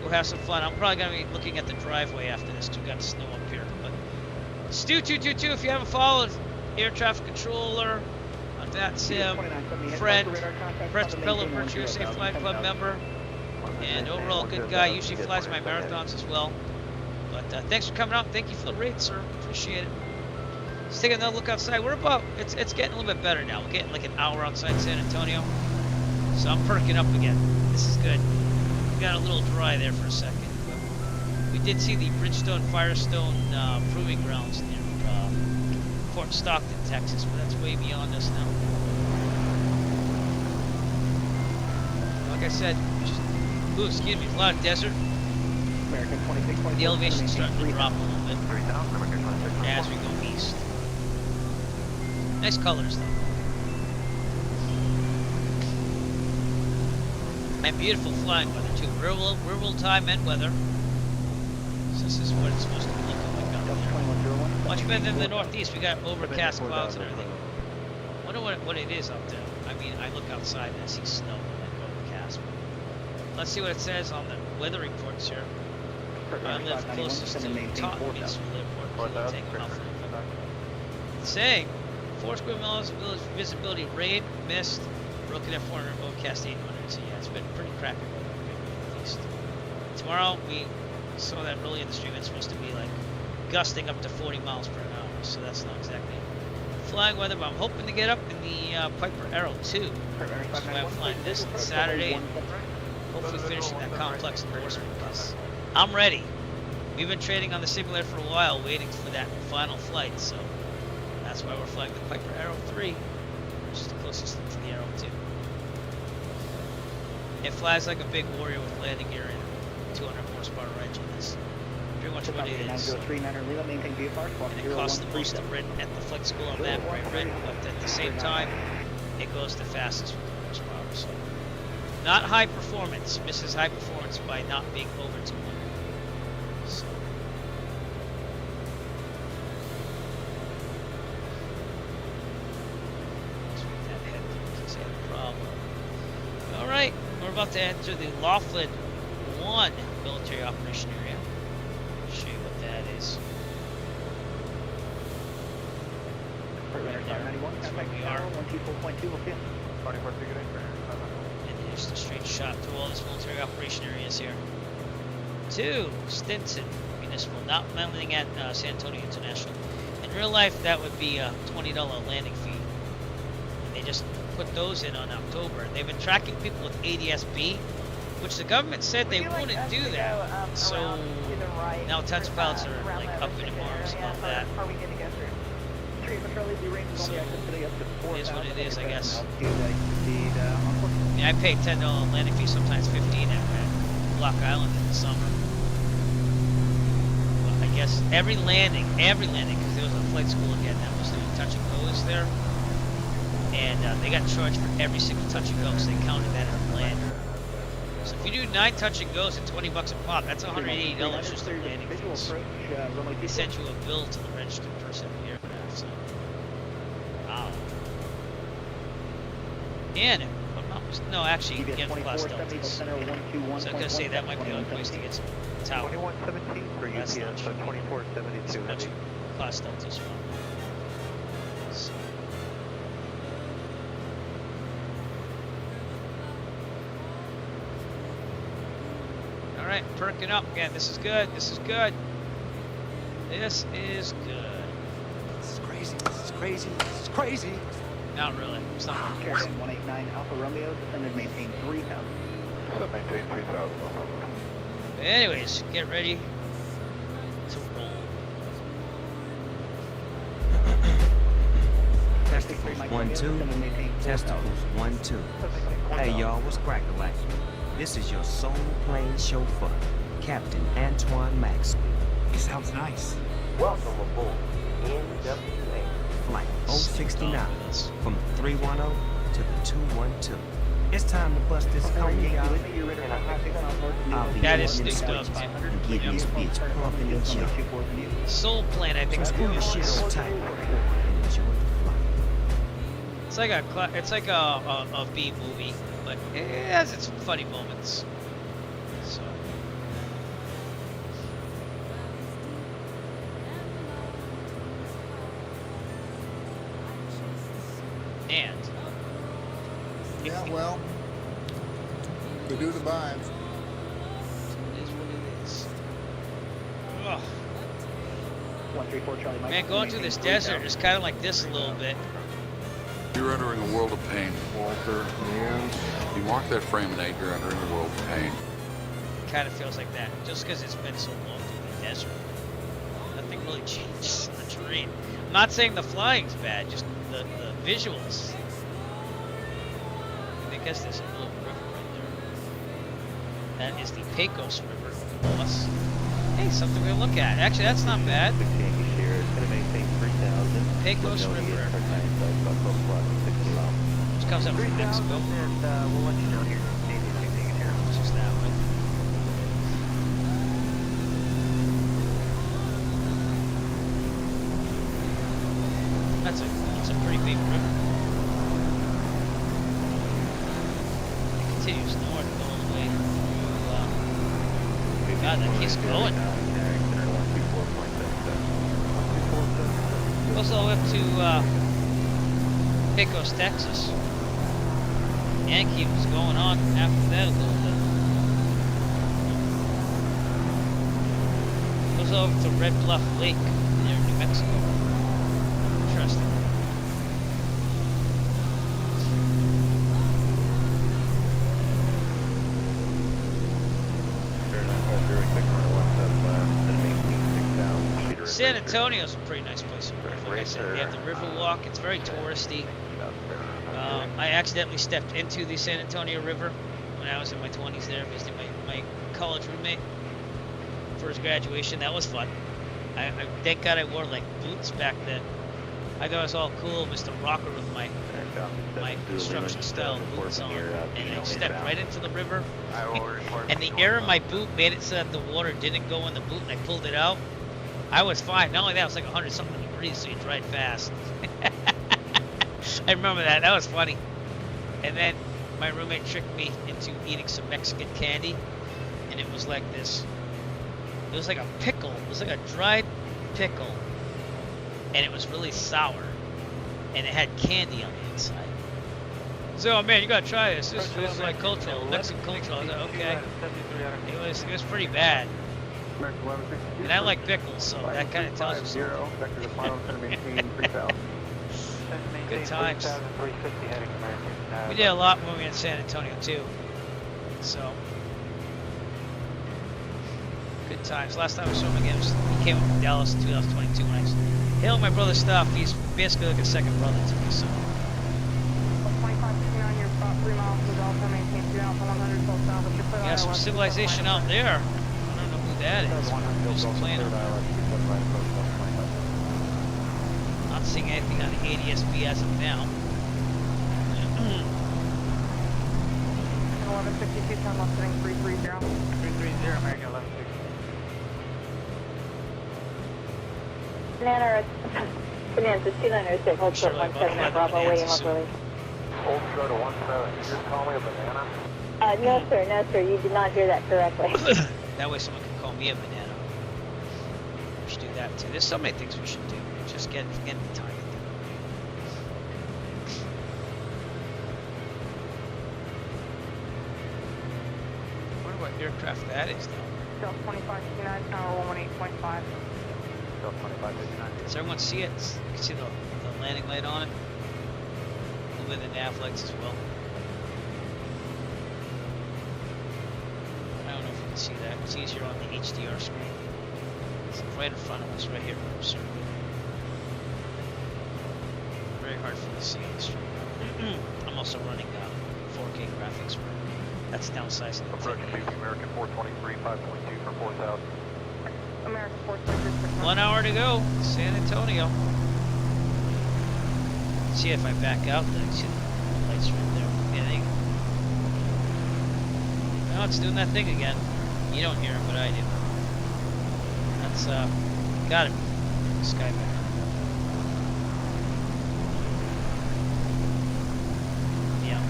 Go have some fun. I'm probably gonna be looking at the driveway after this because we got snow up here. But Stu222, if you haven't followed, air traffic controller, that's him, friend, French fellow Virtue Safe Flying Club member, and overall good guy. Usually flies my marathons as well. But thanks for coming out. Thank you for the raid, sir. Appreciate it. Let's take another look outside. We're about, it's getting a little bit better now. We're getting like an hour outside San Antonio. So I'm perking up again. This is good. We got a little dry there for a second. But we did see the Bridgestone Firestone proving grounds near Fort Stockton, Texas, but that's way beyond us now. Like I said, excuse me, a lot of desert. The elevation's starting to drop a little bit as we go east. Nice colors though. And beautiful flying weather too. Real time and weather. So this is what it's supposed to be looking like out there. Much better than the northeast. We got overcast clouds and everything. I wonder what it is out there. I mean, I look outside and I see snow and overcast. Let's see what it says on the weather reports here. I live closest to Taunton Municipal Airport. It's saying 4 square miles of visibility, rain, mist, broken at 400, overcast 800. So yeah, it's been pretty crappy weather at least. Tomorrow we saw that early in the stream. It's supposed to be like gusting up to 40 miles per hour. So that's not exactly flying weather, but I'm hoping to get up in the Piper Arrow 2. Which is why I'm flying this on Saturday. And hopefully finishing that complex endorsement because I'm ready. We've been trading on the simulator for a while, waiting for that final flight, so that's why we're flying the Piper Arrow 3, which is the closest thing to the Arrow 2. It flies like a big Warrior with landing gear and 200 horsepower engine. That's pretty much what it is. And it costs the most to rent at the flight school on that bright red, but at the same time, it goes the fastest with the horsepower. So not high performance, misses high performance by not being over 200. So. Let's make that head because they have a problem. Alright, we're about to enter the Laughlin 1 military operation area. I'll show you what that is. Right there. That's where we are. And here's the straight shot through all this military operation areas here. 2, Stinson Municipal, not landing at San Antonio International. In real life, that would be a $20 landing fee. And they just put those in on October. They've been tracking people with ADS-B, which the government said they wouldn't do that. So now test pilots are like up in arms about that. So it is what it is, I guess. Yeah, I pay $10 landing fee, sometimes $15 at Block Island in the summer. Well, I guess every landing, because there was a flight school again that was doing touch and goes there, and they got charged for every single touch and go, so they counted that as a landing. So if you do 9 touch and goes at $20 a pop, that's $180 just for landing fees. They send you a bill to the registered person of the aircraft. So, wow. And if I'm not No, actually, you can get class deltas. So I was going to say that might be a place to get some tower. 2117 for UPS, so 2472 Much heavy. class deltas from. So. All right, perking up again. This is good. This is good. This is good. This is crazy. This is crazy. This is crazy. Not really. It's not. Caravan 189 Alpha Romeo, descended maintain 3000. Maintain 3000. Anyways, get ready to roll. Testicles 1 2. Testicles 1 2. Hey y'all, what's crackin' like? This is your soul plane chauffeur, Captain Antoine Maxwell. He sounds nice. Welcome aboard NWA. Flight 069 from the 310 to the 212. It's time to bust this cone, y'all. I'll be That is in stick switch stuff, man. and give these bitch pumping and jumping. Soul Plane, I think. So screw your shit on tight and enjoy the flight. It's like a B movie, but it has its funny moments. So. And. Yeah, well, we do the vibes. It is what it is. Ugh. 134 Charlie Mike. Man, going through this desert is kind of like this a little bit. You're entering a world of pain, Walter. And you mark that frame and 8, you're entering a world of pain. It kind of feels like that, just because it's been so long through the desert. Nothing really changes in the terrain. I'm not saying the flying's bad, just the visuals. I guess there's a little river right there. That is the Pecos River, boss. Hey, something to look at. Actually, that's not bad. Pecos River. Which comes up from Mexico. And we'll let you know here. Just that way. That's a pretty big river. It continues north all the way through, God, that keeps going. Goes all the way up to Pecos, Texas. And keeps going on after that a little bit. Goes over to Red Bluff Lake near New Mexico. Interesting. San Antonio is a pretty nice place to live. Like I said, you have the Riverwalk. It's very touristy. I accidentally stepped into the San Antonio River when I was in my 20s there, visiting my college roommate for his graduation. That was fun. I thank God I wore like boots back then. I thought I was all cool, Mr. Rocker with my construction style boots on, and I stepped right into the river. And the air in my boot made it so that the water didn't go in the boot, and I pulled it out. I was fine. Not only that, it was like 100-something degrees, so you dried fast. I remember that. That was funny. And then my roommate tricked me into eating some Mexican candy, and it was like this. It was like a pickle. It was like a dried pickle, and it was really sour, and it had candy on the inside. So, oh man, you gotta try this. This is like cultural, Mexican cultural. I was like, okay. It was pretty bad. And I like pickles, so that kind of tells you something. Good times. We did a lot when we were in San Antonio too. So good times. Last time I saw him again, he came up from Dallas in 2022 when I was hailing my brother's stuff. He's basically like a second brother to me. So. Yeah, some civilization out there. I don't know who that is. Just playing around. Not seeing anything on the ADSB as of now. 1162, turn left heading 330. 330, American 1160. Banana 296, hold short 17 Bravo, waiting left release. Old Dakota 17, you just call me a banana? No sir, you did not hear that correctly. That way someone can call me a banana. We should do that too. There's so many things we should do. Just get the target. I wonder what aircraft that is now. Delta 2559, tower 118.5. Delta 2559. Does everyone see it? You can see the landing light on it. A little bit of the nav lights as well. I don't know if you can see that. It's easier on the HDR screen. It's right in front of us, right here. Very hard for you to see on the stream. I'm also running 4K graphics. That's downsizing. Approaching American 423, 5.2 for 4,000. American 423. 1 hour to go, San Antonio. See if I back out, then I see the lights right there. Yeah, there you go. Now it's doing that thing again. You don't hear it, but I do. That's, got it. Skyback. Yeah.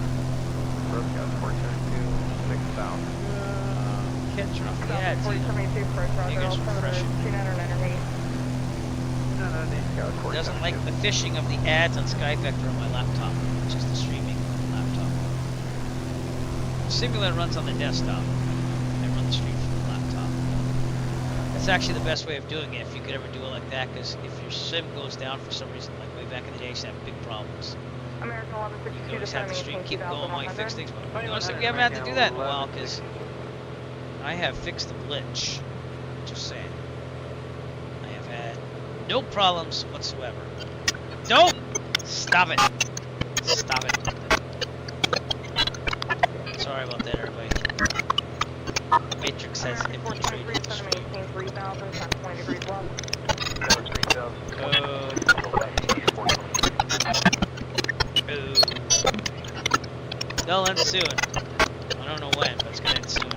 Road got 422, 6,000. Can't turn off the ads. 4072 for You guys refresh it. 2998. Doesn't like the fishing of the ads on Sky Vector on my laptop, just the streaming on the laptop. The simulator runs on the desktop. I run the stream from the laptop. That's actually the best way of doing it if you could ever do it like that, because if your sim goes down for some reason, like way back in the day, you used to have big problems. American You can always have the stream keep going while you fix things, but notice that we haven't had to do that in a while, because I have fixed the glitch. Just saying. I have had no problems whatsoever. Don't! Stop it. Stop it. Sorry about that, everybody. Matrix has infiltrated the stream. They'll end soon. I don't know when, but it's gonna end soon.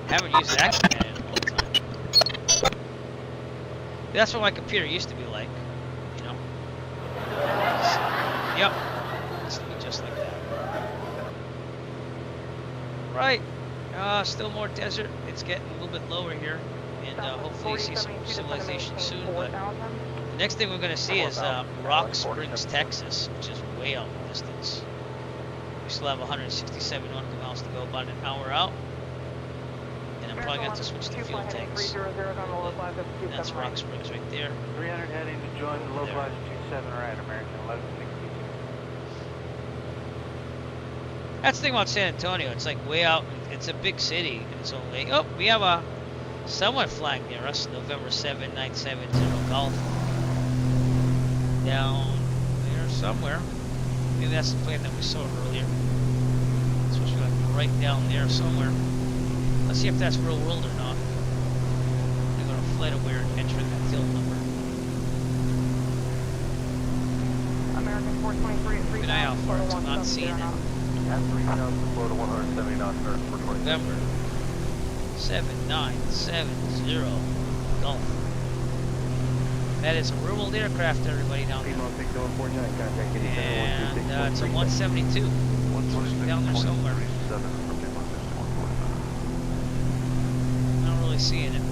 Haven't used that command in a long time. That's what my computer used to be like, you know? Yep. It used to be just like that. Right. Still more desert. It's getting a little bit lower here. And hopefully see some civilization soon. But the next thing we're going to see is Rock Springs, Texas, which is way out in the distance. We still have 167 nautical miles to go, about an hour out. And I'm probably going to have to switch to fuel tanks. That's Rock Springs right there. 300 heading to join the localized 27 right, American 1160. That's the thing about San Antonio. It's like way out. It's a big city in its own way. Oh, we have someone flying near us. November 7970 Golf. Down there somewhere. Maybe that's the plane that we saw earlier. It's supposed to be like right down there somewhere. Let's see if that's real world or not. We're going to flight aware and enter that tail number. American 423 at 3,000. Keep an eye out for it. I'm not seeing it. At 3,000, flow to 170 knots, sir, for 20. November 7970 Golf. That is a real world aircraft, everybody down there. And it's a 172. Down there somewhere. Not really seeing it.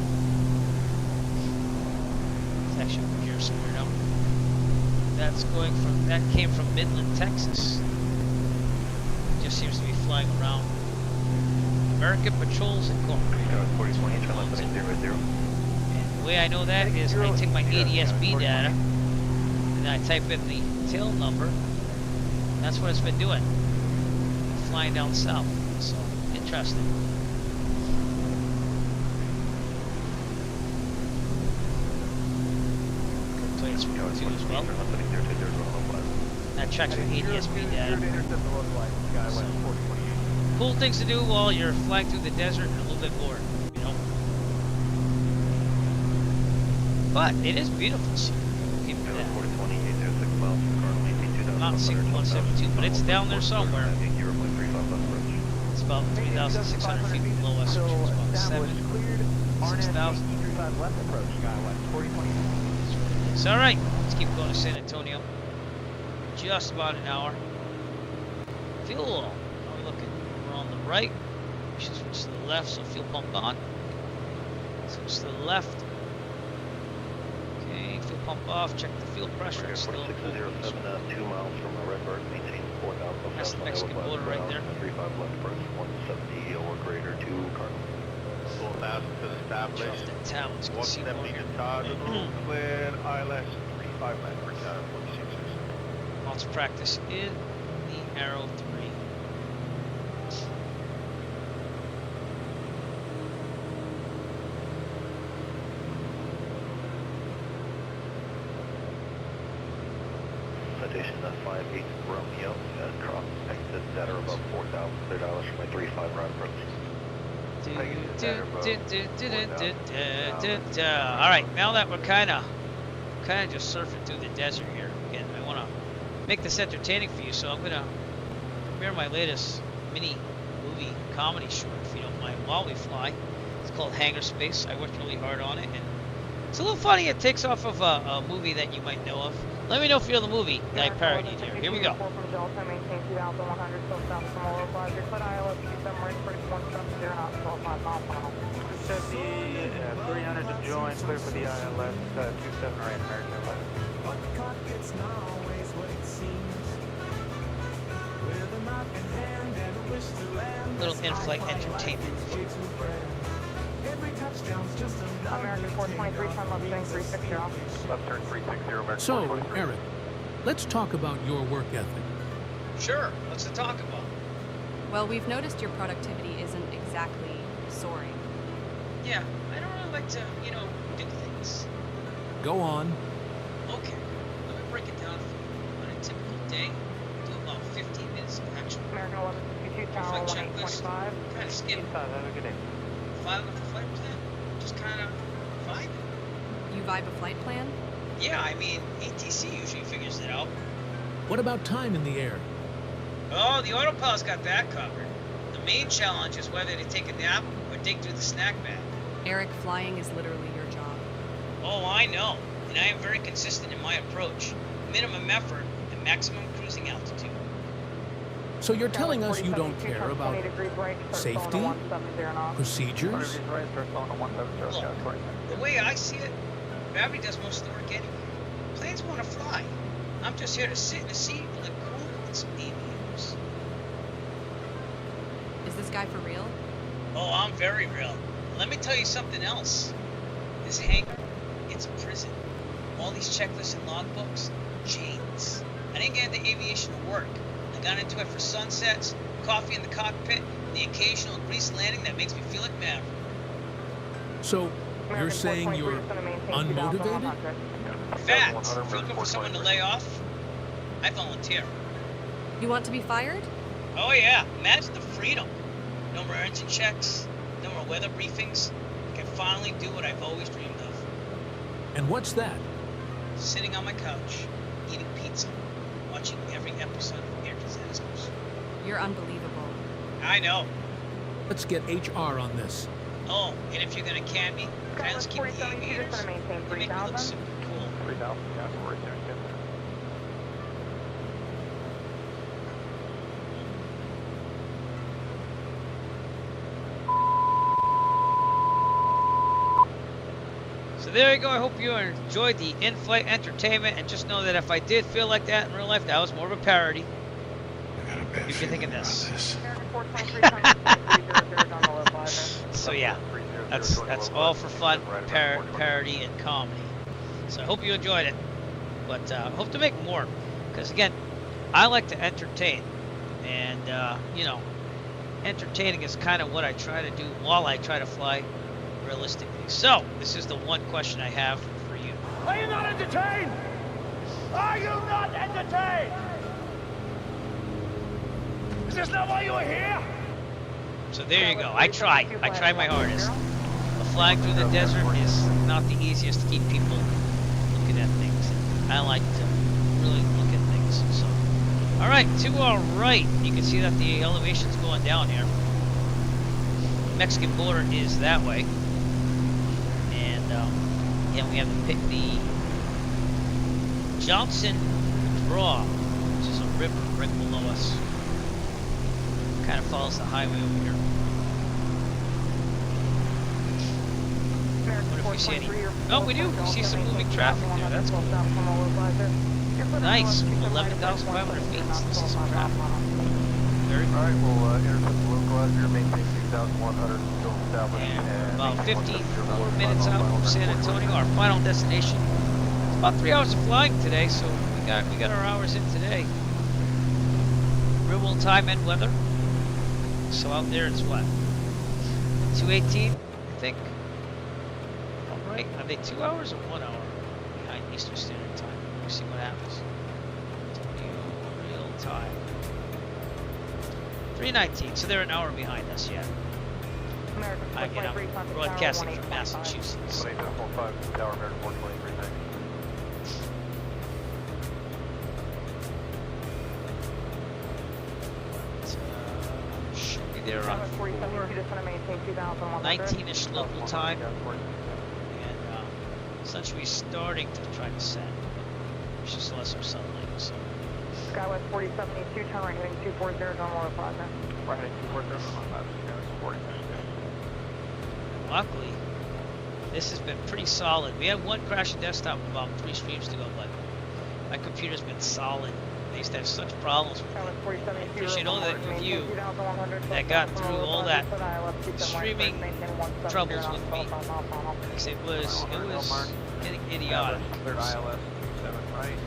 It's actually over here somewhere now. That came from Midland, Texas. Just seems to be flying around. American Patrols and Corps. And the way I know that is I take my ADS-B data and I type in the tail number. And that's what it's been doing. Flying down south. So interesting. Planes from 2 as well. That checks with ADS-B data. So, cool things to do while you're flying through the desert and a little bit bored, you know. But it is beautiful. So give me that. I'm not seeing 172, but it's down there somewhere. It's about 3,600 feet below us, which is about 6,000. It's all right. Let's keep going to San Antonio. just about an hour. Fuel. How are we looking? We're on the right. We should switch to the left, so fuel pump on. Switch to the left. Okay, fuel pump off. Check the fuel pressure. It's still 4607, 2 miles from Redbird, maintain 4,000. That's the Mexican border right there. 35 left approach, 170 or greater to Cardinal. 4,000 established. The towns can see more 170 here. to Cardinal, cleared, ILS 35 left, return 46. Let's practice in the Arrow 3. Citation 58 Romeo, cross exit that are above 4,000, $3 for my 35 round approach. Alright, now that we're kinda just surfing through the desert here, again, I wanna make this entertaining for you, so I'm gonna premiere my latest mini movie comedy short, if you don't mind, while we fly. It's called Hangar Space. I worked really hard on it, and it's a little funny. It takes off of a movie that you might know of. Let me know if you know the movie that I parodied here. Here we go. Says the 300 to join, clear for the ILS 278 American Airlines. Little in-flight entertainment. American 423, turn left turn 360. Left turn 360, American So, 423. Eric, let's talk about your work ethic. Sure, what's to talk about? Well, we've noticed your productivity isn't exactly soaring. Yeah, I don't really like to, do things. Go on. Okay, let me break it down for you. On a typical day, I do about 15 minutes of actual American 1152, tower 1825. Kind of skip. Have a good day. Filing up the flight plan. Just kind of vibe. You vibe a flight plan? Yeah, I mean, ATC usually figures it out. What about time in the air? Oh, the autopilot's got that covered. The main challenge is whether to take a nap or dig through the snack bag. Eric, flying is literally your job. Oh, I know. And I am very consistent in my approach. Minimum effort and maximum cruising altitude. So you're telling us you don't care about safety, procedures? Look, the way I see it, gravity does most of the work anyway. Planes want to fly. I'm just here to sit in a seat and look cool and some aviators. Is this guy for real? Oh, I'm very real. Let me tell you something else. This hangar, it's a prison. All these checklists and logbooks, chains. I didn't get into aviation to work. I got into it for sunsets, coffee in the cockpit, and the occasional grease landing that makes me feel like Maverick. So, you're saying you're unmotivated? Fact. If you're looking for someone to lay off, I volunteer. You want to be fired? Oh yeah, imagine the freedom. No more engine checks, no more weather briefings. I can finally do what I've always dreamed of. And what's that? Sitting on my couch, eating pizza, watching every episode of Air Disasters. You're unbelievable. I know. Let's get HR on this. Oh, and if you're gonna can me, can I just keep the aviators? They make me look super cool. 3,000, yeah, we're right there. So there you go. I hope you enjoyed the in-flight entertainment, and just know that if I did feel like that in real life, that was more of a parody. You can think of this. So yeah, that's all for fun, parody, and comedy. So I hope you enjoyed it, but hope to make more, because again, I like to entertain, and entertaining is kind of what I try to do while I try to fly realistically. So this is the one question I have for you. Are you not entertained? Are you not entertained? Is this not why you are here? So there you go. I try my hardest. But flying through the desert is not the easiest to keep people looking at things. I like to really look at things. So, all right, to our right, you can see that the elevation's going down here. The Mexican border is that way, and yeah, we have the Johnson Draw river right below us. Kind of follows the highway over here. What if we see any? Oh, we do. We see some moving traffic there. That's cool. Nice. 11,500 feet. This is some traffic. Very All right, we'll intercept the localizer, maintain 2,100 until established. And about 54 minutes out from San Antonio, our final destination. It's about 3 hours of flying today, so we got our hours in today. Real world time and weather. So out there it's what? 2:18, I think. All right, are they 2 hours or 1 hour behind Eastern Standard Time? We'll see what happens. Real time. 3:19, so they're an hour behind us yet. Again, I'm broadcasting from Massachusetts. 2745, Tower American 423, thanks. Should be there around 19-ish local time. And essentially starting to try to set. We should still have some sunlight. So. Skywest 4072, turn right heading 240, Normal Plaza. Right heading 240, Normal Plaza, Skywest 4072. Luckily, this has been pretty solid. We had one crash desktop with about 3 streams to go, but my computer's been solid. I used to have such problems with it. I appreciate all that of you that got through all that streaming troubles with me. Because it was getting idiotic. Cleared ILS 7 right.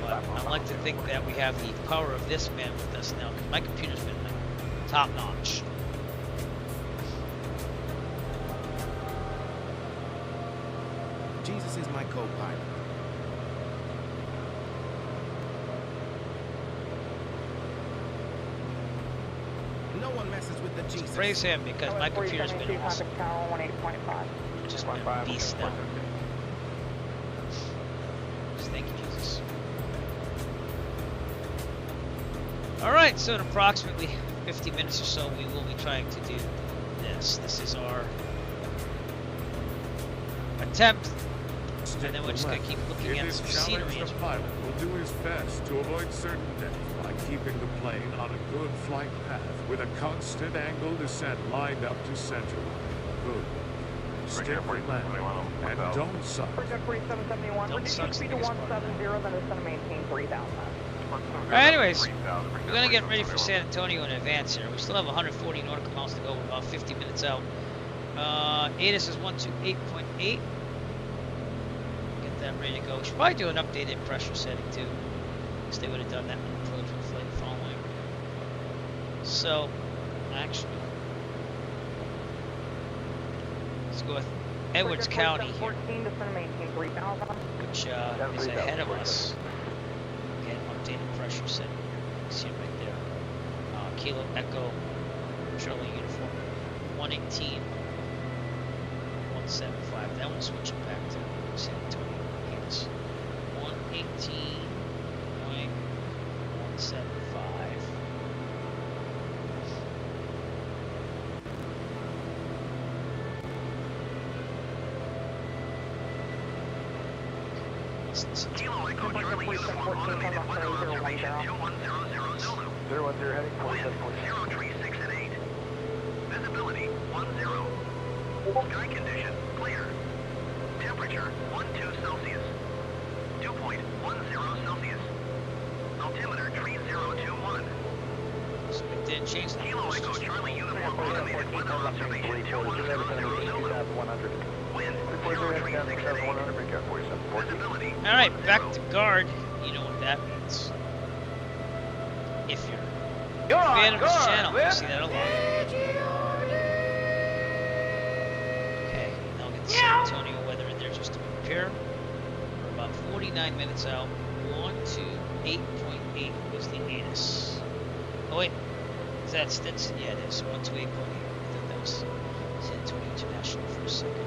But I like to think that we have the power of this man with us now. My computer's been like, top notch. Jesus is my co-pilot. No one messes with the Jesus. Praise him because my computer's been awesome. Just been a beast now. Thank you, Jesus. Alright, so in approximately 50 minutes or so, we will be trying to do this. This is our attempt. And then we're just going to keep looking at some scenery. The pilot will do his best to avoid certain death by keeping the plane on a good flight path with a constant angle descent lined up to center. Good. Stick the landing and don't suck. Don't suck. Alright, anyways, we're going to get ready for San Antonio in advance here. We still have 140 nautical miles to go. We're about 50 minutes out. ATIS is 128.8. That ready to go. We should probably do an updated pressure setting too, because they would have done that on the approach with flight following. So, actually, let's go with Edwards County here, which is ahead of us. Again, updated pressure setting here. See it right there. Kilo Echo Charlie Uniform 118 175. That one's switching back to San Antonio. 118.175. Kilo Echo Charlie Uniform automated weather observation 2100 Zulu. 010 heading 47.0. 03 6 and 8. Visibility 10. Sky condition clear. Temperature 12 Celsius. Dew point 10 Celsius. Altimeter 3021. So it did change that. Kilo Echo Charlie Uniform automated weather observation 2100. Wind 03 6 and 8. Visibility. Alright, back to guard. You know what that means. If you're a fan of this channel, you see that a lot. Okay, now we'll get the San Antonio weather in there just to prepare. We're about 49 minutes out. 128.8 was the ATIS. Oh wait, is that Stinson? Yeah, it is. 128.8. I thought that was San Antonio International for a second.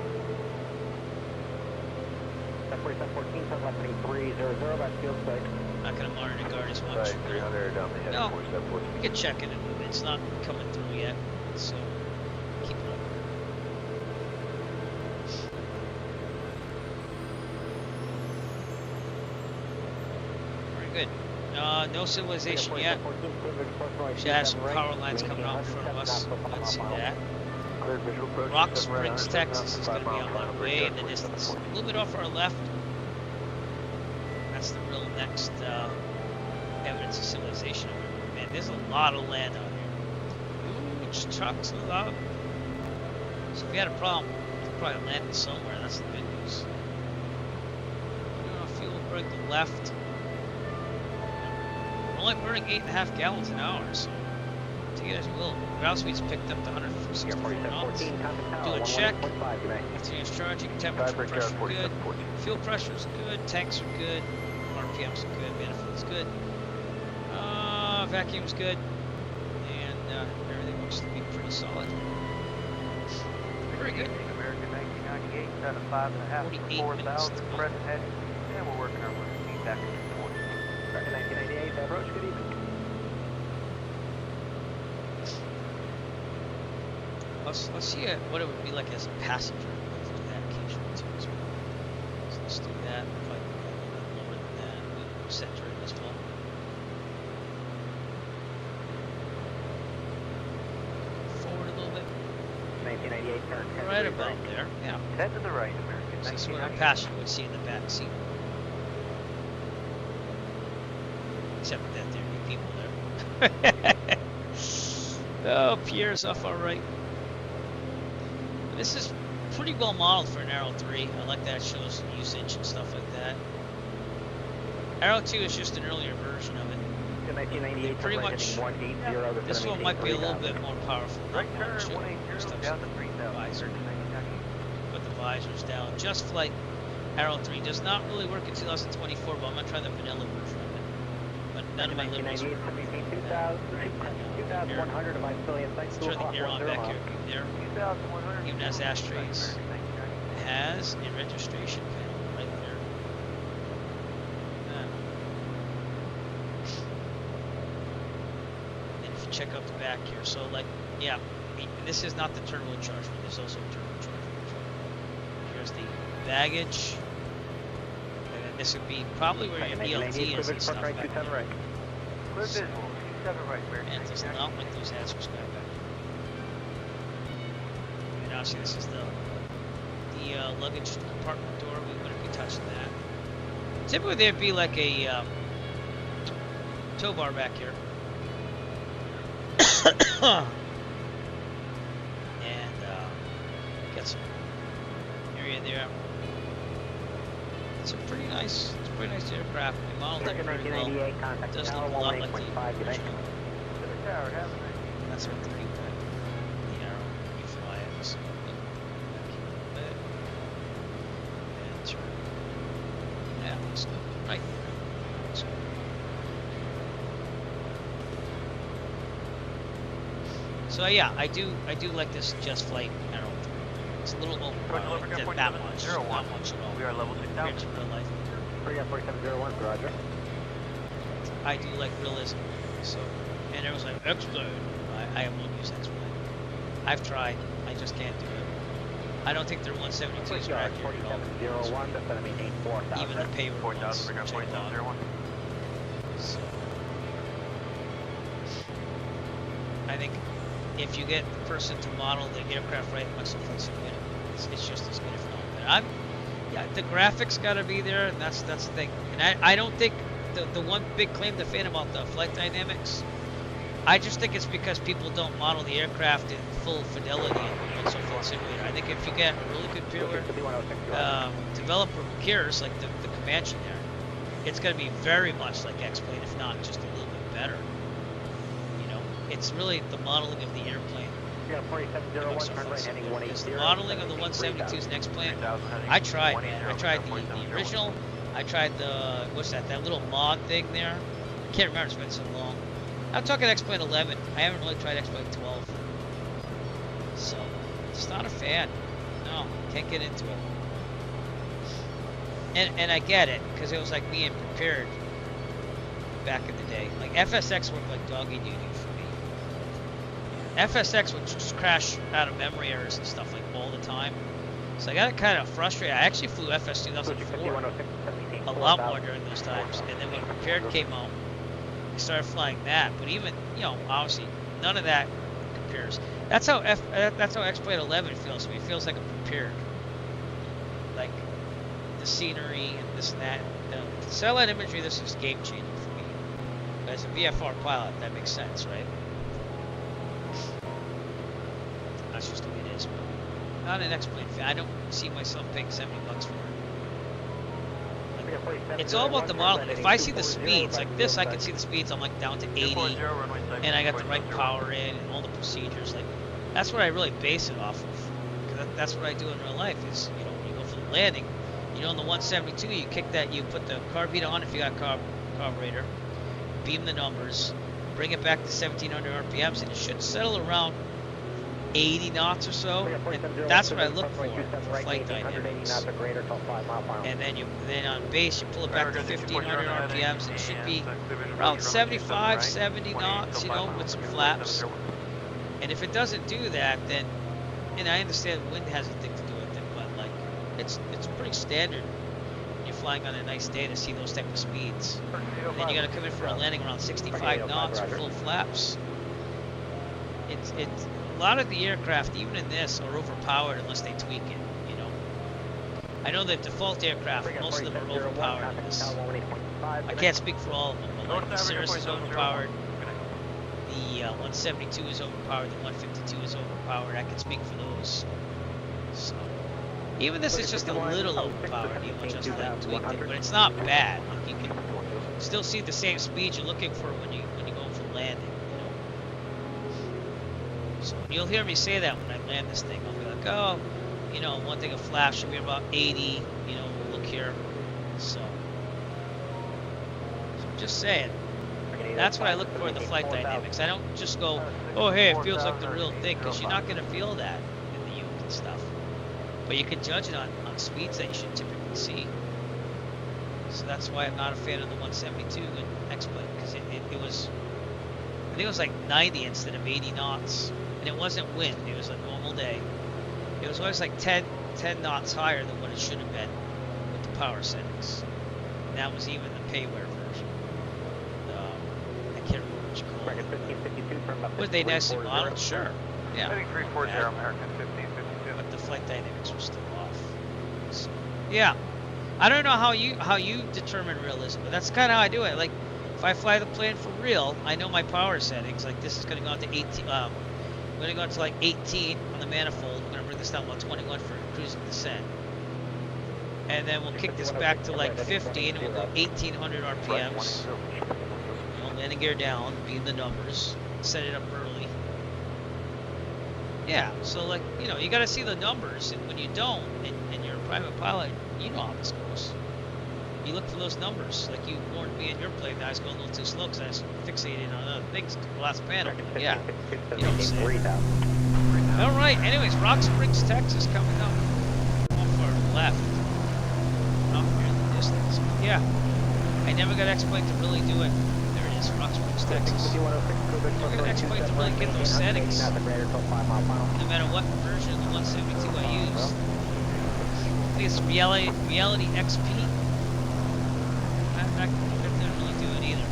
4714, telemetry 300, back field site. Not going to monitor guard as much. Site 300 down the head. No, we can check it in a movement. It's not coming through yet, so keep it up. Very good. No civilization yet. She has some power lines coming out in front of us. Let's see that. Rock Springs, Texas is going to be on my way in the distance. A little bit off our left. That's the real next evidence of civilization. Man, there's a lot of land out here. Huge trucks, a lot. So if we had a problem, we'd probably land it somewhere. That's the good news. Fuel break the left. We're only burning 8.5 gallons an hour, so take it as you will. Ground speed's picked up to 164 knots. Do a check. Continuous charging. Temperature, pressure good. Fuel pressure's good. Tanks are good. RPM's good. Manifold's good. Vacuum's good. And everything looks to be pretty solid. Very good. American 1998, 75.5 minutes. Present heading. And we're working our way back to the point. American 1998, approach, good evening. Let's see what it would be like as a passenger. Let's do that occasionally too as well. So let's do that. Probably a little bit lower than that. We'll center it as well. Forward a little bit. 1998, right about there. Yeah. Head to the right, American. This is what a passenger would see in the back seat. Except that there are people there. Oh, Pierre's off our right. This is pretty well modeled for an Arrow 3. I like that it shows usage and stuff like that. Arrow 2 is just an earlier version of it. They pretty much, this one might be a little bit more powerful. Not much. Visor. Put the visors down. Just Flight Arrow 3 does not really work in 2024, but I'm going to try the vanilla version of it. But none of my liberals work. Let's turn the air on back here. There. Even has ashtrays. It has a registration panel right there. And if you check out the back here, so like, yeah, this is not the turbocharged one. There's also a turbocharged one. Here's the baggage. And then this would be probably where your ELT is and stuff back there. Clear visual, 27 right, and it does not want those answers back there. And obviously this is the luggage compartment door. We wouldn't be touching that. Typically there'd be like a tow bar back here. And get some area there. It's a pretty nice aircraft. We modeled it very well. It does look a lot like the original. That's what the Arrow you fly it. So and turn. Yeah, looks good. Right there. Looks good. So yeah, I do like this Just Flight Arrow 3. It's a little overpowered. Not much at all. We are level 6000. Compared to real life. 4701, Roger. I do like realism. So, and there was like X-Blade. I won't use X-Blade. I've tried. I just can't do it. I don't think their 172s are accurate at all. Even the payroll ones. So, I think if you get the person to model the aircraft right, MSFS will win. It's just as good, if not better. Yeah, the graphics got to be there, and that's the thing. And I don't think the one big claim to fame about the flight dynamics, I just think it's because people don't model the aircraft in full fidelity in Flight Simulator. I think if you get a really good peerware developer who cares, like the Comanche there, it's going to be very much like X-Plane, if not just a little bit better. You know, it's really the modeling of the airplane. Yeah, 4701, turn right, heading 180. The modeling of the 172's next plane, I tried, man. I tried the original. I tried the, what's that little mod thing there. I can't remember, it's been so long. I'm talking X-Plane 11. I haven't really tried X-Plane 12. So, just not a fan. No, can't get into it. And I get it, because it was like being prepared back in the day. Like, FSX worked like doggy doo-doo for me. FSX would just crash out of memory errors and stuff like all the time. So I got kind of frustrated. I actually flew FS 2004 a lot more during those times. And then when Prepared came out, I started flying that. But even, you know, obviously none of that compares. That's how X-Plane 11 feels to me. It feels like I'm prepared. Like the scenery and this and that. The satellite imagery, this is game changing for me. As a VFR pilot, that makes sense, right? That's just the way it is. But not an X-Plane fan. I don't see myself paying $70 for it. It's all about the modeling. If I see the speeds, like this, I can see the speeds. I'm like down to 80, and I got the right power in and all the procedures. Like that's what I really base it off of. Because that's what I do in real life. Is, you know, when you go for the landing, you know, on the 172, you kick that, you put the carb on if you got carburetor, beam the numbers, bring it back to 1700 RPMs, and it should settle around 80 knots or so, and that's what I look for flight dynamics. And then on base, you pull it back to 1500 RPMs, and it should be around 75, 70 knots, you know, with some flaps. And if it doesn't do that, then, and I understand wind has a thing to do with it, but like, it's pretty standard when you're flying on a nice day to see those type of speeds. And then you got to come in for a landing around 65 knots with full flaps. It's a lot of the aircraft, even in this, are overpowered unless they tweak it, you know. I know that default aircraft, most of them are overpowered in this. I can't speak for all of them, but like the Cirrus is overpowered, the 172 is overpowered, the 152 is overpowered. I can speak for those. So, even this is just a little overpowered, even just like tweaked it, but it's not bad. Like you can still see the same speed you're looking for when you go for landing. So you'll hear me say that when I land this thing. I'll be like, oh, you know, one thing, a flash should be about 80, you know, look here. So I'm just saying, that's what I look for in the flight dynamics. I don't just go, oh, hey, it feels like the real thing, because you're not going to feel that in the Uke and stuff. But you can judge it on speeds that you should typically see. So that's why I'm not a fan of the 172 in X-Plane, because it was, I think it was like 90 instead of 80 knots. And it wasn't wind, it was a normal day. It was always like 10 knots higher than what it should have been with the power settings. And that was even the payware version. I can't remember what you call it. Was they nicely modeled? Sure. Yeah. Heading 340 American 1552. But the flight dynamics were still off. So, yeah. I don't know how you determine realism, but that's kind of how I do it. Like, if I fly the plane for real, I know my power settings. Like this is going to go on to 18. I'm going to go into like 18 on the manifold. I'm going to bring this down about 21 for cruising descent. And then we'll kick this back to like 15 and we'll go 1800 RPMs. You know, landing gear down, beam the numbers, set it up early. Yeah, so like, you know, you got to see the numbers, and when you don't, and you're a private pilot, you know how this goes. You look for those numbers, like you warned me in your plane that I was going a little too slow because I was fixated on other things at the last panel. Yeah, you know what I'm saying. All right, anyways, Rock Springs, Texas coming up off our left. Off here in the distance. Yeah, I never got X-Plane to really do it. There it is, Rock Springs, Texas. Never got X-Plane to really get those settings. No matter what version of the 172 I use. I think it's Reality XP. I didn't really do it either,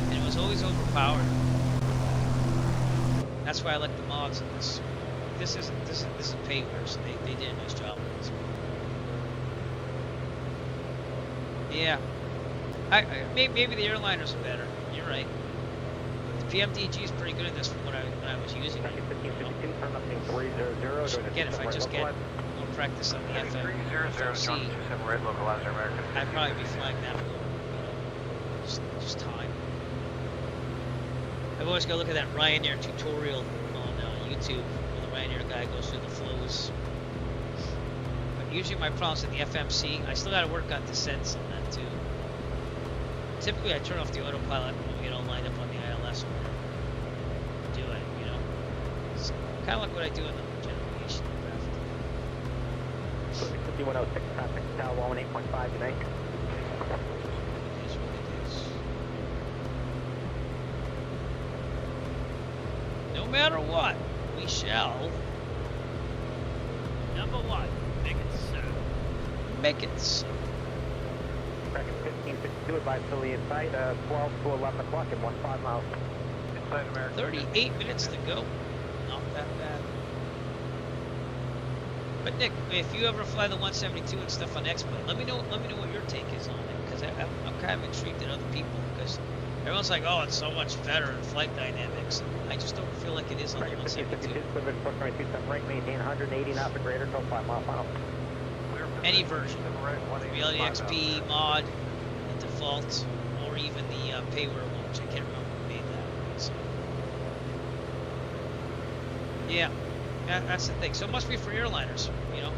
and it was always overpowered. That's why I like the mods in this. This is payware, so they did a nice job with this. Yeah, maybe the airliners are better. You're right. The PMDG is pretty good at this from when I was using it. Again, if I just get more practice on the FMC, I'd probably be flying that more. Just time. I've always got to look at that Ryanair tutorial on YouTube where the Ryanair guy goes through the flows. But usually my problems in the FMC, I still got to work on descents on that too. Typically I turn off the autopilot when we get all lined up on the ILS or do it, you know. It's kind of like what I do in the general aviation craft. 5106 traffic, Tower 18.5 tonight. No matter what, we shall, number one, make it so. Make it so. Bracket 1552. Do it by Philly inside 12 to 11 o'clock in 15 miles. Inside America. 38 minutes to go. Not that bad. But Nick, if you ever fly the 172 and stuff on X-Plane, let me know what your take is on it, because I'm kind of intrigued at other people, because everyone's like, oh, it's so much better in flight dynamics. I just don't feel like it is on the 172. Right, maintain 180 knots or greater till 5 mile final. Any version, Reality XP, mod, the default, or even the payware one, which I can't remember who made that. So. Yeah, that's the thing. So it must be for airliners, you know.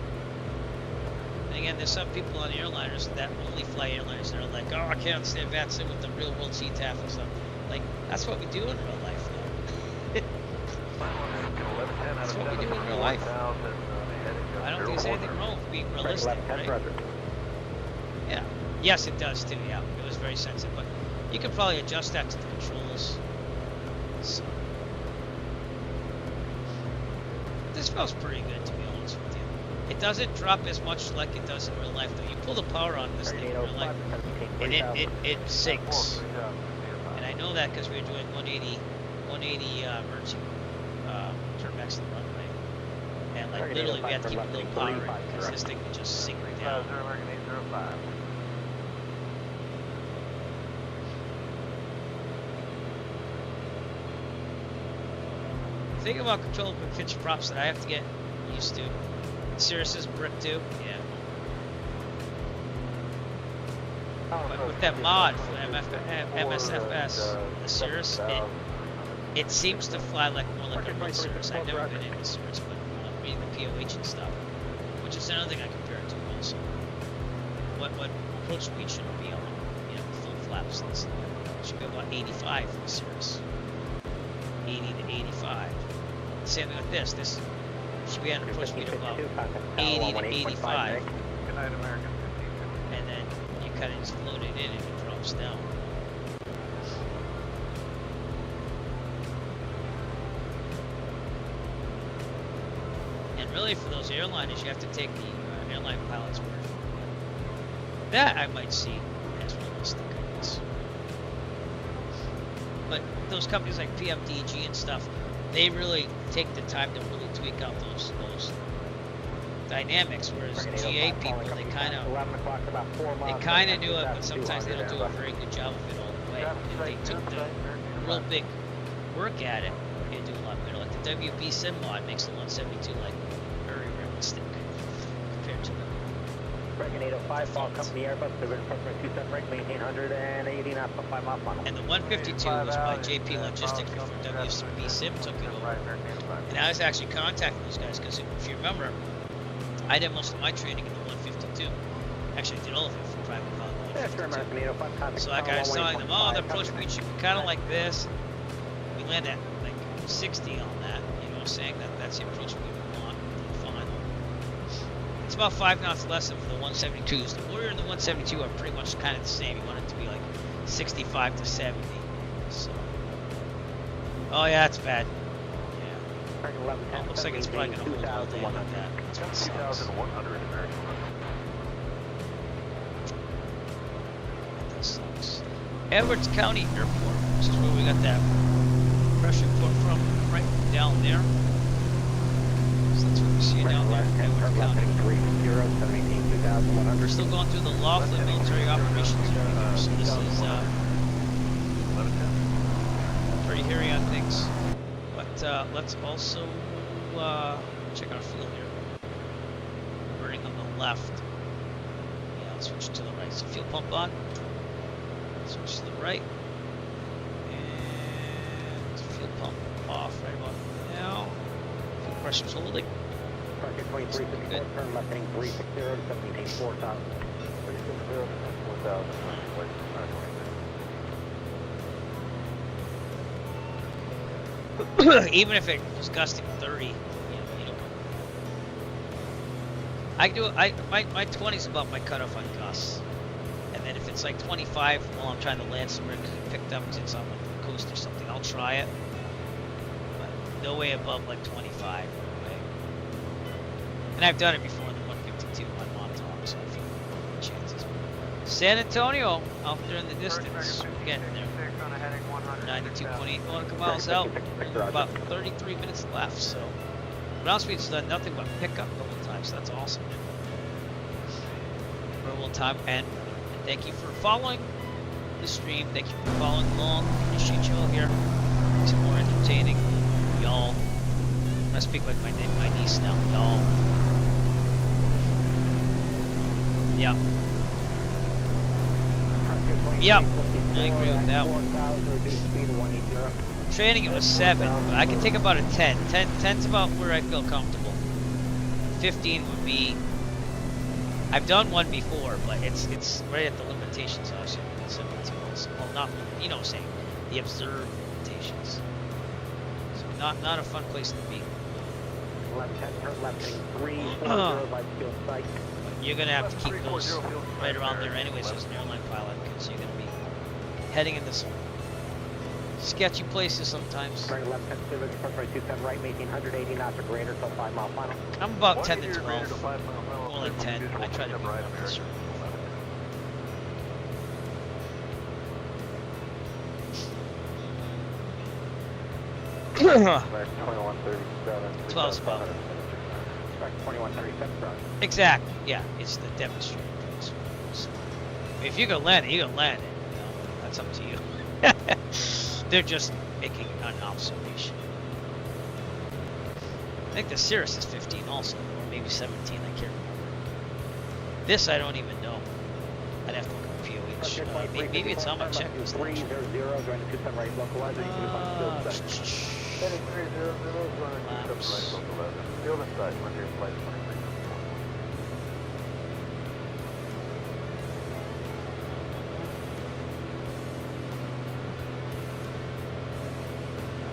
And again, there's some people on airliners that only fly airliners that are like, oh, I can't stand VATSIM with the real world CTAF and stuff. Like, that's what we do in real life, though. That's what we do in real life. I don't think there's anything wrong with being realistic, right? Yeah. Yes, it does too. Yeah, it was very sensitive, but you can probably adjust that to the controls. So. This smells pretty good, to be honest with you. It doesn't drop as much like it does in real life, though. You pull the power on this thing in real life, and it sinks. And I know that because we were doing 180 emergency turnbacks to the runway. And like literally we had to keep a little power in because this thing would just sink down. American 805. The thing about controllable pitch props that I have to get used to. Cirrus's brick too, yeah. But with that mod for MSFS, the Cirrus, it seems to fly like more like a real Cirrus. I've never been in a Cirrus, but I'm reading the POH and stuff, which is another thing I compare it to also. What approach speed should it be on? You know, full flaps. It should be about 85 for the Cirrus. 80 to 85. Same thing with this. This should be at an approach speed of about 80 to 85. Good night, American 52. And then you kind of just float it in and it drops down. And really for those airliners, you have to take the airline pilot's word. That I might see as realistic, I guess. But those companies like PMDG and stuff, they really take the time to really tweak out those dynamics, whereas GA people, they kind of do it, but sometimes they don't do a very good job of it all the way. If they took the real big work at it, they'd do a lot better. Like the WB Sim mod makes the 172 like very realistic compared to the American 805, fall company Airbus, Pacific 27 right, maintain 180 knots, 5 mile final. And the 152 was by JP Logistics before WB Sim took it over. And I was actually contacting those guys because if you remember, I did most of my training in the 152. Actually, I did all of it for private pilot. So like I was telling them, oh, the approach speed should be kind of like this. We land at like 60 on that. You know what I'm saying? That's the approach speed we want in the final. It's about 5 knots less than for the 172s. The Warrior and the 172 are pretty much kind of the same. You want it to be like 65 to 70. So. Oh yeah, that's bad. Yeah. Looks like it's probably going to hold all day like that. That's what sucks. 2,100 American. That sucks. Edwards County Airport. This is where we got that pressure port from, right down there. So that's what we see down there. Edwards County. We're still going through the Laughlin military operations area. So this is pretty hairy on things. But let's also check our field here. Burning on the left. Yeah, let's switch to the right. So fuel pump on. Switch to the right. And fuel pump off right about now. Fuel pressure's holding. Target 2354, turn left heading 360 to 17, 4000. 360 to 4000. Even if it was gusting 30, you don't. I do. My 20 is about my cutoff on gusts, and then if it's like 25 while I'm trying to land somewhere picked up because it's on the coast or something, I'll try it. But no way above like 25. No way. And I've done it before in the 152 on Montauk, so I feel the chances. San Antonio, out there in the distance, getting there. 92.8 nautical miles out. About 33 minutes left, so ground speed's done nothing but pick up the whole time, so that's awesome. For a little time, and thank you for following the stream. Thank you for following along. Appreciate you all here. It's more entertaining, y'all. I speak like my niece now, y'all. Yeah. Yep, I agree with that one. Training it was 7, but I can take about a 10. 10's about where I feel comfortable. 15 would be. I've done one before, but it's right at the limitations. I should 17 also. Well, not you know what I'm saying, the observed limitations. So not a fun place to be. You're gonna have to keep those right around there anyways as an airline pilot, because you're gonna be heading into some sketchy places sometimes. I'm about 10 to 12, more like 10. I try to be more conservative. Twelve's about. Exactly. Yeah, it's the demonstrator. So, if you're gonna land it, you're gonna land it. You know, that's up to you. They're just making an observation. I think the Cirrus is 15 also, or maybe 17. I can't remember. This I don't even know. I'd have to look at POH. Maybe it's on my checklist.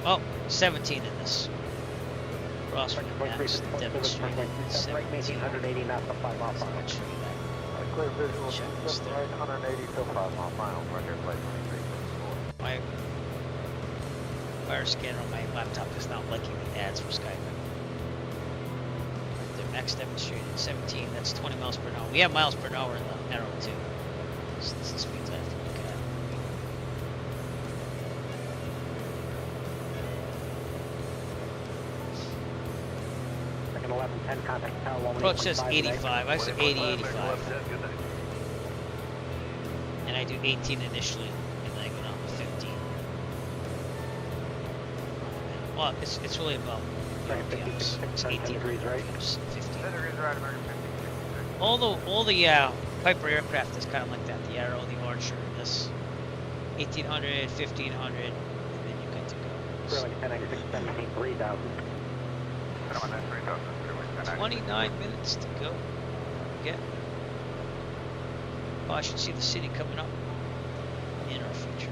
Oh, 17 in this. Cross from the max demonstrated 17. Clear visual, just right, 180 till 5 miles, right here, flight 23. My fire scanner on my laptop is not liking the ads for Skype. The max demonstrated 17, that's 20 miles per hour. We have miles per hour in the Arrow too. So this is the speeds I have to look at. Approach says 85. I said 80, 85. And I do 18 initially, and then I go down to 15. Well, it's really about RPMs. It's 18 RPMs, 15. All the Piper aircraft is kind of like that. The Arrow, the Archer, this 1800, 1500, and then you get to go. 29 minutes to go. Again. Oh, I should see the city coming up in our future.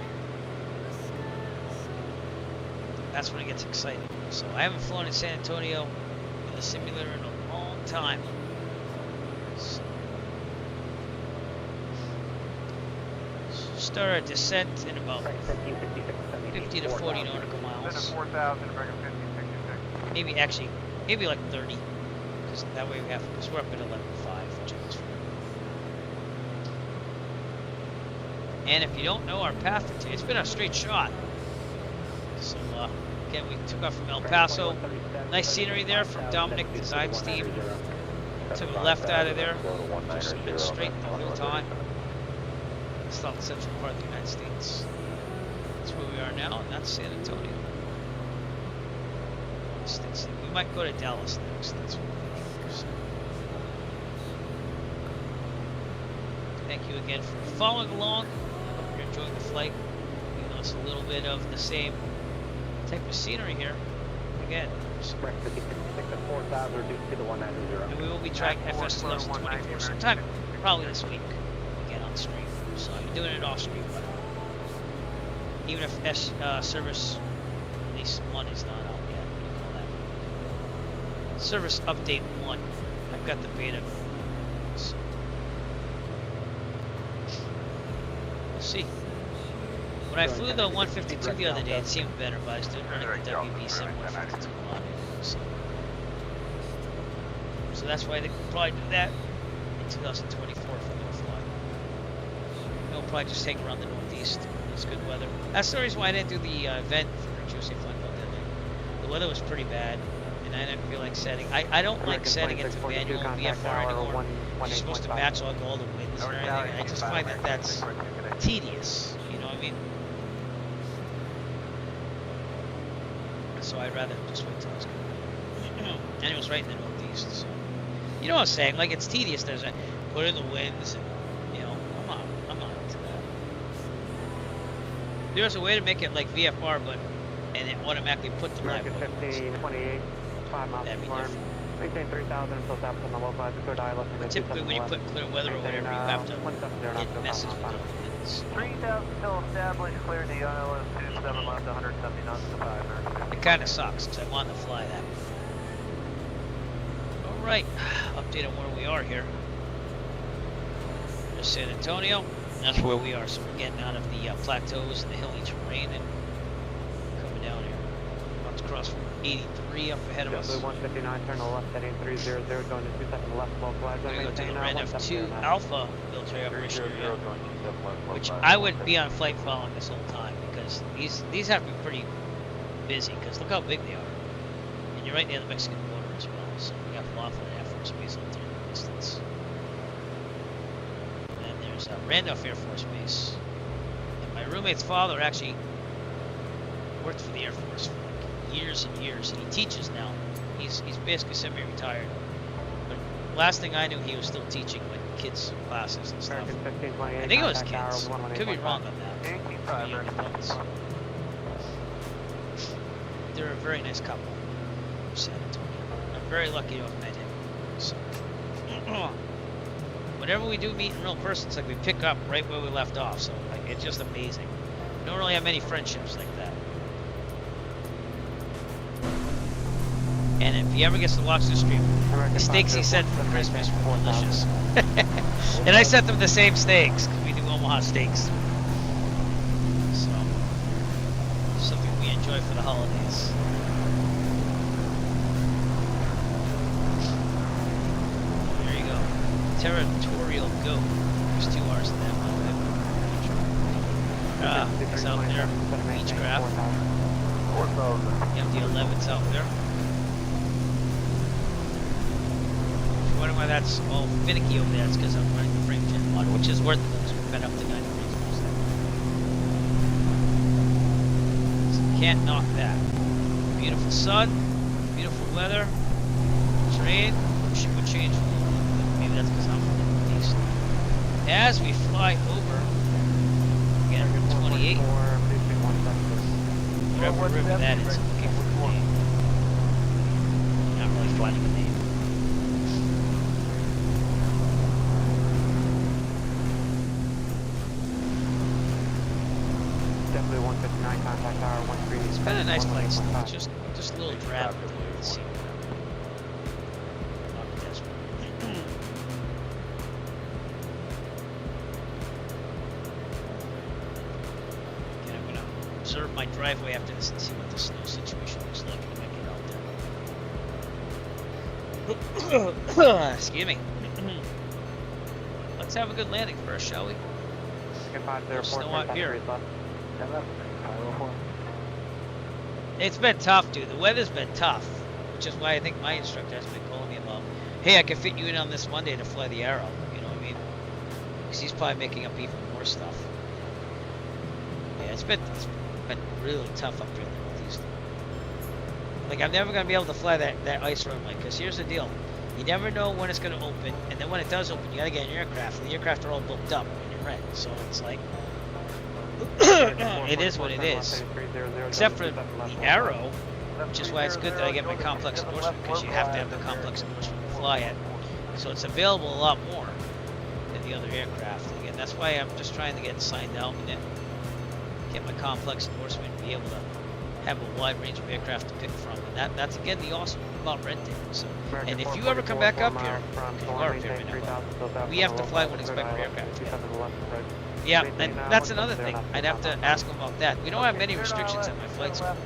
That's when it gets exciting. So I haven't flown in San Antonio in the simulator in a long time. So, start our descent in about 50 to 40 nautical miles. Maybe like 30. Because that way because we're up at 11.5, which is fine. And if you don't know our path today, it's been a straight shot. So again, we took off from El Paso. Nice scenery there from Dominic Design's team. Took a left out of there. Just been straight the whole time. South central part of the United States. That's where we are now, and that's San Antonio. We might go to Dallas next. That's what we're thinking. So. Thank you again for following along. I hope you're enjoying the flight. Giving us a little bit of the same type of scenery here. Again. And we will be trying FS 1124 sometime, probably this week, again on stream. So I'm doing it off stream. Even if service release 1 is not out yet. Service update 1. I've got the beta. So we'll see. When I flew the 152 the other day, it seemed better, but I was still running the WB7 152 a lot. So that's why they could probably do that in 2024 for no fly. probably just hang around the northeast. It's good weather. That's the reason why I didn't do the event for Juicy Fun Belt that night. The weather was pretty bad, and I didn't feel like setting. I don't like setting it to manual VFR anymore. You're supposed to match all the winds and everything. I just find that that's tedious. You know what I mean? So I'd rather just wait till it's good. And it was right in the northeast. So. You know what I'm saying? Like, it's tedious. There's a put in the winds, and you know, I'm not into that. There's a way to make it like VFR, but and it automatically put the live. 1528, 5 miles That'd be to different. maintain 3000 until south on the localized good eye. But typically, when you put clear weather or whatever, you have to it messes with the winds. 3000 still established. Clear the ILS 27 left 170 knots to 5. It kind of sucks because I wanted to fly that. All right, update on where we are here. There's San Antonio. That's where we are. So we're getting out of the plateaus and the hilly terrain and coming down here. About to cross from 83 up ahead of us. 159, turn left, heading 300, going to 27 left, localized. We're going to go to the Ren F2 Alpha military operation area, which I would be on flight following this whole time because these have to be pretty busy because look how big they are. And you're right near the Mexican border as well, so we have Laughlin Air Force Base up there in the distance. And there's Randolph Air Force Base. And my roommate's father actually worked for the Air Force for like years and years, and he teaches now. He's basically semi-retired. But last thing I knew, he was still teaching like kids classes and stuff. I think it was kids. Could be wrong on that. They're a very nice couple. San Antonio. I'm very lucky to have met him. So, whenever we do meet in real person, it's like we pick up right where we left off. So like it's just amazing. We don't really have many friendships like that. And if he ever gets to watch the stream, the steaks he sent for Christmas were delicious. And I sent them the same steaks because we do Omaha steaks. So something we enjoy for the holidays. Territorial Go. There's 2 R's in that one. It's out there. Beechcraft. MD-11's out there. If you're wondering why that's all finicky over there, it's because I'm running the frame gen model, which is worth it because we've been up to 9 degrees. So you can't knock that. Beautiful sun, beautiful weather, terrain, ship would change. Maybe that's because I'm from the northeast. As we fly over, again, 28, whatever river that is, I'm looking for the name. Not really finding a name. Definitely 159, contact tower 13. It's been a nice flight still, just a little drab. Let's see. Observe my driveway after this and see what the snow situation looks like when I get out there. Excuse me. Let's have a good landing first, shall we? There's snow out here. It's been tough, dude. The weather's been tough, which is why I think my instructor has been calling me about, hey, I can fit you in on this Monday to fly the Arrow. You know what I mean? Because he's probably making up even more stuff. Yeah, it's been really tough up here in the northeast. Like, I'm never going to be able to fly that ice runway, because here's the deal. You never know when it's going to open, and then when it does open, you got to get an aircraft, and the aircraft are all booked up when you're rent. So it's like, it is what it is. Except for the Arrow, which is why it's good that I get my complex endorsement, because you have to have the complex endorsement to fly it. So it's available a lot more than the other aircraft. And again, that's why I'm just trying to get signed out and then get my complex endorsement and be able to have a wide range of aircraft to pick from. And that's again the awesome about renting. So, and if you ever come back up here, because you are up here right now, we have to fly when inspector aircraft. Yeah, and that's another thing. I'd have to ask them about that. We don't have many restrictions at my flight school,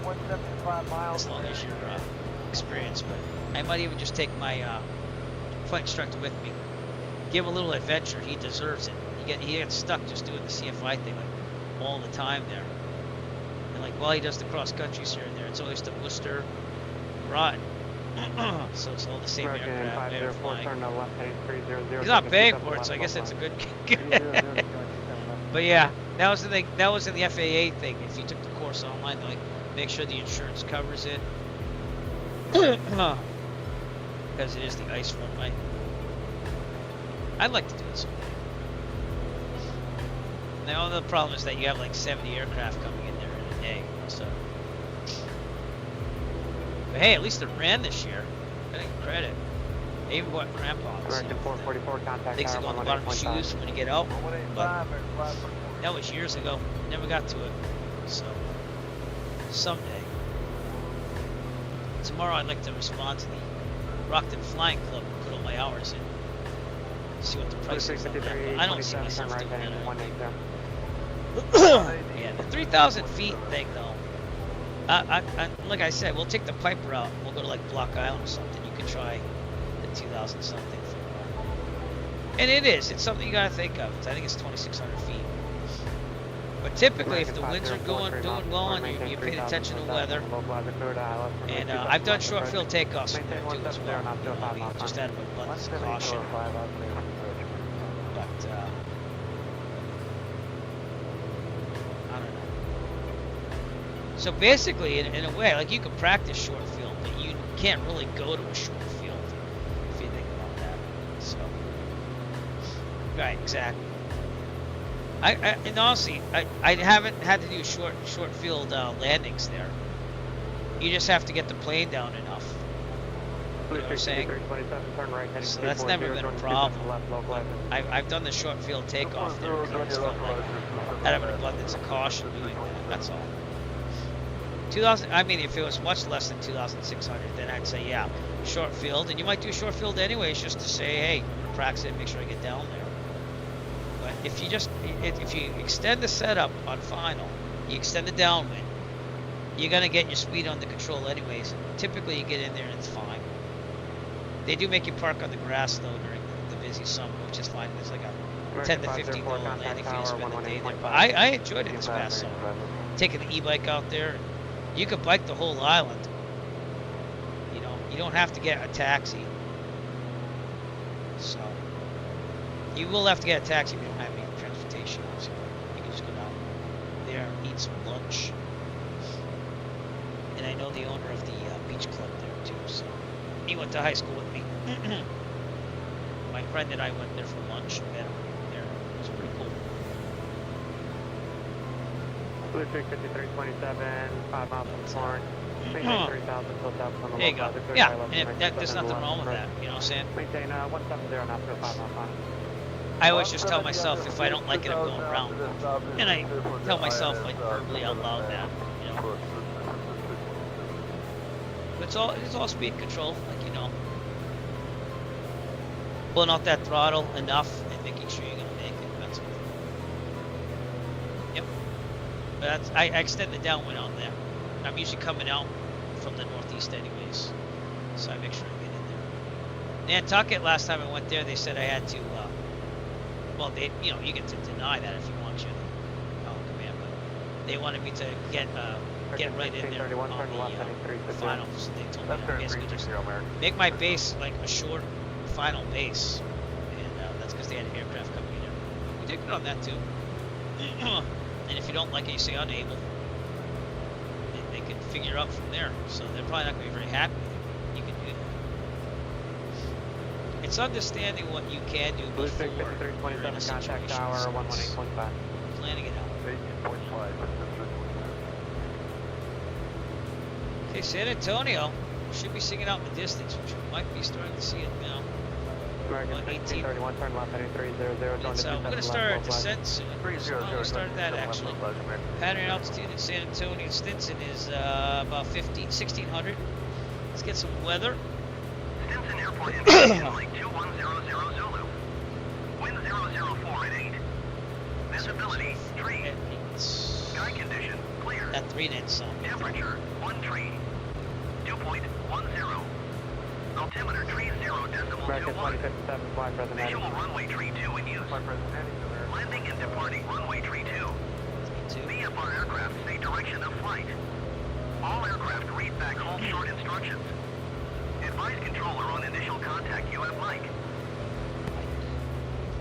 as long as you're experienced. But I might even just take my flight instructor with me. Give him a little adventure. He deserves it. he gets stuck just doing the CFI thing like all the time there. And like while he does the cross countries here and there, it's always to Worcester, Groton. So it's all the same aircraft. He's not paying for it, so I guess that's a good gig. But yeah, that was the thing. That was in the FAA thing. If you took the course online, like make sure the insurance covers it, because it is the ice runway. I'd like to do it someday. Now the problem is that you have like 70 aircraft coming in there in a day, so. But hey, at least it ran this year. Getting credit. They even bought crampons. American 444 contact. Things that go on the bottom of shoes when you get out. But that was years ago. Never got to it. So someday. Tomorrow I'd like to respond to the Rockton Flying Club and put all my hours in. See what the price is on that. But I don't see myself doing that. Yeah, the 3,000 feet thing though. Like I said, we'll take the Piper out. We'll go to like Block Island or something. You can try the 2,000 something. And it's something you gotta think of. I think it's 2,600 feet. But typically, if the winds are doing well and you're paying attention to weather, and I've done short field takeoffs from there too as well. You know, I mean, just out of abundance of caution. But I don't know. So basically, in a way, like you can practice short field, but you can't really go to a short field if you think about that. So, right, exactly. And honestly, I haven't had to do short field landings there. You just have to get the plane down enough. You know what I'm saying? So that's never been a problem. I've done the short field takeoff there because I just felt like I have an abundance of caution doing that. That's all. 2,000. I mean, if it was much less than 2,600, then I'd say yeah, short field. And you might do short field anyways, just to say, hey, practice it, make sure I get down there. But if you extend the setup on final, you extend the downwind, you're gonna get your speed under control anyways. Typically, you get in there and it's fine. They do make you park on the grass though during the busy summer, which is fine. It's like a $10 to $15 landing fee to spend the day there. But I enjoyed it this past summer. Taking the e-bike out there, you could bike the whole island. You know, you don't have to get a taxi. So. You will have to get a taxi if you don't have any transportation. So you can just go down there, eat some lunch. And I know the owner of the beach club there too, so he went to high school with me. My friend and I went there for lunch and met him there. It was pretty cool. Blue 5327, 5 miles from Florence. There you go. Yeah, and there's nothing wrong with that. You know what I'm saying? Maintain 170 knots for 5 miles on. I always just tell myself if I don't like it, I'm going around. And I tell myself like verbally out loud that, you know. But it's all speed control, like you know. Pulling out that throttle enough and making sure you're gonna make it. That's all. Yep. But I extend the downwind on there. I'm usually coming out from the northeast anyways, so I make sure I get in there. Nantucket, last time I went there, they said I had to. Well, you get to deny that if you want to. Command, but they wanted me to get right in there on the final. So they told me I basically just make my base like a short final base, and that's because they had aircraft coming in there. We did good on that too. And if you don't like it, you say unable. They can figure out from there. So they're probably not going to be very happy with it. You can do that. It's understanding what you can do before you're in a situation. Planning it out. Okay, San Antonio should be singing out in the distance, which we might be starting to see it now. 1831, turn left heading 300. We're going to start our descent soon. We started that actually. Pattern altitude in San Antonio Stinson is about 1600. Let's get some weather. Stinson Airport indication like 2100 Zulu. Wind 004 at 8. Visibility 3. Sky condition clear. That 3 didn't sound good. Temperature 13. Dew point 10. Altimeter tree 0.21. Visual runway tree 2 in use. Land departing runway 32. VFR aircraft stay direction of flight. All aircraft read back hold short instructions. Advise controller on initial contact. You have Mike.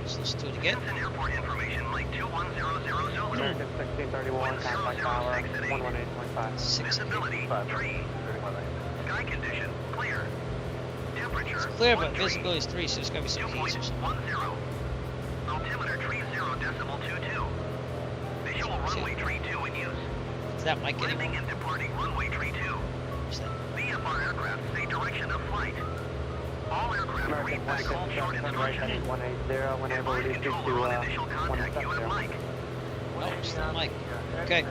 Let's listen to it again. Send airport information, Mike 2100 Zulu. American 1631, contact tower, 118.5. Visibility, tree. Sky condition, clear. Temperature, It's clear, but visibility is 3, so there's gotta be some heat or something. 2.10. Altimeter tree 0.22. Visual runway tree 2 in use. Is that Mike anymore? Landing and departing runway tree 2. VFR aircraft stay direction of flight. All aircraft read back hold short instructions. 180, when able to reduce to 170. Oh, still Mike. Okay.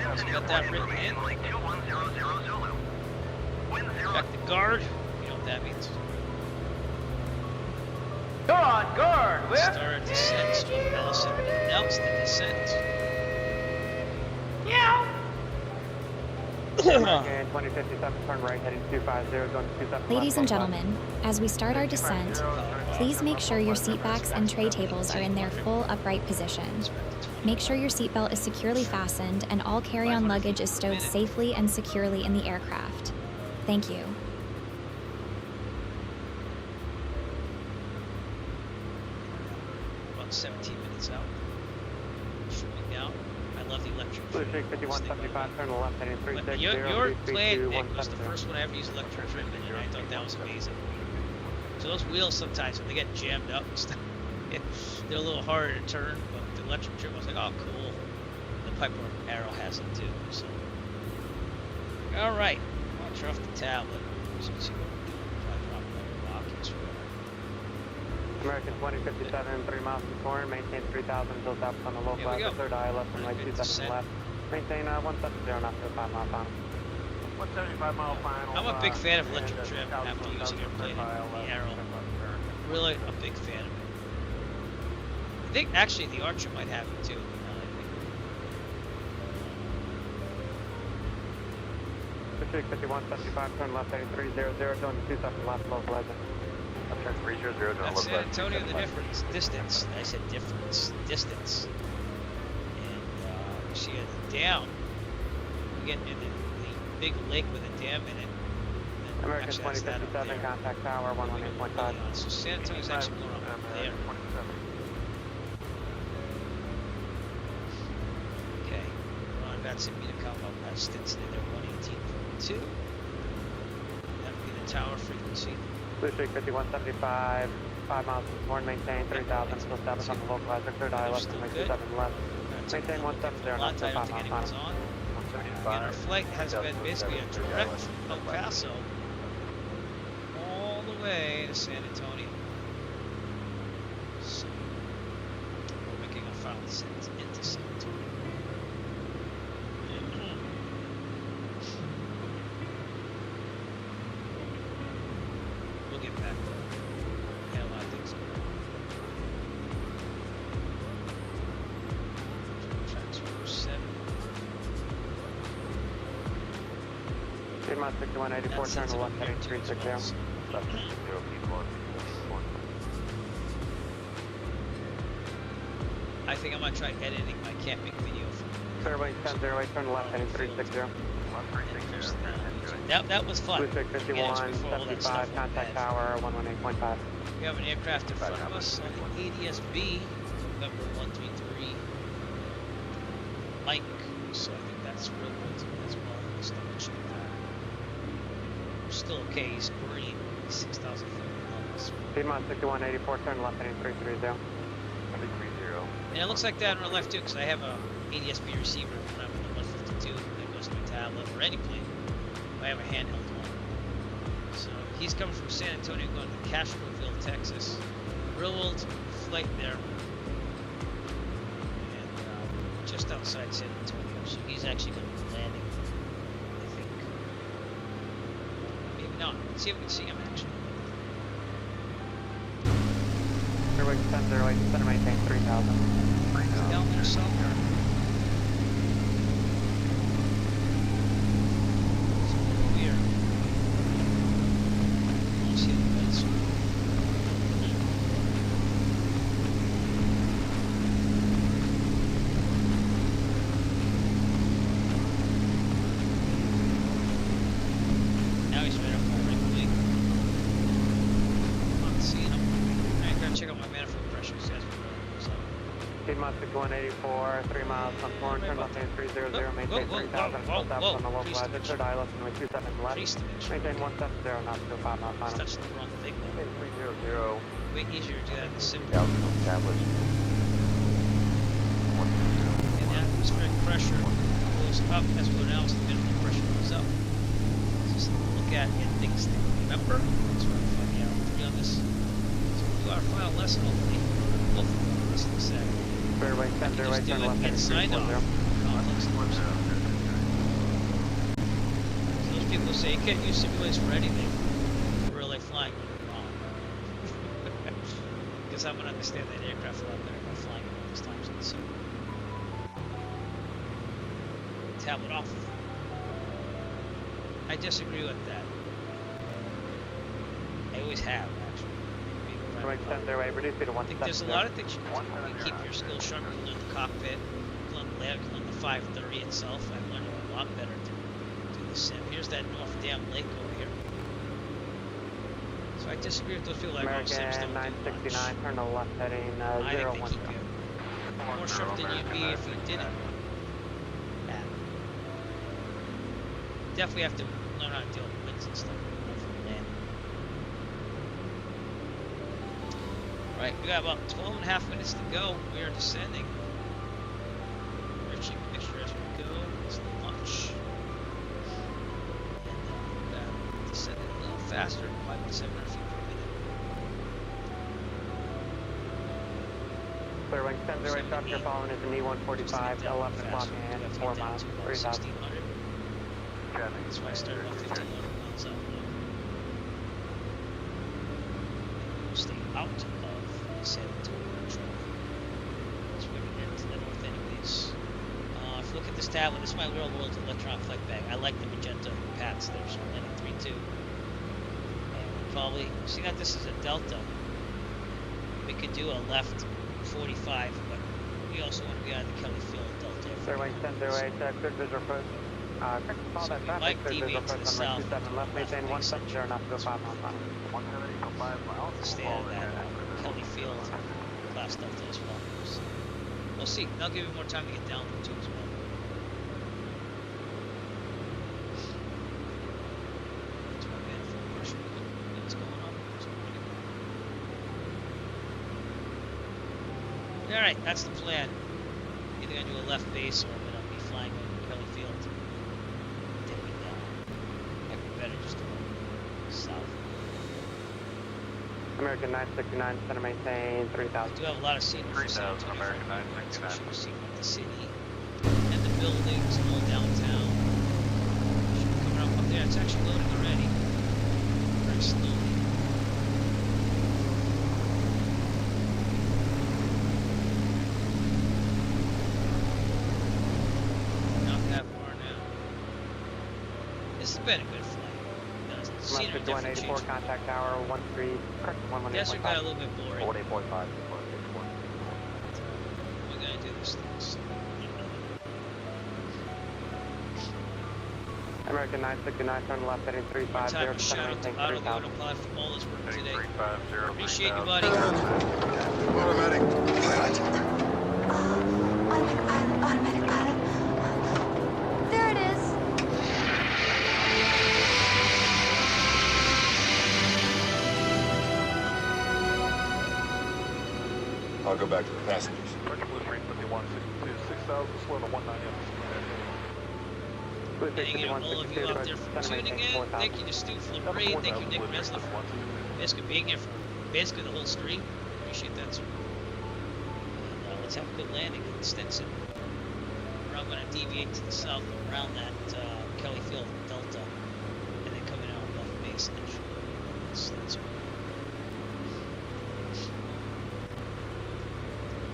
Let's get that written in. Mike 2100 Zulu. Wind 0. Check the guard. You know what that means. You're on guard, Whip. Start descent. So Allison announced the descent. Yeah. American 2057, turn right, heading 250, going to 27. Ladies and gentlemen, as we start our descent, please make sure your seat backs and tray tables are in their full upright position. Make sure your seatbelt is securely fastened and all carry-on luggage is stowed safely and securely in the aircraft. Thank you. About 17 minutes out. Shooting down. I love the electric Blue trim. Shake 5175, turn left, heading 360. Your plane, Nick, was the first one I ever used electric trim in, and I thought that was amazing. So those wheels sometimes, when they get jammed up and stuff, they're a little harder to turn, but the electric trim, I was like, oh, cool. The Piper Arrow has it too, so. Alright, watch off the tablet. So you see what we're doing. Try to drop the rockets or whatever. American 2057, 3 miles from Torrent, maintain 3000 until stops on the low flag, the third eye left, and like 27 left. Maintain 170 knots to 5 mile final. 175 mile final. I'm a big fan of electric trim after using airplane the Arrow. Really a big fan of it. I think actually the Archer might have it too. Now that I think. 5175, turn left, heading 300, doing 27 left, low flag. Turn 300, doing That's San Antonio, the difference. Distance. I said difference. Distance. And you see a dam. We get into the big lake with a dam in it. American 2057, contact tower, 118.5. So San Antonio's actually more up there. Okay. Ron Batson, Metacom, up Stinson in there, 118.2. That would be the tower frequency. Blue Streak 5175, 5 miles from Torrent, maintain 3000, still establish on the localizer, third eye left, and 27 left. Maintain 170, knots to 5 mile final. And our flight has been basically a direct from El Paso all the way to San Antonio. So we're making a final descent into San Antonio. We'll get back to it. We had a lot of things going on. Transfer 7. 3 miles 6184, turn left, heading 360. I think I'm gonna try editing my can't make video from Fairway 1008, turn left, heading 360. that was fun. Blue Streak 5175, contact tower, 118.5. We have an aircraft in front of us on the ADS-B, November 133 Mike, so I think that's real good as well. Let's double check that. We're still okay, he's green, 6,000 feet levels. Piedmont 6184, turn left, heading 330. And it looks like that on our left too, because I have a ADS-B receiver when I'm in the 152 that goes to a tablet or any plane. I have a handheld one. So he's coming from San Antonio going to Castroville, Texas. Real old flight there. And just outside San Antonio. So he's actually going to be landing, I think. Maybe not. Let's see if we can see him actually. Fairway 1008, center maintain 3000. Down there somewhere. Weird. You see the red circle. 184, 3 miles from Thorn, turn left hand 300, maintain 3000, full steps on the localizer, third eye left runway 27 left, maintain 170 knots to 5 miles final. That's the wrong thing. 300. Way easier to do that in the sim. Established. And the atmospheric pressure goes up as well as the minimum pressure goes up. Just look at and things to remember. That's what I'm finding out on this. So we'll do our final lesson hopefully. Hopefully this looks at. Fairway 10, fairway turn left and sign off. So those people say you can't use simulators for anything. For real life flying, you're wrong. Because I'm gonna understand that aircraft a lot better by flying it all these times in the sim. Tablet off. I disagree with that. I always have, actually. Fairway 10, fairway, reduce speed to 170. I think there's a lot of things you can do. You keep your skills sharp. You learn the cockpit, you learn the layout, you learn the 530 itself. I learned a lot better to do the sim. Here's that North Dam Lake over here. So I disagree with those people like, oh, sims don't do much. 969, turn to left heading I think 01. they keep you more sharp than you'd be if you didn't. Yeah. Definitely have to learn how to deal with winds and stuff. Right, we got about 12 and a half minutes to go. We are descending. Reaching mixture as we go. It's lunch. And descending a little faster, 5,700 feet per minute. Clear wing 10, fairway shot, you're following is an E145 to 11 o'clock and 4 miles, 3,000. That's why I started off 1,500 miles out. We'll stay out of San Antonio control. So we're going to the north anyways. If you look at this tablet, this is my World electron flight bag. I like the magenta pads there, so we're landing 3-2. And we'll probably, seeing that this is a delta, we could do a left 45, but we also want to be out of the Kelly Field delta. Fairway 10, fairway, clear visual approach. Follow that traffic, clear visual approach on runway 27 left, maintain 170 knots to 5 miles final. 175 miles. Stay out of that Kelly Field class delta as well. So we'll see. That'll give you more time to get down there too as well. That's my man for pressure. What's going on? Alright, that's the plan. Either gonna do a left base or I'm gonna be flying over Kelly Field. Take it down. Might be better just to go south. American 969, center maintain 3,000. We do have a lot of scenery for San Antonio. American 969. See the city and the buildings all downtown. Should be coming up there. It's actually loading already. Very slowly. Not that far now. This has been a good flight. Scenery definitely 184, changed. contact tower 13, correct 118.5. Desert got a little bit boring. 48.5. We're gonna do this thing. American 969, turn left heading 350, Time to shout center out to maintain Auto 3,000. Pilot for all his work today. 350. Appreciate you, buddy. Automatic pilot. Automatic pilot. There it is. I'll go back to the passengers. Blue 351, 6,000, slow to 19. Thank you all of you out there for tuning in. Thank you to Stu for the raid. Thank you, Nick Mesler, for basically being here for basically the whole stream. Appreciate that, sir. And let's have a good landing in Stinson. We're going to deviate to the south around that Kelly Field Delta, and then coming out left base eventually. That's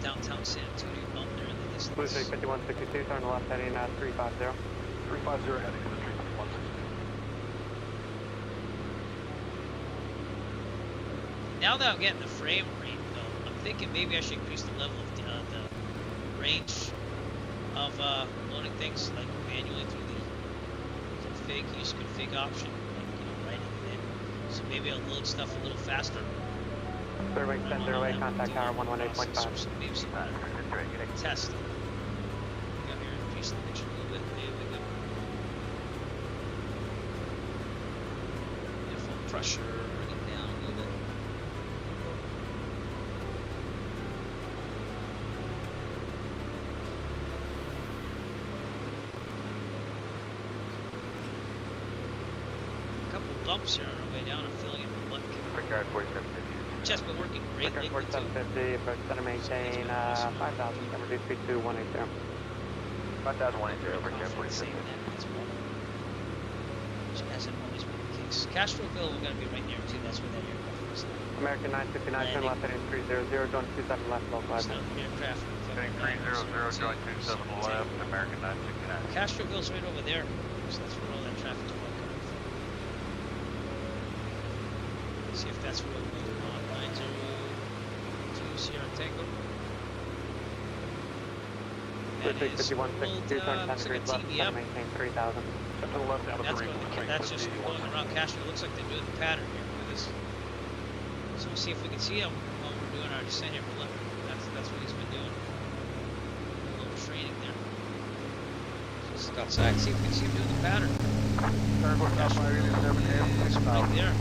downtown San Antonio, up there in the distance. Blue 5162, turn left heading 350. 350 heading to the 35162. Now that I'm getting the frame rate, though, I'm thinking maybe I should increase the level of the range of loading things like manually through the config, use config option, like writing it in. So maybe I'll load stuff a little faster. Clear wing 10 0 contact tower 118.5. Maybe some Test. Yeah, here, increase the picture a little bit. There we go. Yeah, full pressure, bring it down a little bit. A couple bumps here on our way down. I'm feeling it in luck. Just been working great lately too. 4750, approach center, maintain 5,000, and reduce speed to 180. 5,180, over here, please. Which hasn't always been the case. Castroville, we're going to be right there too. That's where that aircraft is. American 959, turn left heading 300, join 27 left, localize. Aircraft. Heading 300, join 27 left, American 959. Castroville's right over there. So that's where all that traffic's coming from. See if that's where we're going. 902 Sierra Tango. That is 5162, turn 10 degrees left, center, maintain 3,000. That's just going around Castro. It looks like they're doing the pattern here with this. So we'll see if we can see him while we're doing our descent here. But look, that's what he's been doing. A little training there. So let's look outside, see if we can see him doing the pattern. It's right there.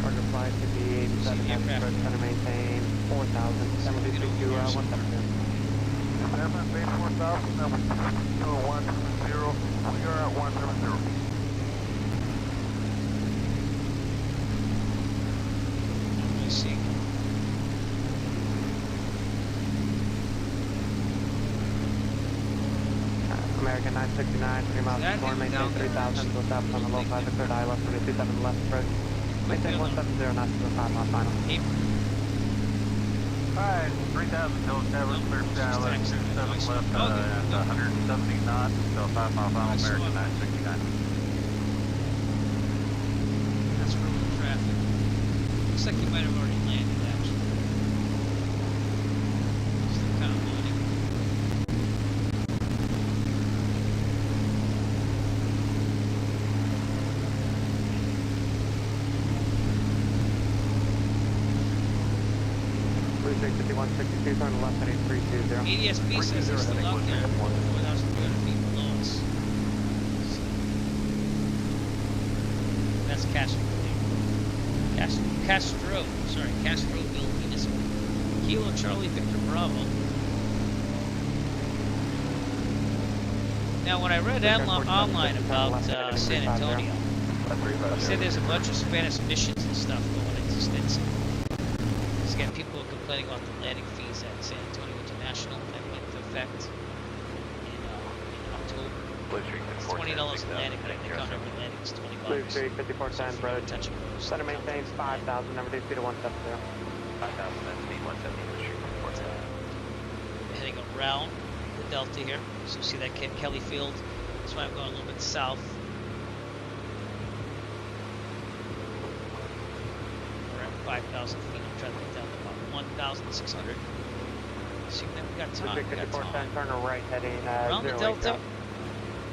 Target flight to be 87, approach center, maintain 4,000, center, reduce speed to 170. MSFS 4000, number 170, we are at 170. Let me see. American 969, 3 miles to storm, maintain 3,000, go south on the low 5, cleared eye left, 27 left approach. Maintain 170, knots to the 5 mile final. Alright, 3,000, Hill Tavern, clear sky left, 27 left, and 170 knots, so 5 mile final, American 969. That's road traffic. Looks like you might have already landed, actually. Still kind of loading. Blue 5162, turn left heading 320. ADSB says they're still out there, 4,300 feet below us. That's Castroville Municipal. Kilo Charlie Victor Bravo. Now, when I read online about San Antonio, they said there's a bunch of Spanish missions and stuff going into Stinson. There's again people complaining about the landing fees at San Antonio International that went into effect in October. It's $20 a landing, but I think on every landing it's $20. Blue 5410 road. Center maintains 5,000, number 2 speed to 170. 5,000, then speed 170, Heading around the delta here. So see that Kelly Field. That's why I'm going a little bit south. We're at 5,000 feet. I'm trying to get down to about 1,600. See that we got time. 5410, turn right heading around the delta.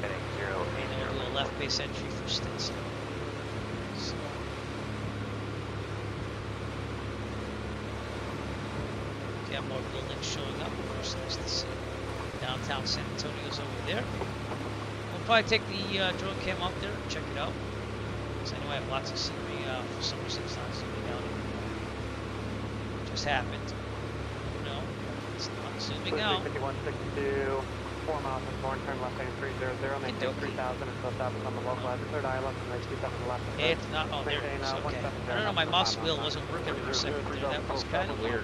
Heading 080. And then we'll do a left base entry for Stinson. So. Got more buildings showing up. Of course, nice to see. Downtown San Antonio's over there. We'll probably take the drone cam out there and check it out. Because I know I have lots of scenery for some reason it's not zooming out. It just happened. No, it's not zooming out. 5162, 4 miles and 4, turn left heading 300, maintain 3,000 until south on the localizer, third eye left and 27 left. It's not, oh there it is, okay. I don't know, my mouse wheel wasn't working for a second there, that was kind of weird.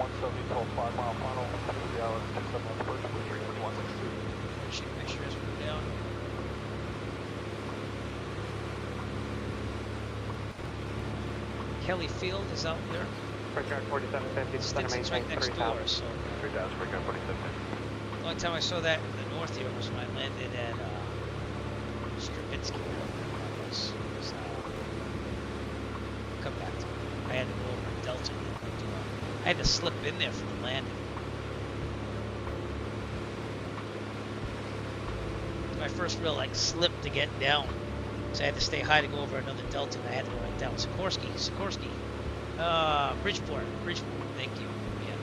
Make sure it's moved down. Kelly Field is out there. Brickyard 4750, center Stinson's maintain right next 3,000. door, so. 3,000, Brickyard 4750. The only time I saw that in the north here was when I landed at Stravinsky. Come back to me. I had to go over Delta. I had to slip in there for the landing. My first real slip to get down. So I had to stay high to go over another Delta, and I had to go right down. Sikorsky. Bridgeport, thank you. Yeah.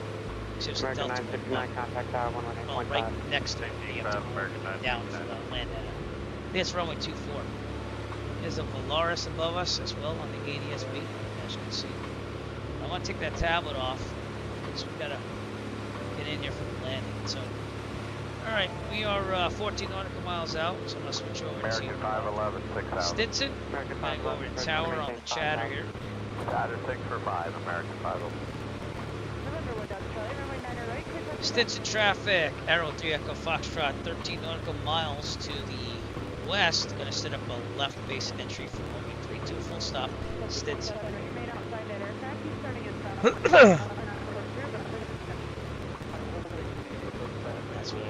Seriously, American Delta 959, contact tower 118.5. Oh, right next to it. You have to go down for the land at it. This runway 24. There's a Polaris above us as well on the ADSB, as you can see. I want to take that tablet off because we've got to get in here for the landing. So, alright, we are 14 nautical miles out, so I'm going to switch over American to 511, 6,000. Stinson. I'm going to go over to Tower on the chatter here. Chatter 6 for 5, American 511. Stinson traffic, Arrow 3 Echo Foxtrot, 13 nautical miles to the west. Going to set up a left base entry for runway 32, full stop, Stinson. That's what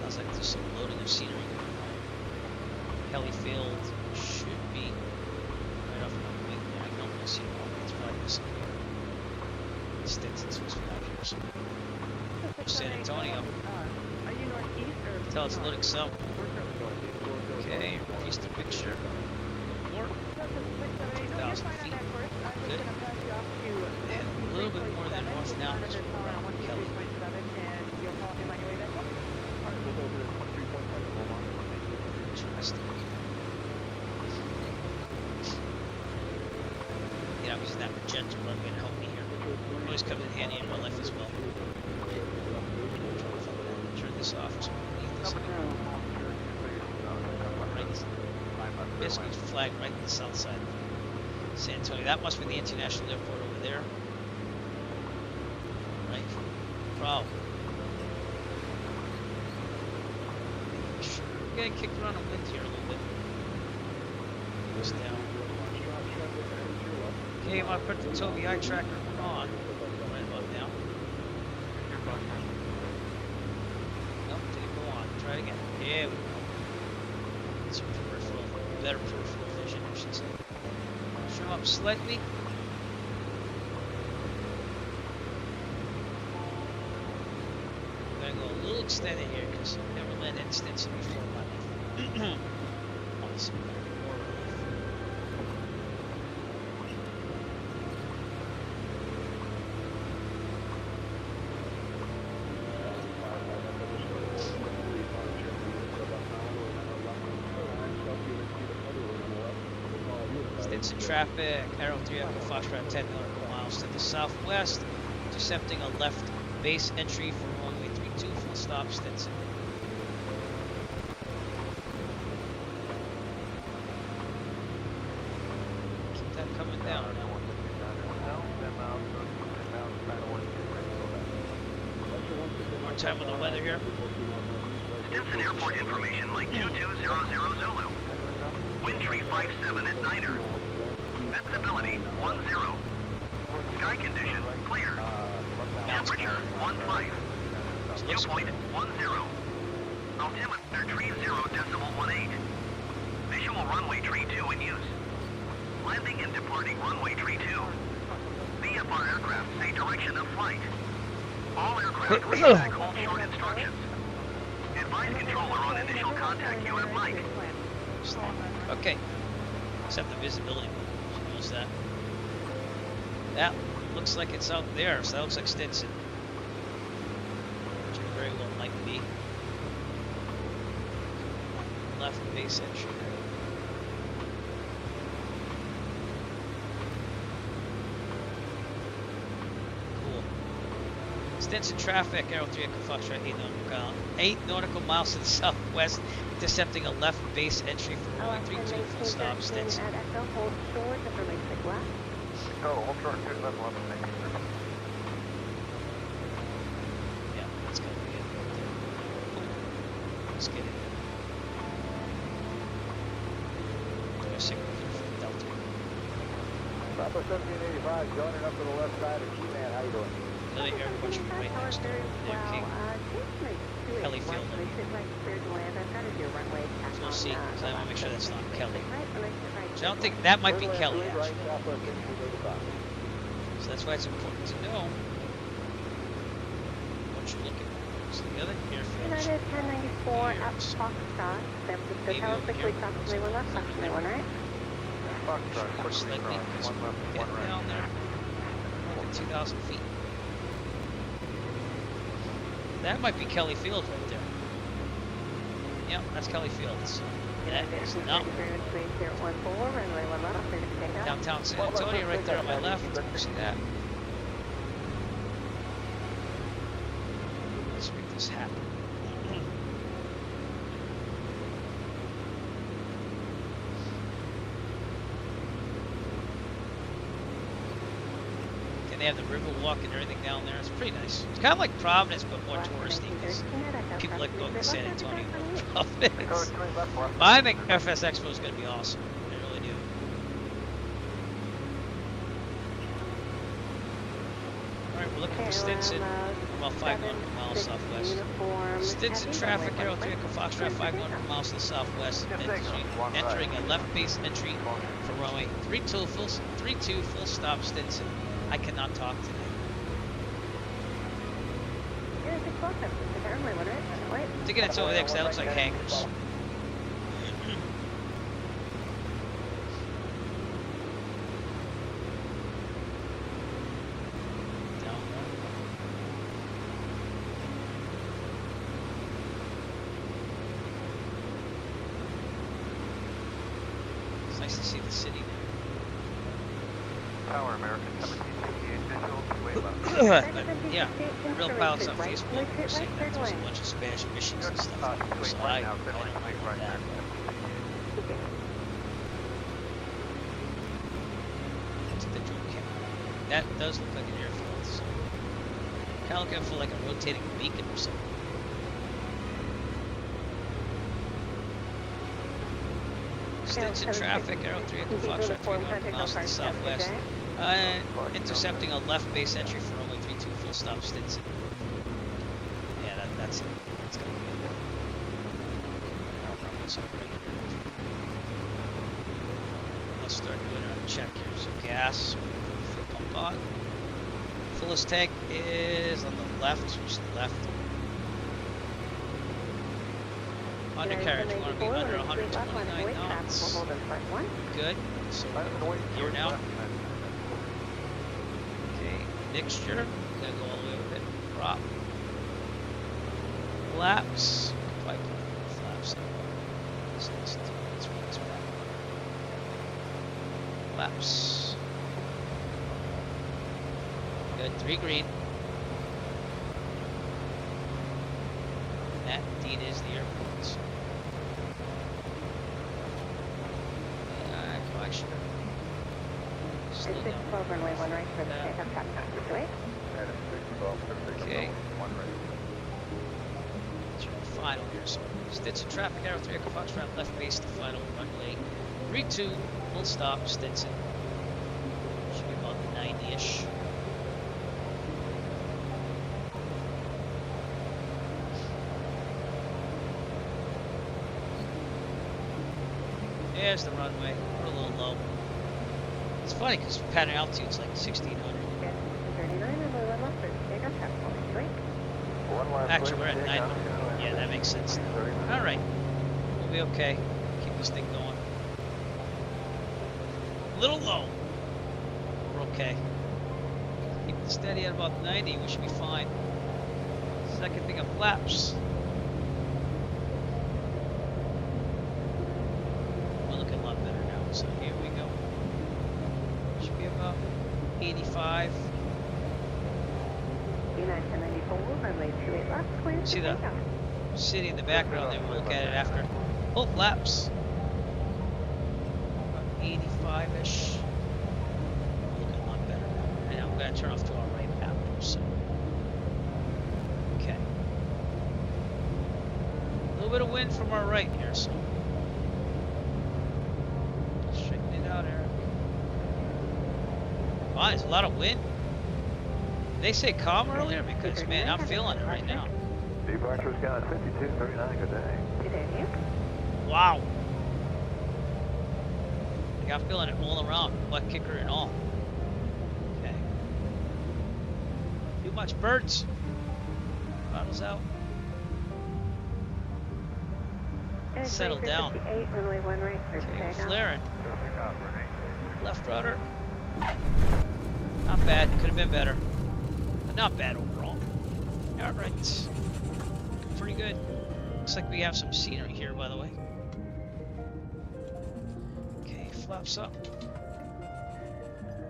sounds like there's some loading of scenery going on. Kelly Field should be right off my wing there. I don't see it. It's probably this up here. Stinson's supposed to be out here somewhere. San Antonio. Tell it's loading some. Okay, increase the picture. More. 2,000 feet. Good. And a little bit more than north now because we're around Kelly. Interesting. You know, I'm using that magenta run going to help me here. Always comes in handy in real life as well. Turn this off. So basically flagged right to the south side of San Antonio. That must be the international airport over there. Right? Probably. Sure. We're getting kicked around the wind here a little bit. Goes down. Okay, I'm going to put the Toby eye tracker on. Right about now. Nope, didn't go on. Try it again. There we go. Some peripheral, better peripheral vision, I should say. Show up slightly. I'm going to go a little extended here because I've never landed Stinson before in my life. Want some more relief. Stinson traffic, Arrow 3 Echo Foxtrot 10 nautical miles to the southwest, intercepting a left base entry for runway 32, full stop Stinson. Keep that coming down now. More time on the weather here. Stinson Airport information, Lake 2200 Zulu. Wind tree 57 at Niner. Visibility 10. Sky condition clear. Temperature 15. Dew point 10. Altimeter tree 0.18. Visual runway tree 2 in use. Landing and departing runway tree 2. VFR aircraft say direction of flight. All aircraft read back hold short instructions. Advise controller on initial contact you at Mike. Okay. Except the visibility. She knows that. That looks like it's out there, so that looks like Stinson. Which it very well might be. Left base entry. Cool. Stinson traffic, Arrow 3 Echo Foxtrot 8 nautical miles to the southwest, intercepting a left base entry for runway 32, full stop, Stinson. Oh, hold short, 271. Yeah, that's gonna be it. Let's get it. Do a signal here for Delta. Papa 1785, joining up to the left side of Keyman. How you doing? Lily Airport should be right next door. There, King. Kelly Field. So we'll see. So I want to make sure that's not Kelly. So I don't think that might be Kelly, actually. So that's why it's important to know what you're looking for. So the other airfield. United 1094 at Foxtrot. San Francisco Tower, quickly cross runway 1 left, cross runway 1 right. Foxtrot, quickly cross, 1 left, 1 right. Down there, over 2,000 feet. That might be Kelly Field right there. Yep, that's Kelly Fields. That is not downtown San Antonio right there on my left. See that? Let's make this happen. And they have the river walk and everything down there. It's pretty nice. It's kind of like Providence, but more touristy. People like going to San Antonio more than Providence. I think FS Expo is going to be awesome. I really do. Alright, we're looking for Stinson. About 500 miles southwest. Stinson traffic, Aero 3 Echo Foxtrot, 500 miles to the southwest. Entering a left base entry for runway 32 full stop Stinson. I cannot talk today. I'm thinking it's over there because that looks like hangars. It's nice to see the city there. Tower American 1758 visual, two-way left. Yeah, real pilots on Facebook were saying that there's a bunch of Spanish missions and stuff. So I that. That's the drone camera. That does look like an airfield. So kind of looking for like a rotating beacon or something. Stinson traffic, Aero 3 Echo Foxtrot, 300 miles to the southwest. Intercepting a left base entry for runway 32 full stop Stinson. Yeah, that's it. That's gonna be it. Let's start doing our check here. So gas, full pump on. Fullest tank is on the left, switch to the left. Undercarriage, we want to be under 129 knots. Good. So here now. Okay, mixture. Gonna go all the way over it. Prop. Flaps. Probably put flaps there. So let's run this back. Flaps. Good. 3 green. And that indeed is the airport. Collection. Slow down. Okay. That's your final here. So Stinson traffic, Aero 3 Echo Foxtrot, left base to final runway 32, full stop Stinson. Should be about 90-ish. There's the runway. We're a little low. It's funny because pattern altitude's like 1600. Actually, we're at 900. Yeah, that makes sense. Alright. We'll be okay. Keep this thing going. A little low. We're okay. Keep it steady at about 90. We should be fine. Second thing of flaps. So here we go. Should be about 85. See the city in the background there, we'll look at it after. Full flaps. About 85-ish. Looking a lot better now. And I'm going to turn off to our right after, so. Okay. A little bit of wind from our right here, so. Wow, there's a lot of wind. Did they say calm earlier? Because, man, I'm feeling it right now. Departure's got 5239, good day. Wow. Like, I'm feeling it all around, butt kicker and all. Okay. Too much birds. Bottles out. Settle down. Okay, flaring. Left rudder. Not bad. Could have been better. But not bad overall. Alright. Pretty good. Looks like we have some scenery here, by the way. Okay, flaps up.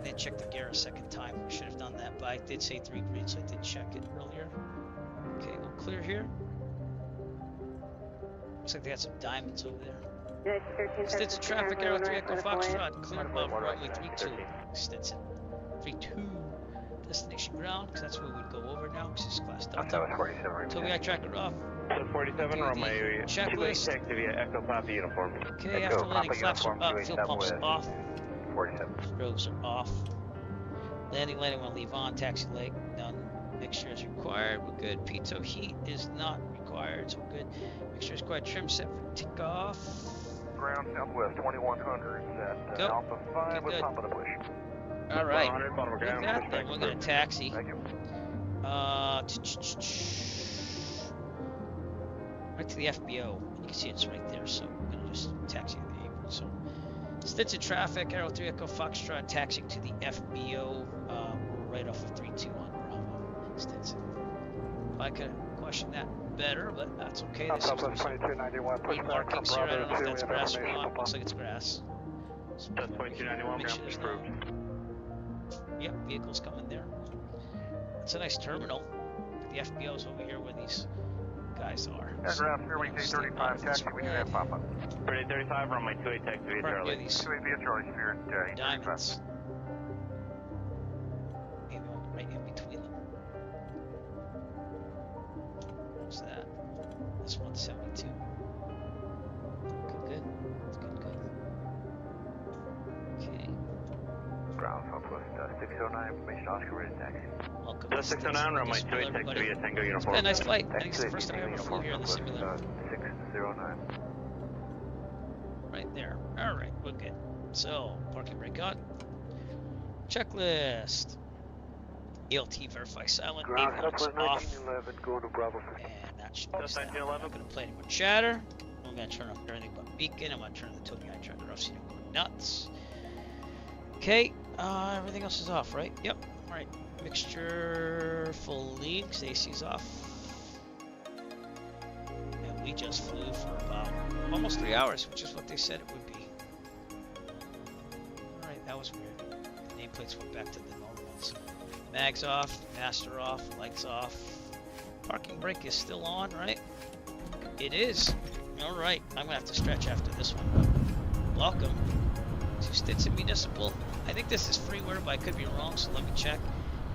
Didn't check the gear a second time. I should have done that, but I did say 3 green, so I did check it earlier. Okay, we'll clear here. Looks like they got some diamonds over there. Stinson traffic, Arrow 3 Echo Foxtrot, clear above runway 32. Stinson 32. Destination ground, because that's where we'd go over now, because it's class Delta. Toby, I track it off. 47, runway checklist. via Echo Papa uniform. Okay, after landing, flaps are up, fuel pumps off. 47. Strobes are off. Landing, we'll leave on. Taxi leg, none. Mixture is required, we're good. Pitot heat is not required, so we're good. Mixture is required. Trim set for takeoff. Ground southwest 2100 at Alpha 5 with top of the bush. Alright, with that then, we're gonna taxi. Thank you. Right to the FBO. You can see it's right there, so we're gonna just taxi to the apron. So, Stinson traffic, Arrow 3 Echo Foxtrot, taxiing to the FBO. We're right off of 32 on Bravo, Stinson. I could question that better, but that's okay. This is some green markings here. I don't know if that's grass or not. Looks like it's grass. So That's 2291, ground approved. Yep, vehicles coming there. It's a nice terminal. The FBO's over here where these guys are. Aircraft, Fairway 235, taxi, we have Papa. Fairway 35, runway 28, taxi via Charlie. 28 via Charlie, Spirit, diamonds. Maybe one right in between them. What's that? That's 172. Good. Okay. Ground southwest 609, information Oscar ready taxi. Welcome. 609, runway 28, taxi via Tango uniform. It's been a nice flight. I think it's the first time I ever flew here in the simulator. 609. Right there. Alright, we're good. So, parking brake on. Checklist. ELT verify silent. Ground Avionics southwest off. 1911, going to Bravo 50. And that should be that. I'm not going to play any more chatter. I'm going to turn off everything but beacon. I'm going to turn the Toby eye tracker off so you don't go nuts. Okay, everything else is off, right? Yep. Alright. Mixture full leaks. AC's off. And we just flew for about almost 3 hours, which is what they said it would be. Alright, that was weird. The nameplates went back to the normal ones. Mags off, master off, lights off. Parking brake is still on, right? It is. Alright, I'm gonna have to stretch after this one, but welcome to Stinson Municipal. I think this is freeware, but I could be wrong, so let me check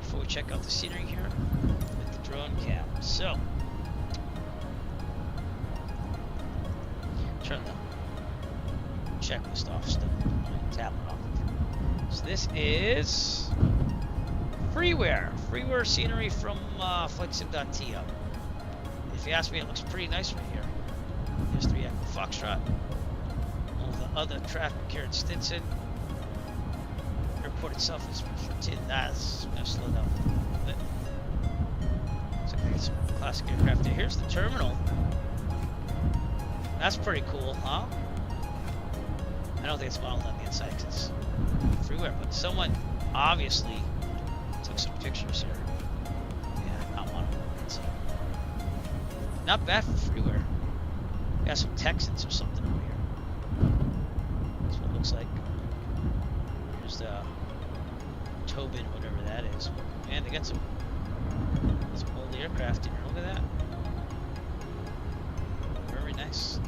before we check out the scenery here with the drone cam. So, turn the checklist off still. Tap it off. So this is freeware scenery from flightsim.to. If you ask me, it looks pretty nice right here. There's 3 Echo Foxtrot. All the other traffic here at Stinson. Airport itself is that's gonna slow down a little bit. Looks like there's some classic aircraft here. Here's the terminal. That's pretty cool, huh? I don't think it's modeled on the inside because it's freeware, but someone obviously took some pictures here. Yeah, not modeled on the inside. Not bad for freeware. Got some Texans or something over here. That's what it looks like. Here's the Tobin, whatever that is. Man, they got some old aircraft in here. Look at that. Very nice.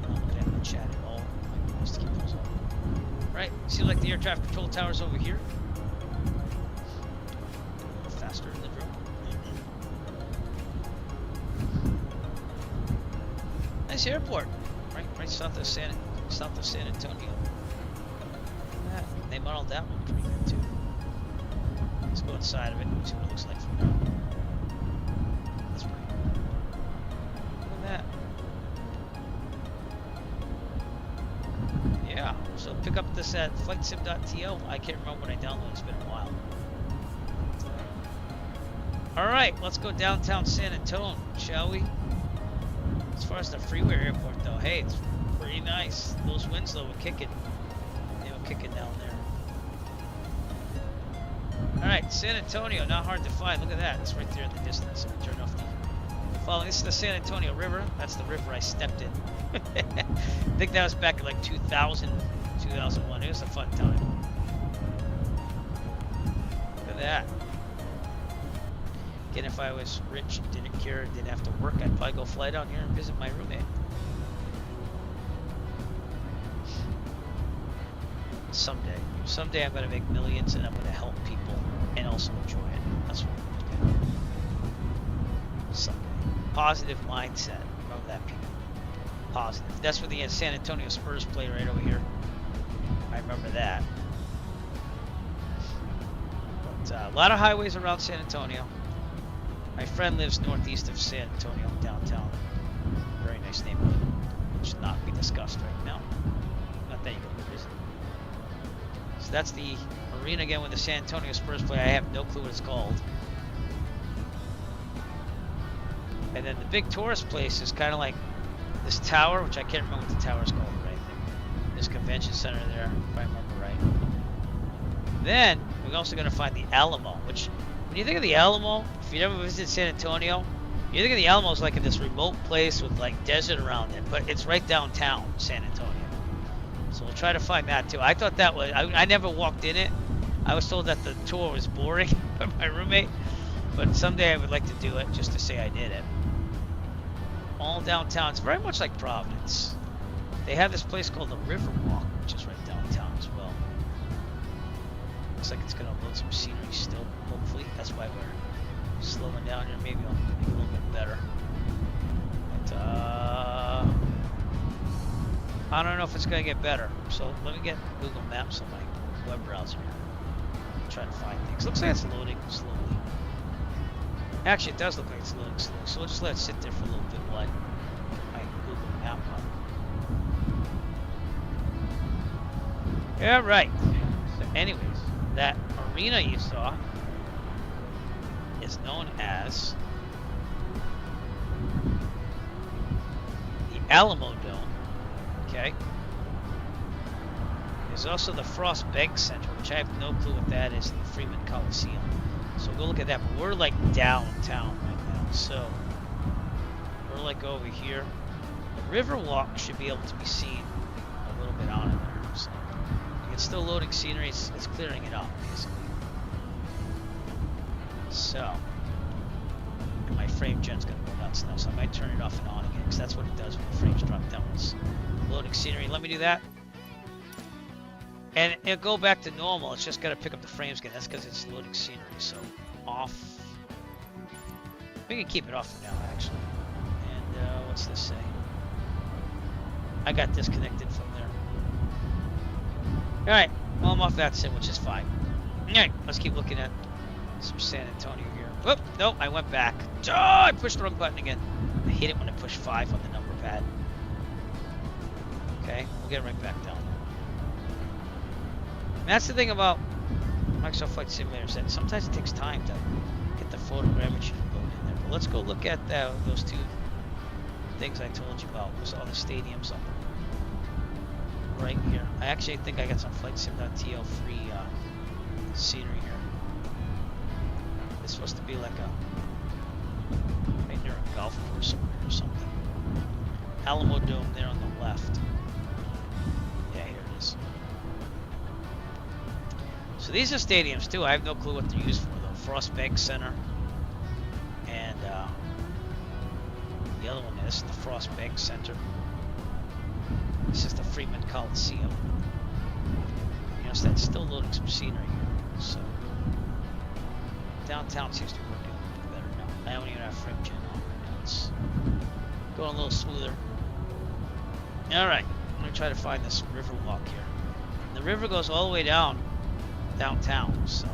I haven't chatted at all. I used to keep those on. Right, seems like the air traffic control tower's over here. A little faster than the drone. Nice airport, right south of San Antonio. Look at that. They modeled that one pretty good too. Let's go inside of it and see what it looks like from there. That's pretty cool. Look at that. Yeah. So pick up this at flightsim.to. I can't remember when I downloaded. It's been a while. All right, let's go downtown San Antonio, shall we? As far as the freeway airport, though, hey, it's pretty nice. Those winds, though, were kicking. They were kicking down there. All right, San Antonio, not hard to find. Look at that. It's right there in the distance. Let me turn off the following. This is the San Antonio River. That's the river I stepped in. I think that was back in like 2000, 2001. It was a fun time. Look at that. Again, if I was rich and didn't care, didn't have to work, I'd probably go fly down here and visit my roommate. Someday I'm going to make millions and I'm going to help people and also enjoy it. That's what I'm going to do. Someday. Positive mindset. Remember that, people. Positive. That's where the San Antonio Spurs play, right over here. I remember that. But a lot of highways around San Antonio. My friend lives northeast of San Antonio, downtown. Very nice neighborhood. Should not be discussed right now. Not that you go visit. So that's the arena again with the San Antonio Spurs play. I have no clue what it's called. And then the big tourist place is kind of like this tower, which I can't remember what the tower is called, right? This convention center there, if I remember right. Then we're also going to find the Alamo, which when you think of the Alamo, if you ever visited San Antonio, you think of the Alamo as like in this remote place with like desert around it, but it's right downtown San Antonio. So we'll try to find that too. I thought that was, I never walked in it. I was told that the tour was boring by my roommate, but someday I would like to do it just to say I did it. All downtown. It's very much like Providence. They have this place called the Riverwalk, which is right downtown as well. Looks like it's going to load some scenery still, hopefully. That's why we're slowing down here. Maybe I'll make it a little bit better. But, I don't know if it's going to get better. So let me get Google Maps on my web browser here. Try to find things. Looks like it's loading slowly. Actually, it does look like it's loading slowly. So we'll just let it sit there for a little bit while I get my Google Map on. Yeah, right. So anyways, that arena you saw is known as the Alamo Dome. Okay. There's also the Frost Bank Center, which I have no clue what that is, in the Freeman Coliseum. So go look at that. But we're like downtown right now. So we're like over here. The Riverwalk should be able to be seen a little bit on it there. So it's still loading scenery. It's clearing it up, basically. So my frame gen's gonna go nuts now. So I might turn it off and on again, because that's what it does when the frames drop down. It's loading scenery. Let me do that. And it'll go back to normal. It's just got to pick up the frames again. That's because it's loading scenery. So off. We can keep it off for now, actually. And what's this say? I got disconnected from there. All right. Well, I'm off that sim, which is fine. All right. Let's keep looking at some San Antonio here. Whoop. Nope. I went back. Oh, I pushed the wrong button again. I hate it when I push 5 on the number pad. Okay. We'll get right back down. That's the thing about Microsoft Flight Simulators, that sometimes it takes time to get the photogrammetry loaded in there. But let's go look at those 2 things I told you about. There's all the stadiums on right here. I actually think I got some FlightSim.tl free scenery here. It's supposed to be like a right near a golf course somewhere or something. Alamo Dome there on the left. Yeah, here it is. So these are stadiums too. I have no clue what they're used for though. Frost Bank Center, and the other one is the Frost Bank Center. This is the Freeman Coliseum. Yes, that's still loading some scenery here. So downtown seems to be working a little bit better now. I don't even have frame gen on right now. It's going a little smoother. All right, I'm gonna try to find this river walk here. The river goes all the way downtown, so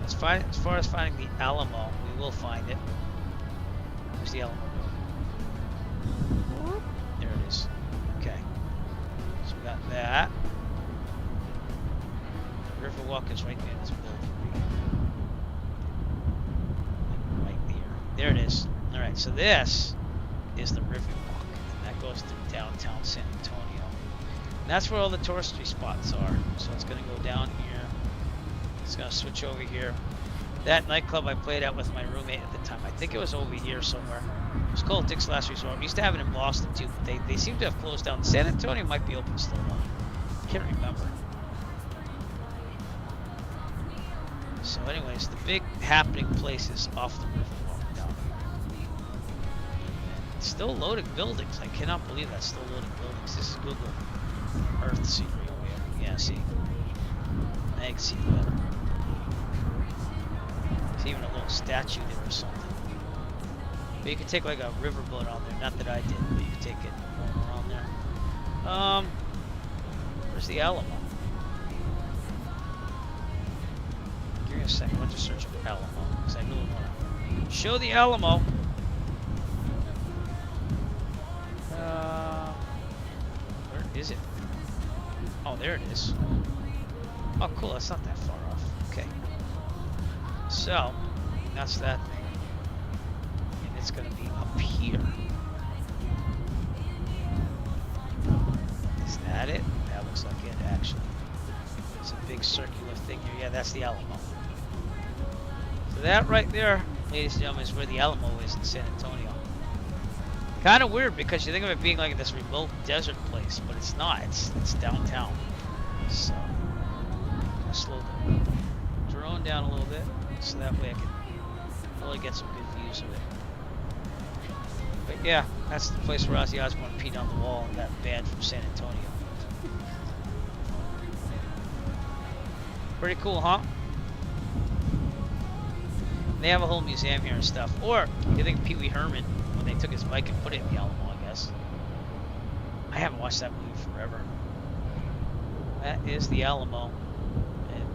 as far as finding the Alamo, we will find it. Where's the Alamo? There it is. Okay, so we got that. The Riverwalk is right near this building right here. Right right, so this is the river walk, and that goes through downtown San Antonio. And that's where all the touristy spots are. So it's going to go down here. It's going to switch over here. That nightclub I played at with my roommate at the time, I think it was over here somewhere. It was called Dick's Last Resort. We used to have it in Boston too, but they seem to have closed down. San Antonio might be open still though. I can't remember. So anyways, the big happening places off the river walk down here. It's still loading buildings. I cannot believe that's still loading buildings. This is Google Earth scenery over here. Yeah, see. I can see it better. There's even a little statue there or something. But you can take like a riverboat on there. Not that I did, but you can take it around there. Where's the Alamo? Give me a second. Let's just search for Alamo because I really want to show the Alamo. Where is it? Oh, there it is. Oh, cool. That's not that far off. Okay. So, that's that thing. And it's going to be up here. Is that it? That looks like it, actually. It's a big circular thing here. Yeah, that's the Alamo. So that right there, ladies and gentlemen, is where the Alamo is in San Antonio. Kind of weird because you think of it being like this remote desert place, but it's not. It's downtown. So, slow the drone down a little bit so that way I can really get some good views of it. But yeah, that's the place where Ozzy Osbourne peed on the wall and got banned from San Antonio. Pretty cool, huh? They have a whole museum here and stuff. Or you think Pee Wee Herman, when they took his bike and put it in the Alamo, I guess. I haven't watched that movie forever. That is the Alamo. And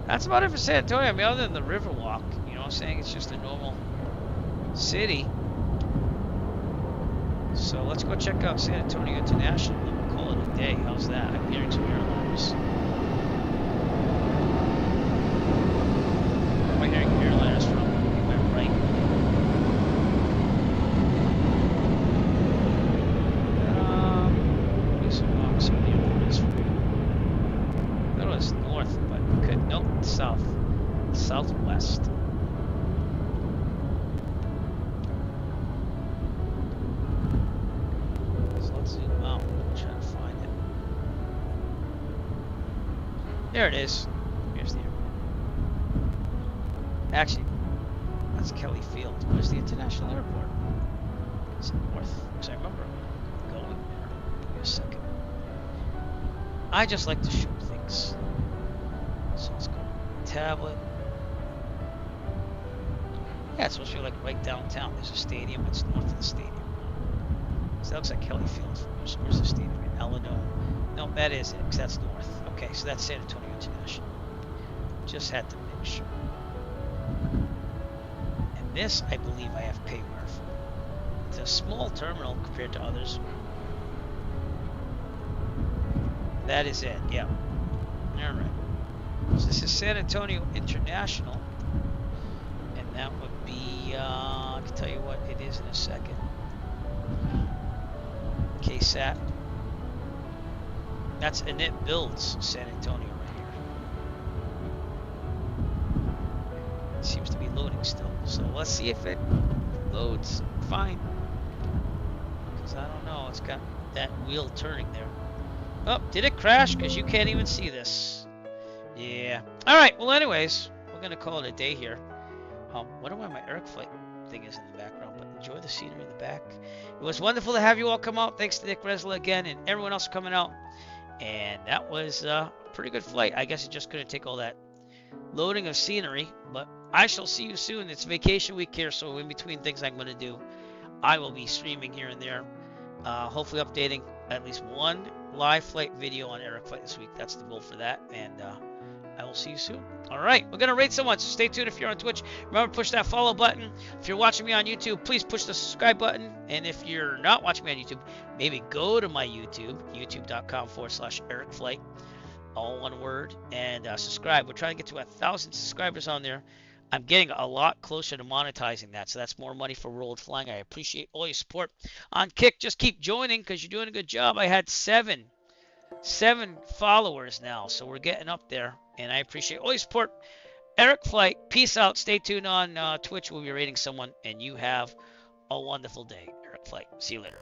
that's about it for San Antonio. I mean, other than the Riverwalk, you know what I'm saying? It's just a normal city. So let's go check out San Antonio International and we'll call it a day. How's that? I'm hearing some airliners. Where am I hearing airliners from? Am I right? Some airliners for you. That was north, but good. Nope, south. Southwest. So let's zoom out. Try to find it. There it is. Here's the airport. Actually, that's Kelly Field. Where's the international airport? Is it north? Because I remember going there. Give me a second. I just like to shoot things. So let's go. Tablet. Yeah, it's supposed to be like right downtown. There's a stadium. It's north of the stadium. So that looks like Kelly Field. Where's the stadium? In Alamo. No, that is it, because that's north. Okay, so that's San Antonio International. Just had to make sure. And this, I believe I have payware for. It's a small terminal compared to others. That is it, yeah. Alright. So this is San Antonio International. And that would be, I can tell you what it is in a second. KSAT. That's, and it builds San Antonio right here. It seems to be loading still. So let's see if it loads fine. Because I don't know, it's got that wheel turning there. Oh, did it crash? Because you can't even see this. Yeah. Alright, well anyways, we're going to call it a day here. Wonder why my Eric flight thing is in the background, but enjoy the scenery in the back. It was wonderful to have you all come out. Thanks to Nick Resla again and everyone else coming out. And that was a pretty good flight. I guess it just couldn't take all that loading of scenery, but I shall see you soon. It's vacation week here, so in between things I'm going to do, I will be streaming here and there. Hopefully updating at least one live flight video on Eric Flight this week. That's the goal for that, and I will see you soon. All right, we're going to rate someone, so stay tuned if you're on Twitch. Remember, push that follow button. If you're watching me on YouTube, please push the subscribe button. And if you're not watching me on YouTube, maybe go to my YouTube, youtube.com/EricFlight, all one word, and subscribe. We're trying to get to 1,000 subscribers on there. I'm getting a lot closer to monetizing that, so that's more money for Rolled Flying. I appreciate all your support on Kick. Just keep joining because you're doing a good job. I had seven followers now, so we're getting up there, and I appreciate all your support. Eric Flight, peace out. Stay tuned on Twitch. We'll be rating someone, and you have a wonderful day. Eric Flight, see you later.